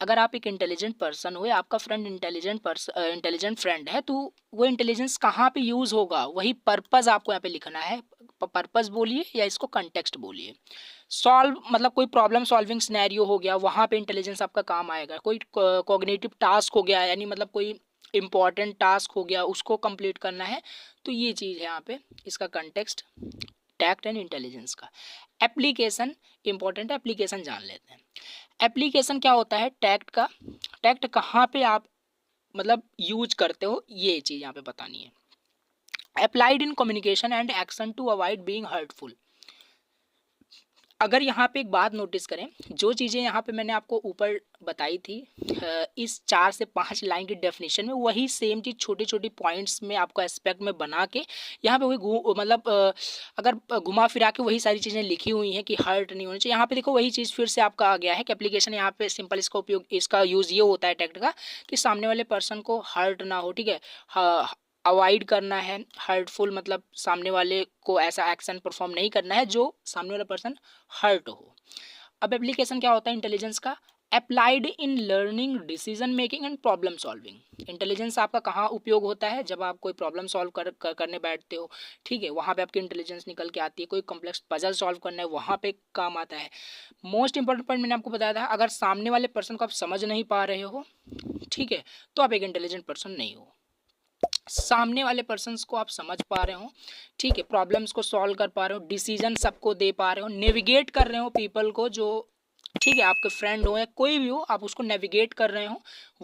अगर आप एक इंटेलिजेंट पर्सन हो या आपका फ्रेंड इंटेलिजेंट फ्रेंड है, तो वो इंटेलिजेंस कहाँ पे यूज़ होगा, वही पर्पज़ आपको यहाँ पे लिखना है। पर्पज़ बोलिए या इसको कंटेक्स्ट बोलिए। सॉल्व मतलब कोई प्रॉब्लम सॉल्विंग सिनेरियो हो गया, वहाँ पे इंटेलिजेंस आपका काम आएगा। कोई कॉग्निटिव टास्क हो गया, यानी मतलब कोई इंपॉर्टेंट टास्क हो गया, उसको कंप्लीट करना है, तो ये चीज़ है यहाँ पे इसका कंटेक्स्ट टैक्ट एंड इंटेलिजेंस का। एप्लीकेशन इंपॉर्टेंट है, एप्लीकेशन जान लेते हैं। एप्लीकेशन क्या होता है टैक्ट का, टैक्ट कहाँ पे आप मतलब यूज करते हो, ये चीज़ यहाँ पे बतानी है। Applied in communication and action to avoid being hurtful. अगर यहाँ पे एक बात नोटिस करें, जो चीज़ें यहाँ पे मैंने आपको ऊपर बताई थी इस 4 से 5 लाइन की डेफिनेशन में, वही सेम चीज़ छोटी छोटी पॉइंट्स में आपको एस्पेक्ट में बना के यहाँ पे वही मतलब अगर घुमा फिरा के वही सारी चीज़ें लिखी हुई हैं कि हर्ट नहीं होनी चाहिए। यहाँ पे देखो वही चीज़ फिर से आपका आ गया है कि एप्लीकेशन यहाँ पे सिंपल इसका उपयोग, इसका यूज़ ये होता है टेक्ट का कि सामने वाले पर्सन को हर्ट ना हो, ठीक है, अवॉइड करना है हर्टफुल, मतलब सामने वाले को ऐसा एक्शन परफॉर्म नहीं करना है जो सामने वाला पर्सन हर्ट हो। अब एप्लीकेशन क्या होता है इंटेलिजेंस का? Applied in learning, decision making and problem solving. Intelligence आपका कहाँ उपयोग होता है? जब आप कोई प्रॉब्लम सॉल्व करने बैठते हो, ठीक है, वहाँ पे आपकी इंटेलिजेंस निकल के आती है। कोई कॉम्प्लेक्स पजल सॉल्व करना है, वहाँ पे काम आता है। मोस्ट इंपॉर्टेंट पॉइंट मैंने आपको बताया था, अगर सामने वाले पर्सन को आप समझ नहीं पा रहे हो, ठीक है, तो आप एक इंटेलिजेंट पर्सन नहीं हो। सामने वाले पर्सन्स को आप समझ पा रहे हो, ठीक है, प्रॉब्लम्स को सॉल्व कर पा रहे हो, डिसीजन सबको दे पा रहे हो, नेविगेट कर रहे हो पीपल को, जो ठीक है आपके फ्रेंड हो या कोई भी हो, आप उसको नेविगेट कर रहे हो,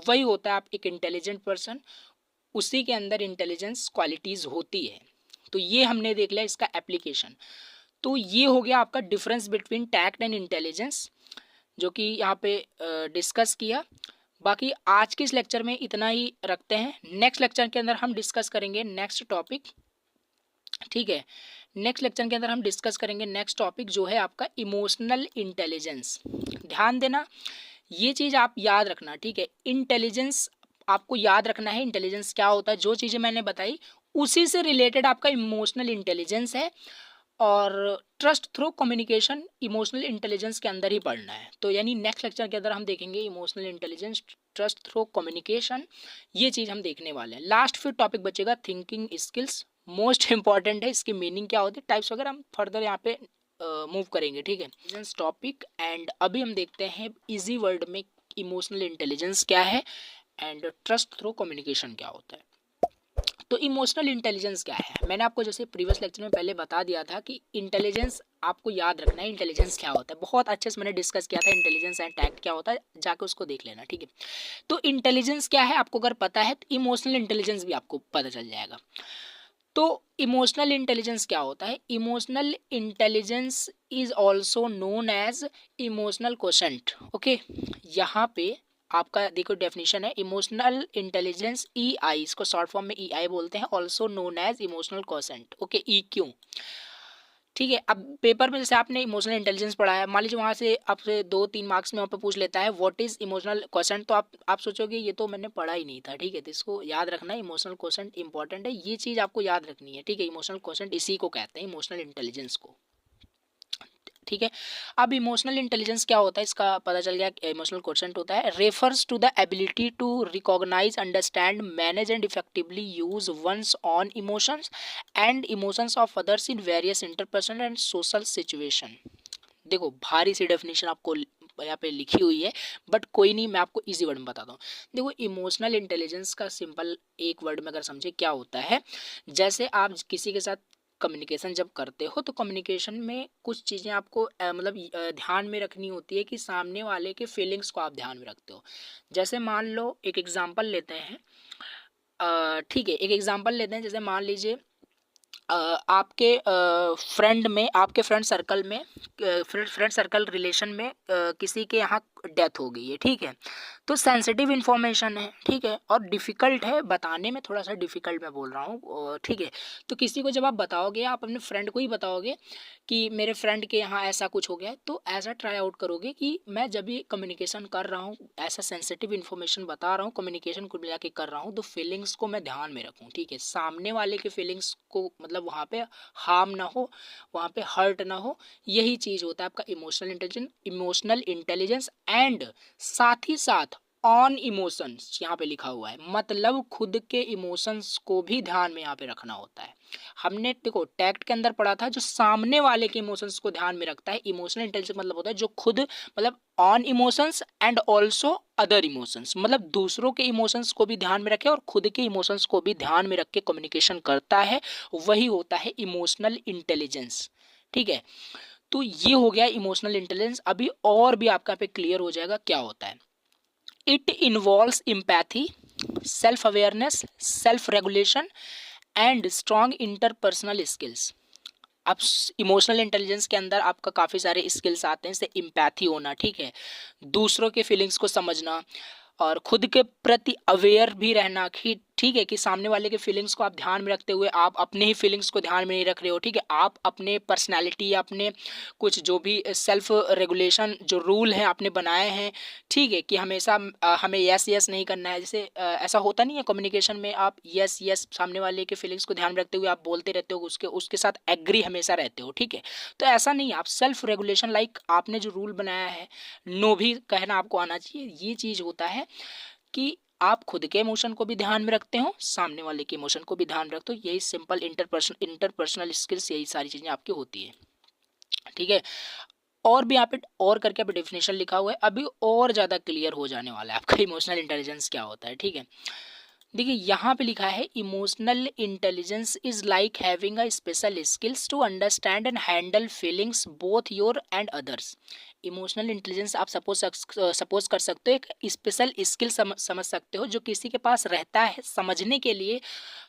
वही होता है आप एक इंटेलिजेंट पर्सन। उसी के अंदर इंटेलिजेंस क्वालिटीज़ होती है। तो ये हमने देख लिया इसका एप्लीकेशन। तो ये हो गया आपका difference between tact and intelligence, जो कि यहाँ पे डिस्कस किया। बाकी आज के इस लेक्चर में इतना ही रखते हैं। नेक्स्ट लेक्चर के अंदर हम डिस्कस करेंगे नेक्स्ट टॉपिक, ठीक है, नेक्स्ट लेक्चर के अंदर हम डिस्कस करेंगे नेक्स्ट टॉपिक जो है आपका इमोशनल इंटेलिजेंस। ध्यान देना, ये चीज़ आप याद रखना, ठीक है, इंटेलिजेंस आपको याद रखना है। इंटेलिजेंस क्या होता है? जो चीज़ें मैंने बताई उसी से रिलेटेड आपका इमोशनल इंटेलिजेंस है, और trust through communication emotional intelligence के अंदर ही पढ़ना है। तो यानी नेक्स्ट लेक्चर के अंदर हम देखेंगे emotional intelligence, trust through communication, ये चीज़ हम देखने वाले हैं। लास्ट फिर टॉपिक बचेगा थिंकिंग स्किल्स, मोस्ट इंपॉर्टेंट है, इसकी मीनिंग क्या होती है, टाइप्स वगैरह हम फर्दर यहाँ पे मूव करेंगे, ठीक है, टॉपिक। एंड अभी हम देखते हैं इजी वर्ड में इमोशनल इंटेलिजेंस क्या है एंड ट्रस्ट थ्रू कम्युनिकेशन क्या होता है। तो इमोशनल इंटेलिजेंस क्या है? मैंने आपको जैसे प्रीवियस लेक्चर में पहले बता दिया था कि इंटेलिजेंस आपको याद रखना है, इंटेलिजेंस क्या होता है। बहुत अच्छे से मैंने डिस्कस किया था इंटेलिजेंस एंड टैक्ट क्या होता है, जाके उसको देख लेना, ठीक है। तो इंटेलिजेंस क्या है आपको अगर पता है तो इमोशनल इंटेलिजेंस भी आपको पता चल जाएगा। तो इमोशनल इंटेलिजेंस क्या होता है? Emotional intelligence is also known as emotional quotient. Okay, यहाँ पे आपका देखो डेफिनेशन है इमोशनल इंटेलिजेंस EI, इसको शॉर्ट फॉर्म में EI बोलते हैं, also known as emotional quotient. Okay, EQ, ठीक है। अब पेपर में जैसे आपने इमोशनल इंटेलिजेंस पढ़ा है, मान लीजिए वहाँ से आपसे 2-3 मार्क्स में वहाँ पे पूछ लेता है व्हाट इज इमोशनल क्वोशेंट, तो आप सोचोगे ये तो मैंने पढ़ा ही नहीं था, ठीक है। तो इसको याद रखना है, इमोशनल क्वोशेंट इंपॉर्टेंट है, ये चीज़ आपको याद रखनी है, ठीक है। इमोशनल क्वोशेंट इसी को कहते हैं, इमोशनल इंटेलिजेंस को, ठीक है। अब इमोशनल इंटेलिजेंस क्या होता है इसका पता चल गया, इमोशनल क्वोशेंट होता है refers to the ability to recognise, understand, manage and effectively use one's own emotions and emotions of others in various interpersonal and social situation. देखो भारी सी डेफिनेशन आपको यहाँ पे लिखी हुई है, बट कोई नहीं, मैं आपको इजी वर्ड में बताता हूँ। देखो इमोशनल इंटेलिजेंस का सिंपल एक वर्ड में अगर समझे क्या होता है, जैसे आप किसी के साथ कम्युनिकेशन जब करते हो तो कम्युनिकेशन में कुछ चीज़ें आपको मतलब ध्यान में रखनी होती है कि सामने वाले के फीलिंग्स को आप ध्यान में रखते हो। जैसे मान लो एक एग्जांपल लेते हैं, ठीक है, एक एग्जांपल लेते हैं, जैसे मान लीजिए आपके फ्रेंड में, आपके फ्रेंड सर्कल में, फ्रेंड सर्कल रिलेशन में किसी के यहाँ डेथ हो गई है, ठीक है। तो सेंसिटिव इन्फॉर्मेशन है, ठीक है, और डिफ़िकल्ट है बताने में, थोड़ा सा डिफ़िकल्ट मैं बोल रहा हूँ, ठीक है। तो किसी को जब आप बताओगे, आप अपने फ्रेंड को ही बताओगे कि मेरे फ्रेंड के यहाँ ऐसा कुछ हो गया है, तो ऐसा ट्राई आउट करोगे कि मैं जब भी कम्युनिकेशन कर रहा हूँ, ऐसा सेंसिटिव इन्फॉर्मेशन बता रहा हूँ, कम्युनिकेशन को मिला के कर रहा हूँ, तो फीलिंग्स को मैं ध्यान में रखूँ, ठीक है। सामने वाले के फीलिंग्स को मतलब वहाँ पे हार्म ना हो, वहाँ पे हर्ट ना हो, यही चीज़ होता है आपका इमोशनल इंटेलिजेंस। एंड साथ ही साथ ऑन इमोशंस यहाँ पे लिखा हुआ है, मतलब खुद के इमोशंस को भी ध्यान में यहाँ पे रखना होता है। हमने देखो टैक्ट के अंदर पढ़ा था जो सामने वाले के इमोशंस को ध्यान में रखता है। इमोशनल इंटेलिजेंस मतलब होता है जो खुद मतलब on emotions and also other emotions, मतलब दूसरों के इमोशंस को भी ध्यान में रखे और खुद के इमोशंस को भी ध्यान में रख के कम्युनिकेशन करता है, वही होता है इमोशनल इंटेलिजेंस, ठीक है। तो ये हो गया इमोशनल इंटेलिजेंस। अभी और भी आपका पे क्लियर हो जाएगा क्या होता है। It involves empathy, self awareness, self regulation and strong interpersonal skills. अब इमोशनल इंटेलिजेंस के अंदर आपका काफ़ी सारे स्किल्स आते हैं, जैसे इम्पैथी होना, ठीक है, दूसरों के फीलिंग्स को समझना और खुद के प्रति अवेयर भी रहना कि ठीक है कि सामने वाले के फीलिंग्स को आप ध्यान में रखते हुए आप अपने ही फीलिंग्स को ध्यान में नहीं रख रहे हो, ठीक है, आप अपने पर्सनैलिटी या अपने कुछ जो भी सेल्फ रेगुलेशन जो रूल हैं आपने बनाए हैं, ठीक है, कि हमेशा हमें यस यस नहीं करना है। जैसे ऐसा होता नहीं है कम्युनिकेशन में, आप यस यस सामने वाले के फीलिंग्स को ध्यान में रखते हुए आप बोलते रहते हो, उसके उसके साथ एग्री हमेशा रहते हो, ठीक है, तो ऐसा नहीं है, आप सेल्फ रेगुलेशन लाइक आपने जो रूल बनाया है, नो भी कहना आपको आना चाहिए। ये चीज़ होता है कि आप खुद के इमोशन को भी ध्यान में रखते हो, सामने वाले के इमोशन को भी ध्यान में रखते हो। यही सिंपल इंटरपर्सनल स्किल्स, यही सारी चीज़ें आपकी होती है, ठीक है। और भी यहाँ पे और करके आप डेफिनेशन लिखा हुआ है, अभी और ज़्यादा क्लियर हो जाने वाला है आपका इमोशनल इंटेलिजेंस क्या होता है, ठीक है। देखिए यहाँ पे लिखा है emotional intelligence is like having a special skills to understand and handle feelings both your and others. Emotional intelligence आप सपोज कर सकते हो एक स्पेशल स्किल समझ सकते हो जो किसी के पास रहता है समझने के लिए,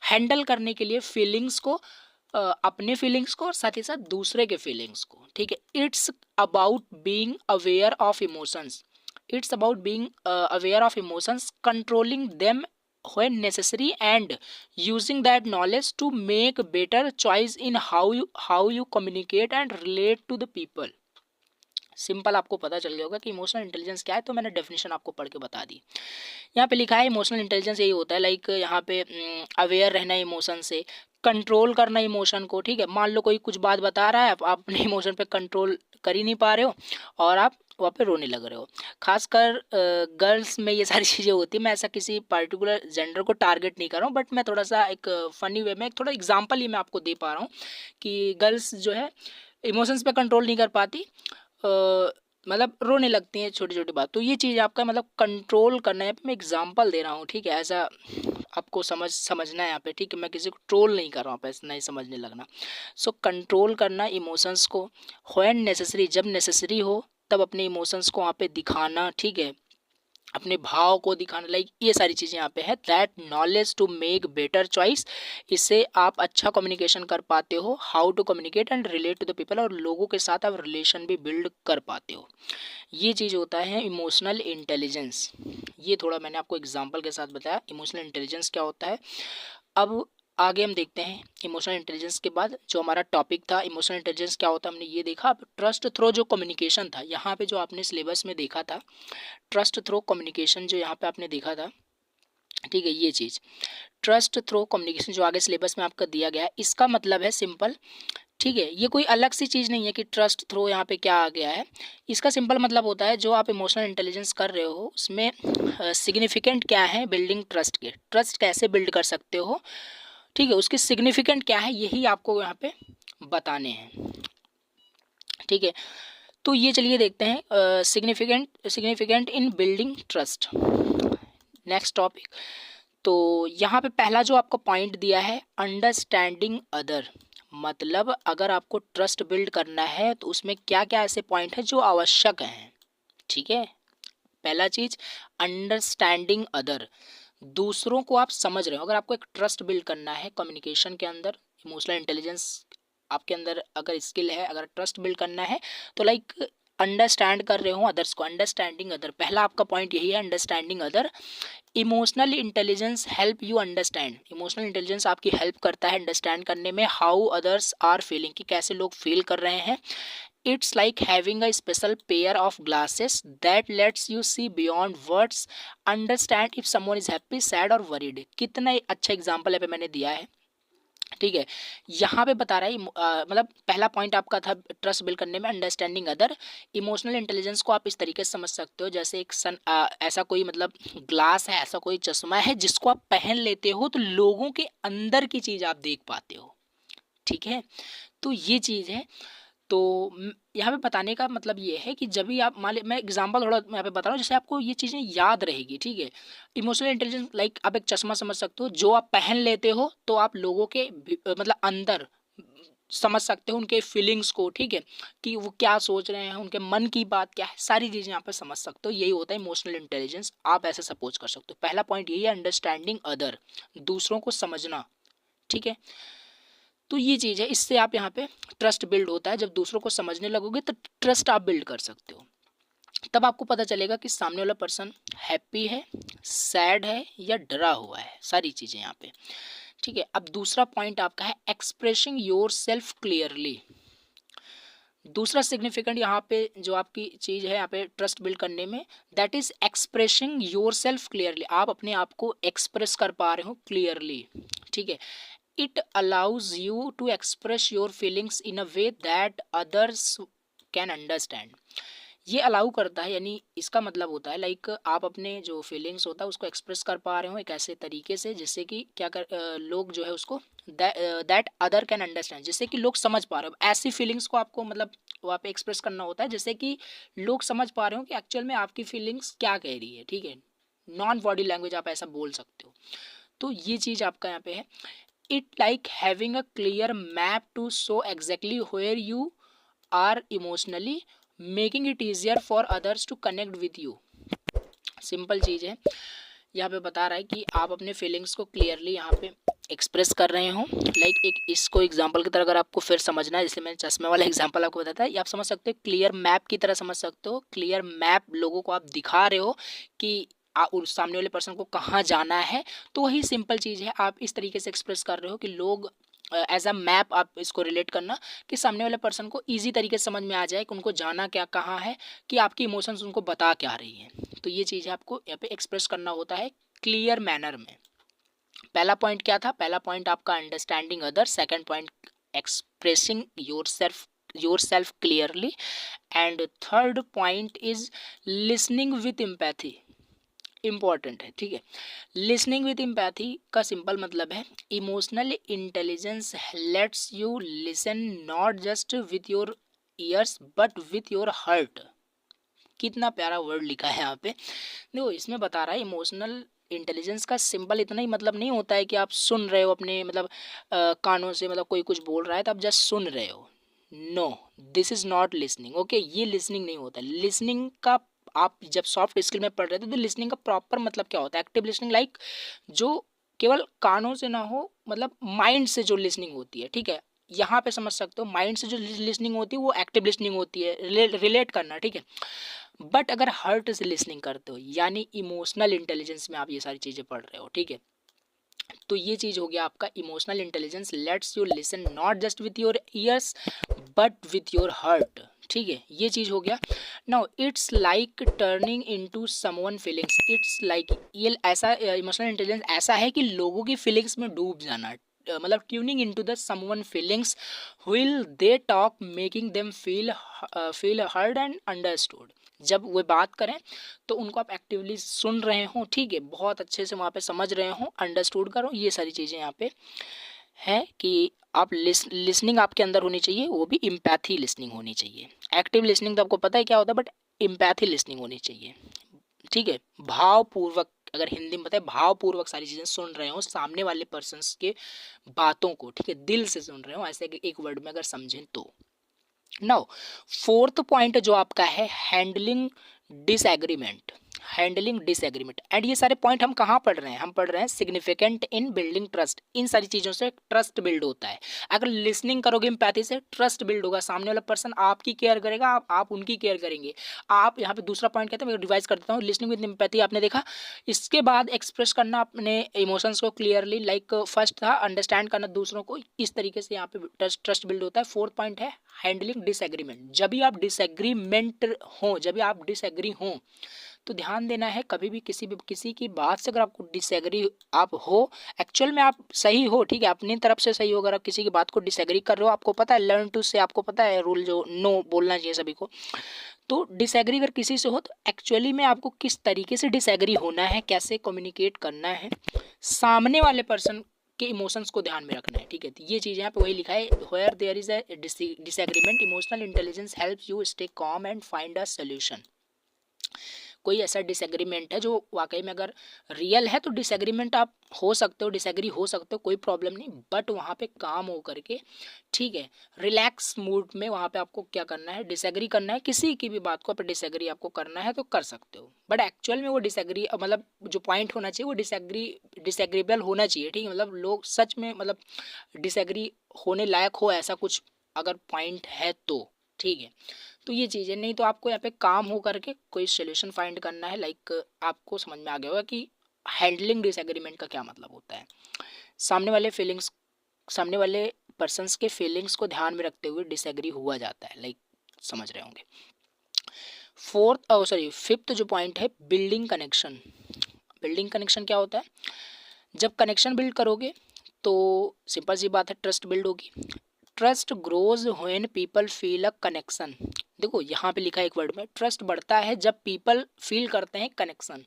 हैंडल करने के लिए फीलिंग्स को, अपने फीलिंग्स को और साथ ही साथ दूसरे के फीलिंग्स को, ठीक है। It's about being aware of emotions, it's about being aware of emotions, controlling them when necessary and using that knowledge to make better choice in how you communicate and relate to the people। Simple आपको पता चल गया होगा कि emotional intelligence क्या है, तो मैंने डेफिनेशन आपको पढ़ के बता दी। यहाँ पे लिखा है इमोशनल इंटेलिजेंस यही होता है लाइक यहाँ पे अवेयर रहना इमोशन से, कंट्रोल करना इमोशन को, ठीक है। मान लो कोई कुछ बात बता रहा है, आप अपने इमोशन पे कंट्रोल कर ही नहीं पा रहे हो और आप वहाँ पे रोने लग रहे हो। खासकर गर्ल्स में ये सारी चीज़ें होती है। मैं ऐसा किसी पर्टिकुलर जेंडर को टारगेट नहीं कर रहा हूँ, बट मैं थोड़ा सा एक फ़नी वे में एक थोड़ा एग्जांपल ही मैं आपको दे पा रहा हूँ कि गर्ल्स जो है इमोशंस पे कंट्रोल नहीं कर पाती, मतलब रोने लगती हैं छोटी छोटी बात। तो ये चीज़ आपका मतलब कंट्रोल करना है, मैं एग्जांपल दे रहा हूँ, ठीक है, ऐसा आपको समझना है यहाँ पे, ठीक है। मैं किसी को ट्रोल नहीं कर रहा हूँ, आप ऐसा नहीं समझने लगना। सो कंट्रोल करना इमोशंस को, व्हेन नेसेसरी, जब नेसेसरी हो तब अपने इमोशंस को वहाँ पे दिखाना, ठीक है, अपने भाव को दिखाना, लाइक ये सारी चीज़ें यहाँ पे है। That knowledge to make better choice, इससे आप अच्छा कम्युनिकेशन कर पाते हो, how to communicate and relate to the people, और लोगों के साथ आप रिलेशन भी बिल्ड कर पाते हो। ये चीज़ होता है इमोशनल इंटेलिजेंस। ये थोड़ा मैंने आपको एग्जांपल के साथ बताया इमोशनल इंटेलिजेंस क्या होता है। अब आगे हम देखते हैं इमोशनल इंटेलिजेंस के बाद जो हमारा टॉपिक था इमोशनल इंटेलिजेंस क्या होता है, हमने ये देखा। अब ट्रस्ट थ्रो जो कम्युनिकेशन था यहाँ पे, जो आपने सिलेबस में देखा था ट्रस्ट थ्रो कम्युनिकेशन, जो यहाँ पे आपने देखा था, ठीक है, ये चीज़ ट्रस्ट थ्रो कम्युनिकेशन जो आगे सिलेबस में आपका दिया गया है, इसका मतलब है सिंपल, ठीक है, ये कोई अलग सी चीज़ नहीं है कि ट्रस्ट थ्रो यहाँ पे क्या आ गया है। इसका सिंपल मतलब होता है जो आप इमोशनल इंटेलिजेंस कर रहे हो उसमें सिग्निफिकेंट क्या है बिल्डिंग ट्रस्ट के, ट्रस्ट कैसे बिल्ड कर सकते हो, ठीक है, उसके सिग्निफिकेंट क्या है, यही आपको यहाँ पे बताने हैं, ठीक है। तो ये चलिए देखते हैं significant in building trust, next topic. तो यहाँ पे पहला जो आपको पॉइंट दिया है अंडरस्टैंडिंग अदर, मतलब अगर आपको ट्रस्ट बिल्ड करना है तो उसमें क्या क्या ऐसे पॉइंट है जो आवश्यक हैं, ठीक है। पहला चीज़ अंडरस्टैंडिंग अदर, दूसरों को आप समझ रहे हो। अगर आपको एक ट्रस्ट बिल्ड करना है कम्युनिकेशन के अंदर, इमोशनल इंटेलिजेंस आपके अंदर अगर स्किल है, अगर ट्रस्ट बिल्ड करना है तो लाइक अंडरस्टैंड कर रहे हो अदर्स को, अंडरस्टैंडिंग अदर, पहला आपका पॉइंट यही है understanding other. Emotional intelligence help you understand, emotional intelligence आपकी हेल्प करता है अंडरस्टैंड करने में हाउ अदर्स आर फीलिंग, कि कैसे लोग फील कर रहे हैं। It's like having a special pair of glasses that lets you see beyond words, understand if someone is happy sad or worried. कितना अच्छा एग्जाम्पल है पे मैंने दिया है, ठीक है। यहाँ पे बता रहा है मतलब पहला पॉइंट आपका था ट्रस्ट बिल्ड करने में अंडरस्टैंडिंग अदर। इमोशनल इंटेलिजेंस को आप इस तरीके से समझ सकते हो जैसे एक ऐसा कोई मतलब ग्लास है, ऐसा कोई चश्मा है जिसको आप पहन लेते हो तो लोगों के अंदर की चीज़ आप देख पाते हो, ठीक है। तो ये चीज़ है। तो यहाँ पे बताने का मतलब ये है कि जब भी आप मान मैं एग्जांपल थोड़ा यहाँ पे बता रहा हूँ जैसे आपको ये चीज़ें याद रहेगी, ठीक है। इमोशनल इंटेलिजेंस लाइक आप एक चश्मा समझ सकते हो जो आप पहन लेते हो तो आप लोगों के मतलब अंदर समझ सकते हो उनके फीलिंग्स को, ठीक है, कि वो क्या सोच रहे हैं, उनके मन की बात क्या है, सारी चीज़ें यहाँ पे समझ सकते हो। यही होता है इमोशनल इंटेलिजेंस, आप ऐसे सपोज कर सकते हो। पहला पॉइंट यही है अंडरस्टैंडिंग अदर, दूसरों को समझना, ठीक है। तो ये चीज़ है, इससे आप यहाँ पे ट्रस्ट बिल्ड होता है। जब दूसरों को समझने लगोगे तो ट्रस्ट आप बिल्ड कर सकते हो। तब आपको पता चलेगा कि सामने वाला पर्सन हैप्पी है, सैड है या डरा हुआ है, सारी चीज़ें यहाँ पे। ठीक है, अब दूसरा पॉइंट आपका है एक्सप्रेसिंग योर सेल्फ क्लियरली। दूसरा सिग्निफिकेंट यहाँ पे जो आपकी चीज़ है यहाँ पे ट्रस्ट बिल्ड करने में, that is expressing your self clearly. आप अपने आप को एक्सप्रेस कर पा रहे हो क्लियरली। ठीक है, it allows you to express your feelings in a way that others can understand. ये अलाउ करता है, यानी इसका मतलब होता है लाइक आप अपने जो फीलिंग्स होता है उसको एक्सप्रेस कर पा रहे हो एक ऐसे तरीके से जिससे कि क्या कर लोग जो है उसको दैट अदर कैन अंडरस्टैंड, जिससे कि लोग समझ पा रहे हो। ऐसी फीलिंग्स को आपको मतलब वहाँ पे एक्सप्रेस करना होता है जिससे कि लोग समझ पा रहे हो कि एक्चुअल में आपकी फीलिंग्स क्या कह रही है। ठीक है, नॉन बॉडी लैंग्वेज आप ऐसा बोल सकते हो। तो ये चीज़ आपका यहाँ पे है। It like having a clear map to show exactly where you are emotionally, making it easier for others to connect with you. Simple चीज़ है, यहाँ पे बता रहा है कि आप अपने फीलिंग्स को क्लियरली यहाँ पे एक्सप्रेस कर रहे हो। लाइक एक इसको एग्जांपल की तरह अगर आपको फिर समझना है, जैसे मैंने चश्मे वाला एग्जांपल आपको बताया था, ये आप समझ सकते हो क्लियर मैप की तरह समझ सकते हो। क्लियर मैप लोगों को आप दिखा रहे हो कि उस सामने वाले पर्सन को कहाँ जाना है। तो वही सिंपल चीज़ है, आप इस तरीके से एक्सप्रेस कर रहे हो कि लोग एज अ मैप आप इसको रिलेट करना कि सामने वाले पर्सन को ईजी तरीके से समझ में आ जाए कि उनको जाना क्या कहाँ है, कि आपकी इमोशंस उनको बता क्या रही हैं। तो ये चीज़ है आपको यहाँ पे एक्सप्रेस करना होता है क्लियर मैनर में। पहला पॉइंट क्या था? पहला पॉइंट आपका understanding other, second point expressing your self clearly, and third point is listening with empathy. Important है। ठीक है, लिसनिंग विथ एम्पैथी का सिंपल मतलब है emotional intelligence let's you listen not just with your ears but with your heart. कितना प्यारा word लिखा है यहाँ पे। देखो इसमें बता रहा है इमोशनल इंटेलिजेंस का सिंपल इतना ही मतलब नहीं होता है कि आप सुन रहे हो अपने मतलब कानों से, मतलब कोई कुछ बोल रहा है तो आप जस्ट सुन रहे हो। No, this is not listening. Okay, ये लिसनिंग नहीं होता। लिसनिंग का आप जब सॉफ्ट स्किल में पढ़ रहे थे तो लिसनिंग का प्रॉपर मतलब क्या होता है? एक्टिव लिसनिंग, लाइक जो केवल कानों से ना हो, मतलब माइंड से जो लिसनिंग होती है। ठीक है, यहाँ पे समझ सकते हो माइंड से जो लिसनिंग होती है वो एक्टिव लिसनिंग होती है, रिलेट करना। ठीक है, बट अगर हार्ट से लिसनिंग करते हो यानी इमोशनल इंटेलिजेंस में आप ये सारी चीज़ें पढ़ रहे हो। ठीक है, तो ये चीज़ हो गया आपका emotional intelligence let's you listen not just with your ears but with your heart. ठीक है, ये चीज़ हो गया। Now it's like turning into someone feelings. It's like, ये ऐसा इमोशनल इंटेलिजेंस ऐसा है कि लोगों की फीलिंग्स में डूब जाना, मतलब tuning into the someone feelings wheel they talk, making them feel heard and understood. जब वो बात करें तो उनको आप एक्टिवली सुन रहे हो। ठीक है, बहुत अच्छे से वहाँ पे समझ रहे हो, अंडरस्टूड करो, ये सारी चीज़ें यहाँ पे है कि आप लिसनिंग आपके अंदर होनी चाहिए, वो भी इम्पैथी लिसनिंग होनी चाहिए। एक्टिव लिसनिंग तो आपको पता है क्या होता है, बट इम्पैथी लिसनिंग होनी चाहिए। ठीक है, भावपूर्वक, अगर हिंदी में बताए भावपूर्वक सारी चीज़ें सुन रहे हो सामने वाले पर्सन्स के बातों को। ठीक है, दिल से सुन रहे हो, ऐसे एक वर्ड में अगर समझें तो। नाउ फोर्थ पॉइंट जो आपका है handling disagreement. Handling disagreement, and ये सारे पॉइंट हम कहाँ पढ़ रहे हैं? हम पढ़ रहे हैं सिग्निफिकेंट इन बिल्डिंग ट्रस्ट। इन सारी चीज़ों से ट्रस्ट बिल्ड होता है। अगर लिसनिंग करोगे एम्पैथी से, ट्रस्ट बिल्ड होगा, सामने वाला पर्सन आपकी केयर करेगा, आप उनकी केयर करेंगे। आप यहाँ पे दूसरा पॉइंट कहते हैं, मैं रिवाइज कर देता हूँ, लिसनिंग विद एम्पैथी आपने देखा। इसके बाद एक्सप्रेस करना अपने इमोशंस को क्लियरली, लाइक फर्स्ट था अंडरस्टैंड करना दूसरों को, इस तरीके से यहाँ पे ट्रस्ट बिल्ड होता है। फोर्थ पॉइंट है हैंडलिंग डिसएग्रीमेंट। जब भी आप डिसएग्रीमेंट हो, जब भी आप डिसएग्री हो तो ध्यान देना है, कभी भी किसी की बात से अगर आपको डिसएग्री आप हो, एक्चुअल में आप सही हो, ठीक है, अपनी तरफ से सही हो, अगर आप किसी की बात को डिसएग्री कर रहे हो, आपको पता है लर्न टू से, आपको पता है रूल जो नो बोलना चाहिए सभी को। तो डिसएग्री अगर किसी से हो तो एक्चुअली में आपको किस तरीके से डिसएग्री होना है, कैसे कम्युनिकेट करना है, सामने वाले पर्सन के इमोशंस को ध्यान में रखना है। ठीक है, तो ये चीज़ यहाँ पे वही लिखा है, where there is a disagreement emotional intelligence helps you stay calm and find a solution. कोई ऐसा डिसएग्रीमेंट है जो वाकई में अगर रियल है तो डिसएग्रीमेंट आप हो सकते हो, डिसएग्री हो सकते हो, कोई प्रॉब्लम नहीं, बट वहाँ पे काम हो करके, ठीक है, रिलैक्स मूड में वहाँ पे आपको क्या करना है, डिसएग्री करना है, किसी की भी बात को आप डिसएग्री आपको करना है तो कर सकते हो, बट एक्चुअल में वो डिसएग्री मतलब जो पॉइंट होना चाहिए वो डिसएग्रीबल होना चाहिए, ठीक है, मतलब लोग सच में मतलब डिसएग्री होने लायक हो ऐसा कुछ अगर पॉइंट है तो, ठीक है। तो ये चीज़ है, नहीं तो आपको यहाँ पे काम हो करके कोई सोल्यूशन फाइंड करना है। लाइक आपको समझ में आ गया होगा कि हैंडलिंग डिसएग्रीमेंट का क्या मतलब होता है। सामने वाले पर्सन्स के फीलिंग्स को ध्यान में रखते हुए डिसएग्री हुआ जाता है, लाइक समझ रहे होंगे। फिफ्थ जो पॉइंट है, बिल्डिंग कनेक्शन। बिल्डिंग कनेक्शन क्या होता है? जब कनेक्शन बिल्ड करोगे तो सिंपल सी बात है, ट्रस्ट बिल्ड होगी। Trust grows when people feel a connection. देखो यहाँ पे लिखा है एक वर्ड में, ट्रस्ट बढ़ता है जब पीपल फील करते हैं कनेक्शन।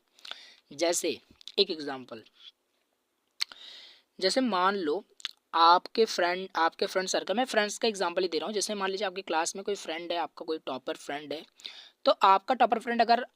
जैसे एक एग्जांपल, जैसे मान लो आपके फ्रेंड सर्कल में, फ्रेंड्स का एग्जांपल ही दे रहा हूँ, जैसे मान लीजिए आपकी क्लास में कोई फ्रेंड है, आपका कोई टॉपर फ्रेंड है, तो आपका टॉपर फ्रेंड अगर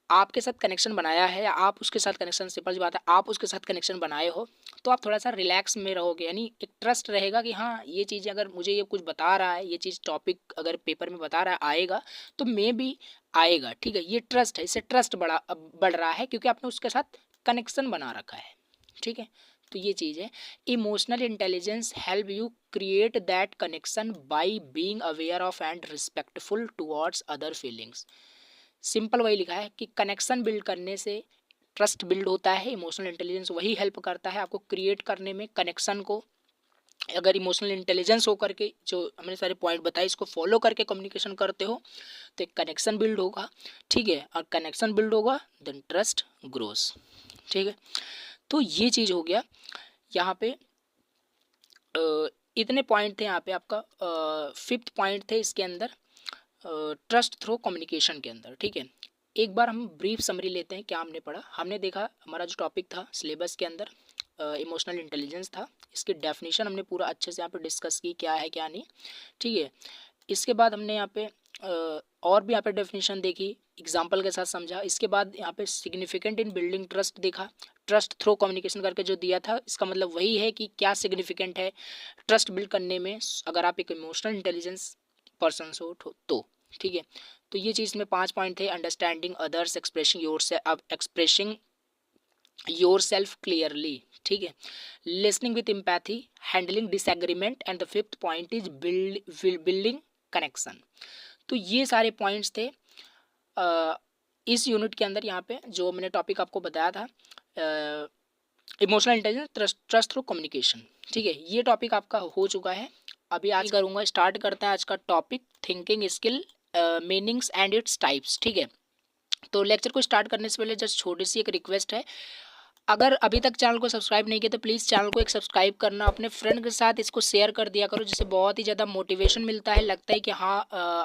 आपके साथ कनेक्शन बनाया है या आप उसके साथ कनेक्शन, सिंपल सी बात है आप उसके साथ कनेक्शन बनाए हो, तो आप थोड़ा सा रिलैक्स में रहोगे, यानी एक ट्रस्ट रहेगा कि हाँ ये चीज़ अगर मुझे ये कुछ बता रहा है, ये चीज़ टॉपिक अगर पेपर में बता रहा है आएगा तो मे भी आएगा, ठीक है, ये ट्रस्ट है, इससे ट्रस्ट बढ़ रहा है क्योंकि आपने उसके साथ कनेक्शन बना रखा है, ठीक है। तो ये चीज़ है। Emotional intelligence help you create that connection by being aware of and respectful towards other feelings. Simple वही लिखा है कि कनेक्शन बिल्ड करने से ट्रस्ट बिल्ड होता है, इमोशनल इंटेलिजेंस वही हेल्प करता है आपको क्रिएट करने में कनेक्शन को। अगर इमोशनल इंटेलिजेंस होकर के जो हमने सारे पॉइंट बताए इसको फॉलो करके कम्युनिकेशन करते हो तो एक कनेक्शन बिल्ड होगा, ठीक है, और कनेक्शन बिल्ड होगा देन ट्रस्ट ग्रोस, ठीक है। तो ये चीज़ हो गया यहाँ पे। इतने पॉइंट थे यहाँ पे, आपका फिफ्थ पॉइंट थे इसके अंदर, ट्रस्ट थ्रू कम्युनिकेशन के अंदर, ठीक है। एक बार हम ब्रीफ समरी लेते हैं क्या हमने पढ़ा। हमने देखा हमारा जो टॉपिक था सिलेबस के अंदर इमोशनल इंटेलिजेंस था, इसकी डेफिनेशन हमने पूरा अच्छे से यहाँ पे डिस्कस की क्या है क्या नहीं, ठीक है। इसके बाद हमने यहाँ पे और भी यहाँ पे डेफिनेशन देखी, एग्जाम्पल के साथ समझा। इसके बाद यहाँ पे सिग्निफिकेंट इन बिल्डिंग ट्रस्ट देखा, ट्रस्ट थ्रू कम्युनिकेशन करके जो दिया था इसका मतलब वही है कि क्या सिग्निफिकेंट है ट्रस्ट बिल्ड करने में अगर आप एक इमोशनल इंटेलिजेंस पर्सन हो तो, ठीक है। तो ये चीज़ में 5 पॉइंट थे, understanding others, expressing your self clearly, ठीक है, listening with empathy, handling disagreement and the fifth point is building connection. तो ये सारे पॉइंट्स थे इस यूनिट के अंदर। यहाँ पे जो मैंने टॉपिक आपको बताया था emotional intelligence trust through communication, ठीक है, ये टॉपिक आपका हो चुका है। अभी आज करूँगा, स्टार्ट करते हैं आज का topic thinking skill, meanings and its types, ठीक है। तो लेक्चर को स्टार्ट करने से पहले जस्ट छोटी सी एक रिक्वेस्ट है, अगर अभी तक चैनल को सब्सक्राइब नहीं किया तो प्लीज़ चैनल को एक सब्सक्राइब करना, अपने फ्रेंड के साथ इसको शेयर कर दिया करो, जिससे बहुत ही ज़्यादा मोटिवेशन मिलता है, लगता है कि हाँ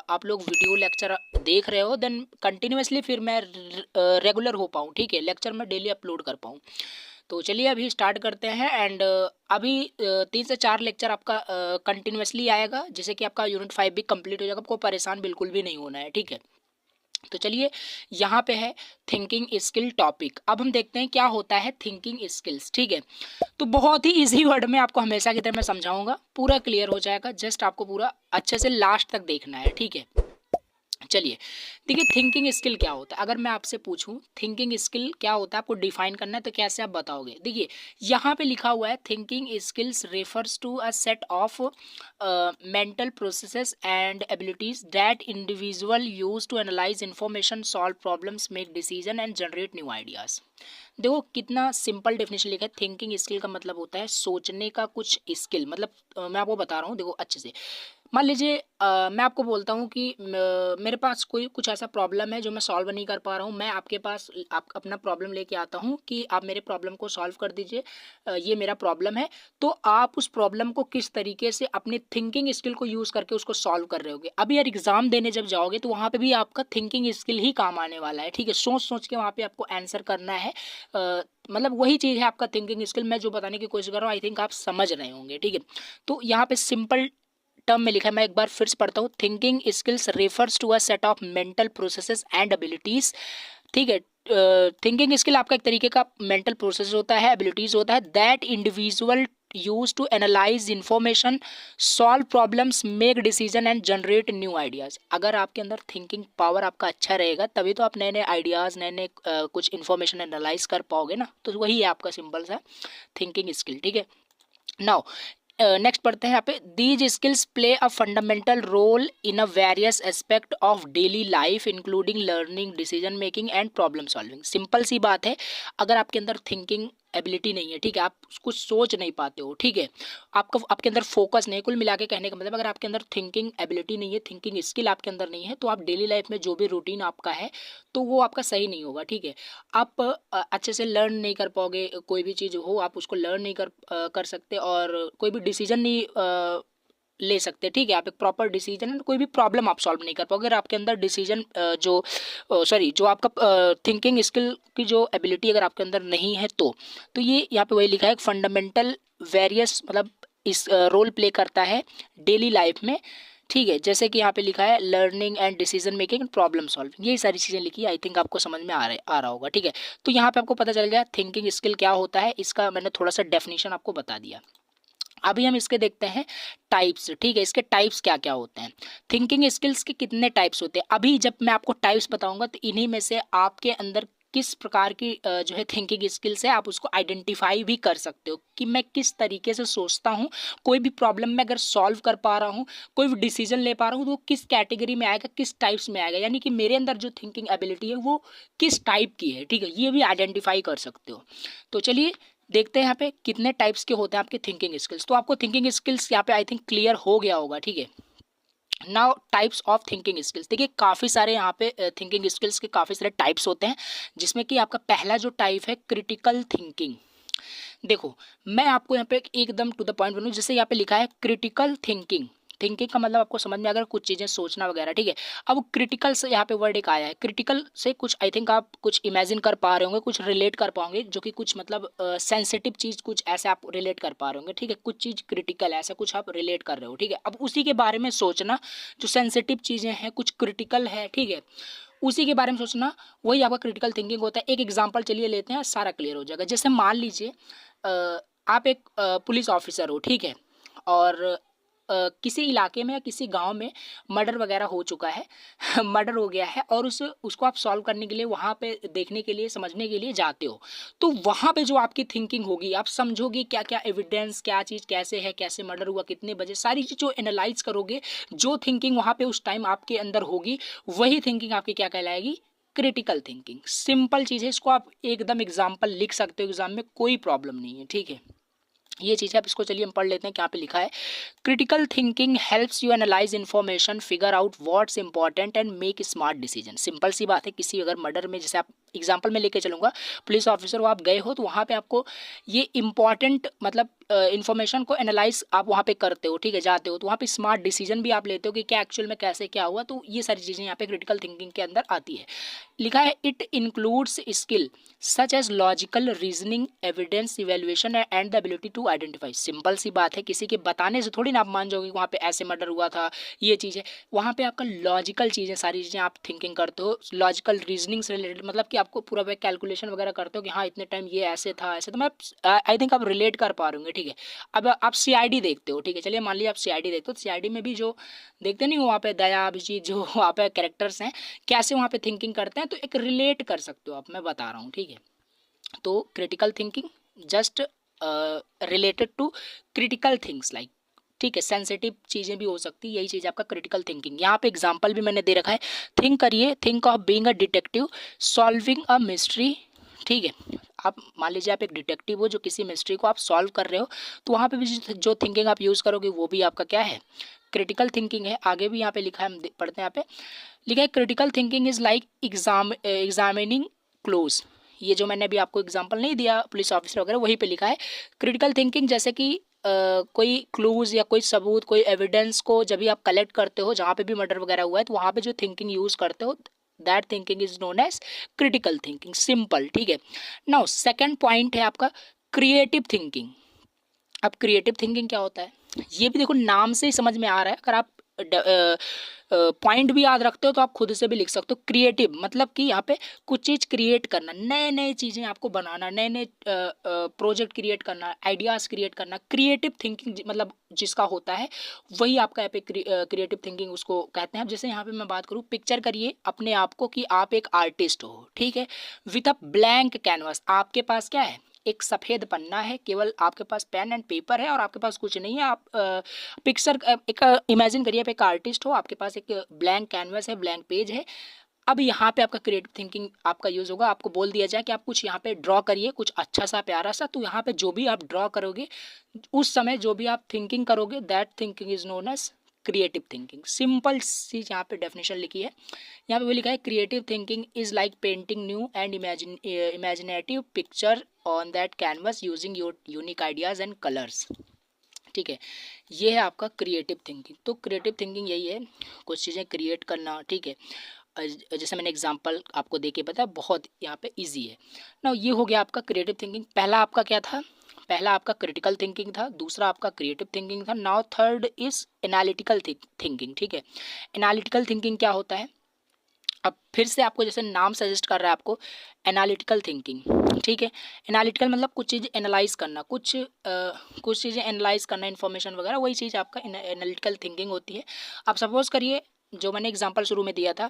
आप लोग वीडियो लेक्चर देख रहे हो, देन कंटिन्यूसली फिर मैं रेगुलर हो पाऊँ, ठीक है, लेक्चर मैं डेली अपलोड कर पाऊँ। तो चलिए अभी स्टार्ट करते हैं। एंड अभी 3 से 4 लेक्चर आपका कंटिन्यूसली आएगा, जिससे कि आपका यूनिट 5 भी कंप्लीट हो जाएगा, आपको परेशान बिल्कुल भी नहीं होना है, ठीक है। तो चलिए यहाँ पे है थिंकिंग स्किल टॉपिक। अब हम देखते हैं क्या होता है थिंकिंग स्किल्स, ठीक है। तो बहुत ही इजी वर्ड में आपको हमेशा की तरह मैं समझाऊंगा, पूरा क्लियर हो जाएगा, जस्ट आपको पूरा अच्छे से लास्ट तक देखना है, ठीक है। चलिए देखिए थिंकिंग स्किल क्या होता है। अगर मैं आपसे पूछूं थिंकिंग स्किल क्या होता है, आपको डिफाइन करना है तो कैसे आप बताओगे। देखिए यहाँ पे लिखा हुआ है thinking skills refers to a set of mental processes and abilities that individual use to analyse information, solve problems, make decision and generate new ideas. देखो कितना सिंपल डेफिनेशन लिखा है। थिंकिंग स्किल का मतलब होता है सोचने का कुछ स्किल, मतलब मैं आपको बता रहा हूँ, देखो अच्छे से मान लीजिए मैं आपको बोलता हूँ कि मेरे पास कोई कुछ ऐसा प्रॉब्लम है जो मैं सॉल्व नहीं कर पा रहा हूँ, मैं आपके पास अपना प्रॉब्लम लेके आता हूँ कि आप मेरे प्रॉब्लम को सॉल्व कर दीजिए, ये मेरा प्रॉब्लम है। तो आप उस प्रॉब्लम को किस तरीके से अपने थिंकिंग स्किल को यूज़ करके उसको सॉल्व कर रहे होगे। अभी यार एग्जाम देने जब जाओगे तो वहाँ पर भी आपका थिंकिंग स्किल ही काम आने वाला है, ठीक है। सोच सोच के वहाँ पर आपको आंसर करना है, मतलब वही चीज़ है आपका थिंकिंग स्किल। मैं जो बताने की कोशिश कर रहा हूँ आई थिंक आप समझ रहे होंगे, ठीक है। तो यहाँ पे सिंपल टर्म में लिखा है, मैं एक बार फिर से पढ़ता हूँ। Thinking skills refers to a set of mental processes and abilities ठीक है। थिंकिंग स्किल आपका एक तरीके का मेंटल प्रोसेस होता है, एबिलिटीज होता है that individual use to analyse information, solve problems, make decision and generate new ideas. अगर आपके अंदर थिंकिंग पावर आपका अच्छा रहेगा तभी तो आप नए नए आइडियाज, नए नए कुछ इन्फॉर्मेशन एनालाइज कर पाओगे ना। तो वही है आपका सिंपल सा थिंकिंग स्किल। ठीक है, नाउ नेक्स्ट पढ़ते हैं यहाँ पे, these skills play a fundamental role in a various aspect of daily life including learning, decision making and problem solving. Simple सी बात है, अगर आपके अंदर थिंकिंग एबिलिटी नहीं है, ठीक है, आप कुछ सोच नहीं पाते हो, ठीक है, आपका आपके अंदर फोकस नहीं है, कुल मिला के कहने का मतलब अगर आपके अंदर थिंकिंग एबिलिटी नहीं है, थिंकिंग स्किल आपके अंदर नहीं है, तो आप डेली लाइफ में जो भी रूटीन आपका है तो वो आपका सही नहीं होगा। ठीक है, आप अच्छे से लर्न नहीं कर पाओगे, कोई भी चीज़ हो आप उसको लर्न नहीं कर सकते और कोई भी डिसीजन नहीं ले सकते। ठीक है, आप एक प्रॉपर डिसीजन, कोई भी प्रॉब्लम आप सॉल्व नहीं कर पाओगे अगर आपके अंदर डिसीजन जो आपका थिंकिंग स्किल की जो एबिलिटी अगर आपके अंदर नहीं है तो ये यहाँ पे वही लिखा है फंडामेंटल वेरियस मतलब इस रोल प्ले करता है डेली लाइफ में। ठीक है, जैसे कि यहाँ पे लिखा है learning and decision making and problem solving, यही सारी चीज़ें लिखी है। आई थिंक आपको समझ में आ रहा होगा। ठीक है, तो यहाँ पे आपको पता चल गया थिंकिंग स्किल क्या होता है, इसका मैंने थोड़ा सा डेफिनेशन आपको बता दिया। अभी हम इसके देखते हैं टाइप्स। ठीक है, इसके टाइप्स क्या क्या होते हैं, थिंकिंग स्किल्स के कितने टाइप्स होते हैं। अभी जब मैं आपको टाइप्स बताऊंगा तो इन्हीं में से आपके अंदर किस प्रकार की जो है थिंकिंग स्किल्स है आप उसको आइडेंटिफाई भी कर सकते हो कि मैं किस तरीके से सोचता हूँ, कोई भी प्रॉब्लम में अगर सॉल्व कर पा रहा हूँ, कोई भी डिसीजन ले पा रहा हूँ तो वो किस कैटेगरी में आएगा, किस टाइप्स में आएगा, यानी कि मेरे अंदर जो थिंकिंग एबिलिटी है वो किस टाइप की है। ठीक है, ये भी आइडेंटिफाई कर सकते हो। तो चलिए देखते हैं यहाँ पे कितने टाइप्स के होते हैं आपके थिंकिंग स्किल्स। तो आपको थिंकिंग स्किल्स यहाँ पे आई थिंक क्लियर हो गया होगा। ठीक है, now types of thinking skills. देखिए काफ़ी सारे यहाँ पे थिंकिंग स्किल्स के काफ़ी सारे टाइप्स होते हैं, जिसमें कि आपका पहला जो टाइप है क्रिटिकल थिंकिंग। देखो मैं आपको यहाँ पे एकदम टू द पॉइंट बनूँ, जैसे यहाँ पे लिखा है क्रिटिकल थिंकिंग। थिंकिंग का मतलब आपको समझ में अगर कुछ चीज़ें सोचना वगैरह। ठीक है, अब क्रिटिकल से यहाँ पे वर्ड एक आया है, क्रिटिकल से कुछ आई थिंक आप कुछ इमेजिन कर पा रहे होंगे, कुछ रिलेट कर पाओगे, जो कि कुछ मतलब सेंसिटिव चीज़ कुछ ऐसे आप रिलेट कर पा रहे होंगे। ठीक है, कुछ चीज़ क्रिटिकल है, ऐसा कुछ आप रिलेट कर रहे हो। ठीक है, अब उसी के बारे में सोचना, जो सेंसिटिव चीज़ें हैं कुछ क्रिटिकल है, ठीक है, उसी के बारे में सोचना, वही आपका क्रिटिकल थिंकिंग होता है। एक एग्जांपल चलिए लेते हैं, सारा क्लियर हो जाएगा। जैसे मान लीजिए आप एक पुलिस ऑफिसर हो, ठीक है, और किसी इलाके में या किसी गांव में मर्डर वगैरह हो चुका है मर्डर हो गया है और उसको आप सॉल्व करने के लिए वहाँ पे देखने के लिए समझने के लिए जाते हो। तो वहाँ पे जो आपकी थिंकिंग होगी, आप समझोगे क्या क्या एविडेंस, क्या चीज़ कैसे है, कैसे मर्डर हुआ, कितने बजे, सारी चीज़ जो एनालाइज करोगे, जो थिंकिंग वहाँ पे उस टाइम आपके अंदर होगी, वही थिंकिंग आपकी क्या कहलाएगी, क्रिटिकल थिंकिंग। सिंपल चीज़ है, इसको आप एकदम एग्जाम्पल लिख सकते हो एग्जाम में, कोई प्रॉब्लम नहीं है। ठीक है, ये चीज़ है। अब इसको चलिए हम पढ़ लेते हैं, क्या पे लिखा है, critical thinking helps you analyse information, figure out what's important and make smart decision. Simple सी बात है, किसी अगर मर्डर में, जैसे आप एग्जांपल में लेके चलूंगा, पुलिस ऑफिसर हो, आप गए हो तो वहाँ पे आपको ये इंपॉर्टेंट मतलब इन्फॉर्मेशन को एनालाइज आप वहाँ पे करते हो। ठीक है, जाते हो तो वहाँ पे स्मार्ट डिसीजन भी आप लेते हो कि क्या एक्चुअल में कैसे क्या हुआ। तो ये सारी चीज़ें यहाँ पे क्रिटिकल थिंकिंग के अंदर आती है। लिखा है it includes skill such as logical reasoning, evidence evaluation and the ability to identify. Simple सी बात है, किसी के बताने से थोड़ी ना आप मान जाओगे वहाँ पे ऐसे मर्डर हुआ था, ये चीज़ है। वहाँ पे आपका लॉजिकल चीज़ें, सारी चीज़ें आप थिंकिंग करते हो, लॉजिकल रीजनिंग से रिलेटेड, मतलब कि आपको पूरा वे कैलकुलेशन वगैरह करते हो कि हाँ इतने टाइम ये ऐसे था ऐसे। तो मैं आई थिंक आप रिलेट कर पा रहे होंगे। ठीक है, अब आप सीआईडी देखते हो, ठीक है, चलिए मान लिया आप सीआईडी देखते हो, तो सीआईडी में भी जो देखते नहीं हो वहाँ पे दया, अभिजीत, जो वहाँ पे कैरेक्टर्स हैं, कैसे वहाँ पे थिंकिंग करते हैं, तो एक रिलेट कर सकते हो आप, मैं बता रहा हूँ। ठीक है, तो critical thinking just related to critical things like, ठीक है, सेंसिटिव चीज़ें भी हो सकती है, यही चीज़ आपका क्रिटिकल थिंकिंग। यहाँ पे एग्जांपल भी मैंने दे रखा है, थिंक करिए, think of being a detective solving a mystery. ठीक है, आप मान लीजिए आप एक डिटेक्टिव हो जो किसी मिस्ट्री को आप सॉल्व कर रहे हो, तो वहाँ पे भी जो थिंकिंग आप यूज़ करोगे वो भी आपका क्या है, क्रिटिकल थिंकिंग है। आगे भी यहाँ पे लिखा है, हम पढ़ते हैं यहाँ पे, लिखा है critical thinking is like examining close. ये जो मैंने अभी आपको एग्जांपल नहीं दिया पुलिस ऑफिसर वगैरह, वहीं पे लिखा है क्रिटिकल थिंकिंग, जैसे कि कोई क्लूज या कोई सबूत, कोई एविडेंस को जब भी आप कलेक्ट करते हो, जहाँ पे भी मर्डर वगैरह हुआ है, तो वहाँ पे जो थिंकिंग यूज़ करते हो, that thinking is known as critical thinking. Simple, ठीक है। नाउ सेकेंड पॉइंट है आपका क्रिएटिव थिंकिंग। अब क्रिएटिव थिंकिंग क्या होता है, ये भी देखो नाम से ही समझ में आ रहा है। अगर आप पॉइंट भी याद रखते हो तो आप खुद से भी लिख सकते हो। क्रिएटिव मतलब कि यहाँ पे कुछ चीज़ क्रिएट करना, नए नए चीज़ें आपको बनाना, नए नए प्रोजेक्ट क्रिएट करना, आइडियाज़ क्रिएट करना, क्रिएटिव थिंकिंग मतलब जिसका होता है वही आपका यहाँ पे क्रिएटिव थिंकिंग उसको कहते हैं। अब जैसे यहाँ पे मैं बात करूँ, पिक्चर करिए अपने आप को कि आप एक आर्टिस्ट हो, ठीक है, विथ अ ब्लैंक कैनवास। आपके पास क्या है, एक सफ़ेद पन्ना है, केवल आपके पास पेन एंड पेपर है और आपके पास कुछ नहीं है। आप पिक्चर एक इमेजिन करिए, आप एक आर्टिस्ट हो, आपके पास एक ब्लैंक कैनवास है, ब्लैंक पेज है। अब यहाँ पे आपका क्रिएटिव थिंकिंग आपका यूज़ होगा। आपको बोल दिया जाए कि आप कुछ यहाँ पे ड्रॉ करिए, कुछ अच्छा सा प्यारा सा, तो यहाँ पे जो भी आप ड्रॉ करोगे उस समय जो भी आप थिंकिंग करोगे, that thinking is known as creative thinking. Simple सी यहाँ पे डेफिनेशन लिखी है, यहाँ पे वो लिखा है creative thinking is like painting new and imaginative picture on that canvas using your unique ideas and colours. ठीक है, ये है आपका क्रिएटिव थिंकिंग। तो क्रिएटिव थिंकिंग यही है, कुछ चीज़ें क्रिएट करना। ठीक है, जैसे मैंने एग्जांपल आपको देके बताया, बहुत यहाँ पे इजी है ना। ये हो गया आपका क्रिएटिव थिंकिंग। पहला आपका क्या था, पहला आपका क्रिटिकल थिंकिंग था, दूसरा आपका क्रिएटिव थिंकिंग था। Now third is analytical thinking. ठीक है, एनालिटिकल थिंकिंग क्या होता है, अब फिर से आपको जैसे नाम सजेस्ट कर रहा है आपको, एनालिटिकल थिंकिंग। ठीक है, एनालिटिकल मतलब कुछ चीज़ एनालाइज करना, कुछ चीज़ें एनालाइज करना, इन्फॉर्मेशन वगैरह, वही चीज़ आपका एनालिटिकल थिंकिंग होती है। आप सपोज करिए, जो मैंने एग्जांपल शुरू में दिया था,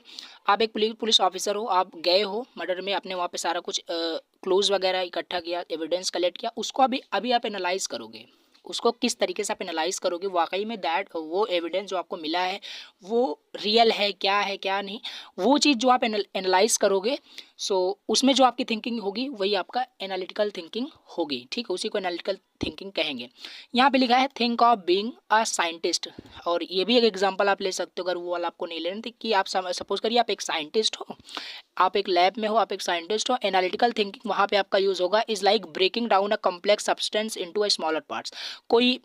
आप एक पुलिस ऑफिसर हो, आप गए हो मर्डर में, आपने वहाँ पे सारा कुछ क्लोज वगैरह इकट्ठा किया, एविडेंस कलेक्ट किया, उसको अभी आप एनालाइज करोगे, उसको किस तरीके से आप एनालाइज करोगे वाकई में दैट वो एविडेंस जो आपको मिला है वो रियल है क्या नहीं, वो चीज़ जो आप एनालाइज करोगे, सो उसमें जो आपकी थिंकिंग होगी वही आपका एनालिटिकल थिंकिंग होगी। ठीक है, उसी को एनालिटिकल थिंकिंग कहेंगे। यहाँ पे लिखा है think of being a scientist, और ये भी एक एग्जांपल आप ले सकते हो, अगर वो वाला आपको नहीं लेना थी, कि आप सपोज करिए आप एक साइंटिस्ट हो, आप एक लैब में हो, आप एक साइंटिस्ट हो। एनालिटिकल थिंकिंग वहाँ पे आपका यूज़ होगा is like breaking down a complex substance into a smaller parts. कोई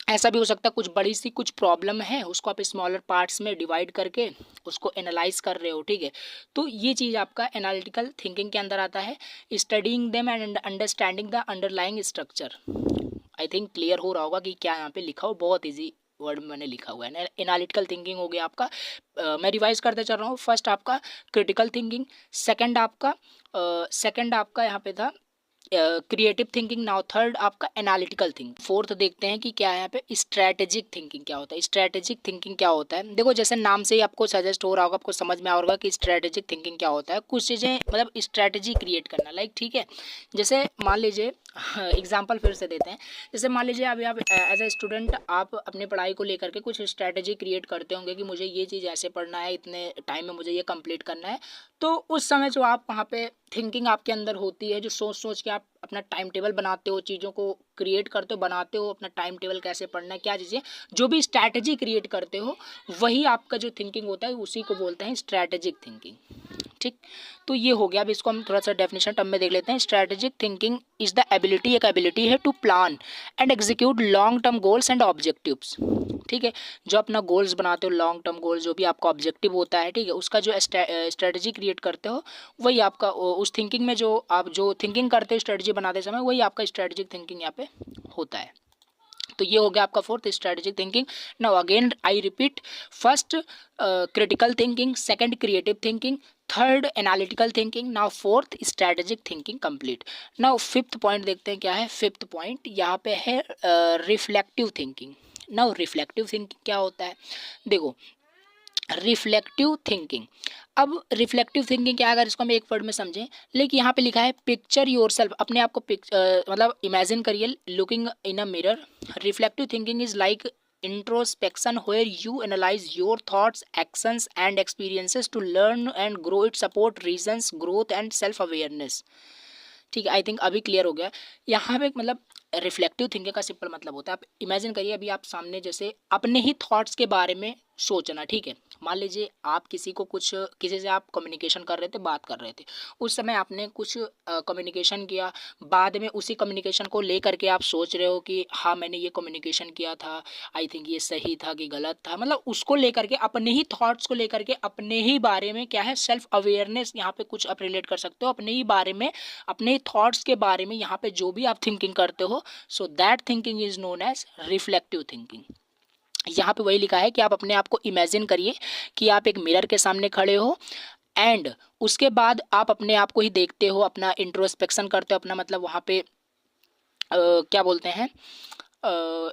ऐसा भी हो सकता है, कुछ बड़ी सी कुछ प्रॉब्लम है, उसको आप स्मॉलर पार्ट्स में डिवाइड करके उसको एनालाइज कर रहे हो। ठीक है, तो ये चीज़ आपका एनालिटिकल थिंकिंग के अंदर आता है। Studying them and understanding the underlying structure. I think clear हो रहा होगा कि क्या यहाँ पे लिखा हो, बहुत ईजी वर्ड में मैंने लिखा हुआ है। एनालिटिकल थिंकिंग हो गया आपका, मैं रिवाइज करते चल रहा हूँ। फर्स्ट आपका क्रिटिकल थिंकिंग, सेकंड आपका यहाँ पे था क्रिएटिव थिंकिंग, नाउ थर्ड आपका एनालिटिकल थिंकिंग। फोर्थ देखते हैं कि क्या है यहाँ पे स्ट्रैटेजिक थिंकिंग क्या होता है। स्ट्रैटेजिक थिंकिंग क्या होता है, देखो जैसे नाम से ही आपको सजेस्ट हो रहा होगा, आपको समझ में आ होगा कि स्ट्रैटेजिक थिंकिंग क्या होता है। कुछ चीज़ें मतलब स्ट्रैटेजी क्रिएट करना, लाइक ठीक है, जैसे मान लीजिए एग्जाम्पल फिर से देते हैं, जैसे मान लीजिए अभी आप एज ए स्टूडेंट आप अपनी पढ़ाई को लेकर के कुछ स्ट्रैटेजी क्रिएट करते होंगे कि मुझे ये चीज़ ऐसे पढ़ना है, इतने टाइम में मुझे ये कंप्लीट करना है। तो उस समय जो आप वहाँ पे थिंकिंग आपके अंदर होती है, जो सोच सोच के आप अपना टाइम टेबल बनाते हो, चीज़ों को क्रिएट करते हो, बनाते हो अपना टाइम टेबल कैसे पढ़ना है, क्या चीज़ें, जो भी स्ट्रैटेजी क्रिएट करते हो वही आपका जो थिंकिंग होता है उसी को बोलते हैं स्ट्रैटेजिक थिंकिंग। ठीक, तो ये हो गया। अब इसको हम थोड़ा सा डेफिनेशन टर्म में देख लेते हैं। Strategic thinking is the ability, एक एबिलिटी है to plan and execute long term goals and objectives. ठीक है, जो अपना गोल्स बनाते हो, लॉन्ग टर्म गोल्स, जो भी आपका ऑब्जेक्टिव होता है, ठीक है, उसका जो स्ट्रैटेजी क्रिएट करते हो वही आपका उस थिंकिंग में जो आप जो थिंकिंग करते हो स्ट्रैटेजी बनाते समय, वही आपका स्ट्रैटेजिक थिंकिंग यहाँ पे होता है। तो ये हो गया आपका fourth strategic thinking. Now again I repeat, first critical thinking, second creative thinking, third analytical thinking, now fourth strategic thinking complete. Now fifth point देखते हैं क्या है। फिफ्थ पॉइंट यहाँ पे है reflective thinking. Now reflective thinking क्या होता है, देखो रिफ्लेक्टिव थिंकिंग, अब रिफ्लेक्टिव थिंकिंग क्या है, अगर इसको हम एक वर्ड में समझें, लेकिन यहाँ पे लिखा है पिक्चर योरसेल्फ, अपने आप को मतलब इमेजिन करिए looking in a mirror. Reflective thinking is like introspection where you analyze your thoughts, actions and experiences to learn and grow. It support reasons growth and self awareness। ठीक है, I think अभी clear हो गया। यहाँ पे मतलब reflective thinking का simple मतलब होता है, आप इमेजिन करिए अभी आप सामने जैसे अपने ही थॉट्स के बारे में सोचना। ठीक है, मान लीजिए आप किसी से आप कम्युनिकेशन कर रहे थे, बात कर रहे थे, उस समय आपने कुछ कम्युनिकेशन किया, बाद में उसी कम्युनिकेशन को लेकर के आप सोच रहे हो कि हाँ मैंने ये कम्युनिकेशन किया था, आई थिंक ये सही था कि गलत था, मतलब उसको लेकर के अपने ही थॉट्स को लेकर के अपने ही बारे में क्या है सेल्फ अवेयरनेस, यहाँ पे कुछ आप रिलेट कर सकते हो अपने ही बारे में, अपने थॉट्स के बारे में, यहाँ पे जो भी आप थिंकिंग करते हो, so that thinking is known as reflective thinking. यहाँ पे वही लिखा है कि आप अपने आप को इमेजिन करिए कि आप एक मिरर के सामने खड़े हो एंड उसके बाद आप अपने आप को ही देखते हो, अपना इंट्रोस्पेक्शन करते हो, अपना मतलब वहाँ पे क्या बोलते हैं,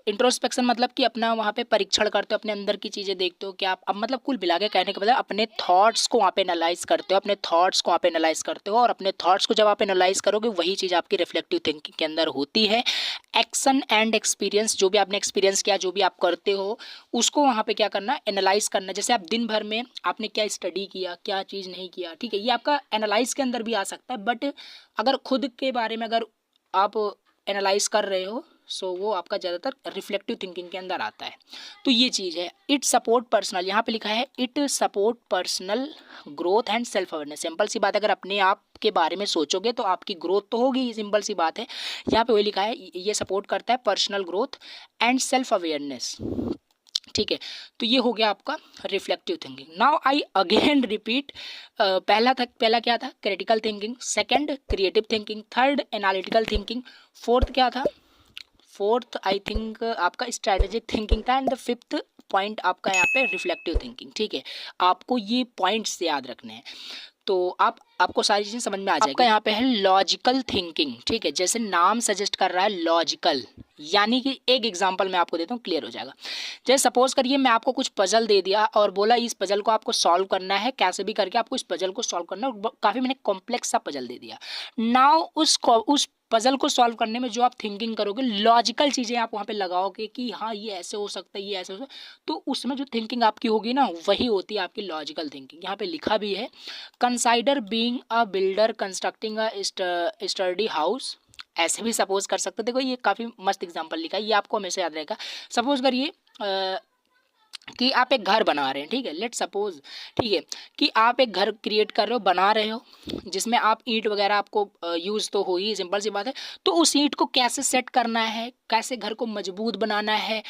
इंट्रोस्पेक्शन मतलब कि अपना वहाँ पे परीक्षण करते हो, अपने अंदर की चीज़ें देखते हो कि आप अब मतलब कुल मिला के कहने का मतलब अपने थॉट्स को वहाँ पे एनालाइज करते हो, अपने थॉट्स को वहाँ पे एनालाइज करते हो, और अपने थॉट्स को जब आप एनालाइज करोगे वही चीज़ आपकी रिफ्लेक्टिव थिंकिंग के अंदर होती है। एक्शन एंड एक्सपीरियंस, जो भी आपने एक्सपीरियंस किया, जो भी आप करते हो उसको वहाँ पे क्या करना, एनालाइज करना। जैसे आप दिन भर में आपने क्या स्टडी किया, क्या चीज़ नहीं किया, ठीक है, ये आपका एनालाइज के अंदर भी आ सकता है। बट अगर खुद के बारे में अगर आप एनालाइज कर रहे हो सो वो आपका ज़्यादातर रिफ्लेक्टिव थिंकिंग के अंदर आता है। तो ये चीज़ है। इट सपोर्ट पर्सनल, यहाँ पे लिखा है it support personal growth and self awareness. Simple सी बात है, अगर अपने आप के बारे में सोचोगे तो आपकी ग्रोथ तो होगी, सिंपल सी बात है। यहाँ पे वही लिखा है ये सपोर्ट करता है personal growth and self awareness, ठीक है। तो ये हो गया आपका reflective thinking. Now I again repeat, पहला क्या था, critical thinking, second creative thinking, third analytical thinking, fourth क्या था, फोर्थ आई थिंक आपका स्ट्रेटेजिक थिंकिंग था, एंड द फिफ्थ पॉइंट आपका यहाँ पे रिफ्लेक्टिव थिंकिंग, ठीक है। आपको ये पॉइंट्स याद रखने हैं तो आपको सारी चीज़ें समझ में आ जाएगी। आपका यहाँ पे है लॉजिकल थिंकिंग, ठीक है, जैसे नाम सजेस्ट कर रहा है लॉजिकल, यानी कि एक एग्जांपल मैं आपको देता हूँ, क्लियर हो जाएगा। जैसे सपोज करिए मैं आपको कुछ पजल दे दिया और बोला इस पजल को आपको सॉल्व करना है, कैसे भी करके आपको इस पजल को सॉल्व करना है, काफ़ी मैंने कॉम्प्लेक्स सा पजल दे दिया। नाउ उस पजल को सॉल्व करने में जो आप थिंकिंग करोगे, लॉजिकल चीज़ें आप वहाँ पे लगाओगे कि हाँ ये ऐसे हो सकता है, ये ऐसे हो सकता है, तो उसमें जो थिंकिंग आपकी होगी ना वही होती है आपकी लॉजिकल थिंकिंग। यहाँ पे लिखा भी है consider being a builder constructing a study house, ऐसे भी सपोज कर सकते हो। देखो ये काफ़ी मस्त एग्जांपल लिखा है, ये आपको हमेशा याद रहेगा। सपोज करिए कि आप एक घर बना रहे हैं, ठीक है, लेट सपोज, ठीक है, कि आप एक घर क्रिएट कर रहे हो, बना रहे हो, जिसमें आप ईंट वगैरह आपको यूज़ तो हो ही, सिंपल सी बात है। तो उस ईंट को कैसे सेट करना है, कैसे घर को मजबूत बनाना है,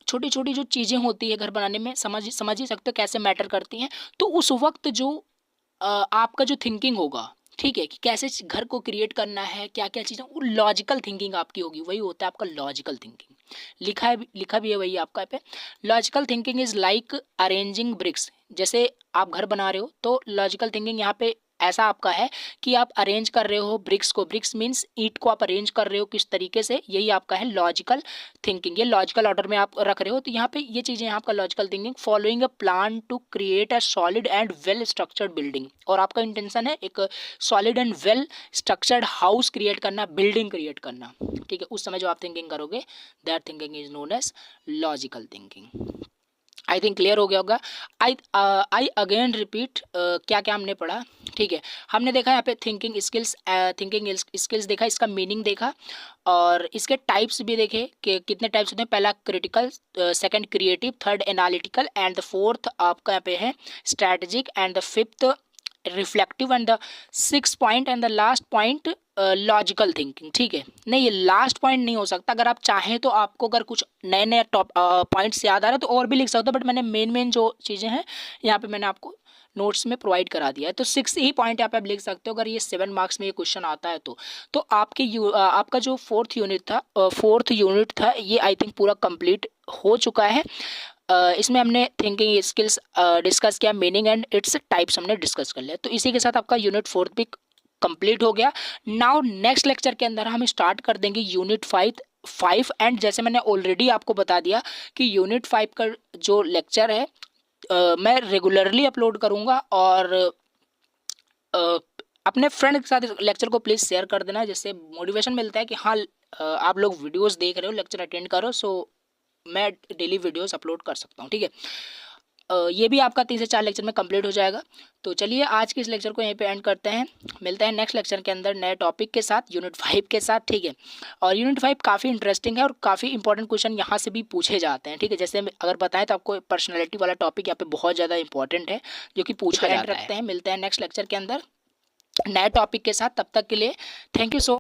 छोटी छोटी जो चीज़ें होती है घर बनाने में, समझ ही सकते हो कैसे मैटर करती हैं। तो उस वक्त जो आपका जो थिंकिंग होगा, ठीक है, कि कैसे घर को क्रिएट करना है, क्या क्या चीज़ें, वो लॉजिकल थिंकिंग आपकी होगी, वही होता है आपका लॉजिकल थिंकिंग। लिखा भी है वही आपका पे। Logical thinking is like arranging bricks, जैसे आप घर बना रहे हो तो लॉजिकल थिंकिंग यहाँ पे ऐसा आपका है कि आप अरेंज कर रहे हो ब्रिक्स को, ब्रिक्स मीन्स ईंट को आप अरेंज कर रहे हो किस तरीके से, यही आपका है लॉजिकल थिंकिंग। ये लॉजिकल ऑर्डर में आप रख रहे हो, तो यहाँ पे ये चीज़ें हैं आपका logical thinking. Following a plan to create a solid and well structured building, और आपका इंटेंशन है एक solid and well structured house create करना, बिल्डिंग क्रिएट करना, ठीक है। उस समय जो आप थिंकिंग करोगे that thinking is known as logical thinking. I think clear हो गया होगा। आई अगेन रिपीट, क्या क्या हमने पढ़ा, ठीक है। हमने देखा यहाँ पे थिंकिंग स्किल्स देखा, इसका मीनिंग देखा, और इसके टाइप्स भी देखे कि कितने टाइप्स होते हैं। पहला critical, second creative, third analytical, and the fourth आपका यहाँ पे है strategic, and the fifth reflective, and the six point and the last point logical thinking, ठीक है। नहीं ये लास्ट पॉइंट नहीं हो सकता, अगर आप चाहें तो आपको अगर कुछ नए नए टॉप पॉइंट्स याद आ रहे हैं तो और भी लिख सकते हो, बट मैंने मेन जो चीज़ें हैं यहाँ पे मैंने आपको नोट्स में प्रोवाइड करा दिया है। तो 6 ही पॉइंट यहाँ पे आप लिख सकते हो अगर ये 7 मार्क्स में ये क्वेश्चन आता है तो आपका जो फोर्थ यूनिट था ये आई थिंक पूरा कंप्लीट हो चुका है। इसमें हमने थिंकिंग स्किल्स डिस्कस किया, मीनिंग एंड इट्स टाइप्स हमने डिस्कस कर लिया। तो इसी के साथ आपका यूनिट 4 भी कंप्लीट हो गया। नाउ नेक्स्ट लेक्चर के अंदर हम स्टार्ट कर देंगे यूनिट 5 एंड जैसे मैंने ऑलरेडी आपको बता दिया कि यूनिट 5 का जो लेक्चर है मैं रेगुलरली अपलोड करूँगा, और अपने फ्रेंड के साथ लेक्चर को प्लीज़ शेयर कर देना, जिससे मोटिवेशन मिलता है कि हाँ आप लोग वीडियोस देख रहे हो, लेक्चर अटेंड करो, सो मैं डेली वीडियोस अपलोड कर सकता हूँ, ठीक है। ये भी आपका 3 से 4 लेक्चर में कंप्लीट हो जाएगा। तो चलिए आज के इस लेक्चर को यहीं पे एंड करते हैं, मिलते हैं नेक्स्ट लेक्चर के अंदर नए टॉपिक के साथ, यूनिट 5 के साथ, ठीक है। और यूनिट 5 काफ़ी इंटरेस्टिंग है और काफ़ी इंपॉर्टेंट क्वेश्चन यहाँ से भी पूछे जाते हैं, ठीक है। जैसे अगर बताएं तो आपको पर्सनैलिटी वाला टॉपिक यहाँ पे बहुत ज़्यादा इंपॉर्टेंट है जो कि पूछा जाता है। रखते हैं, मिलते हैं नेक्स्ट लेक्चर के अंदर नए टॉपिक के साथ, तब तक के लिए थैंक यू सो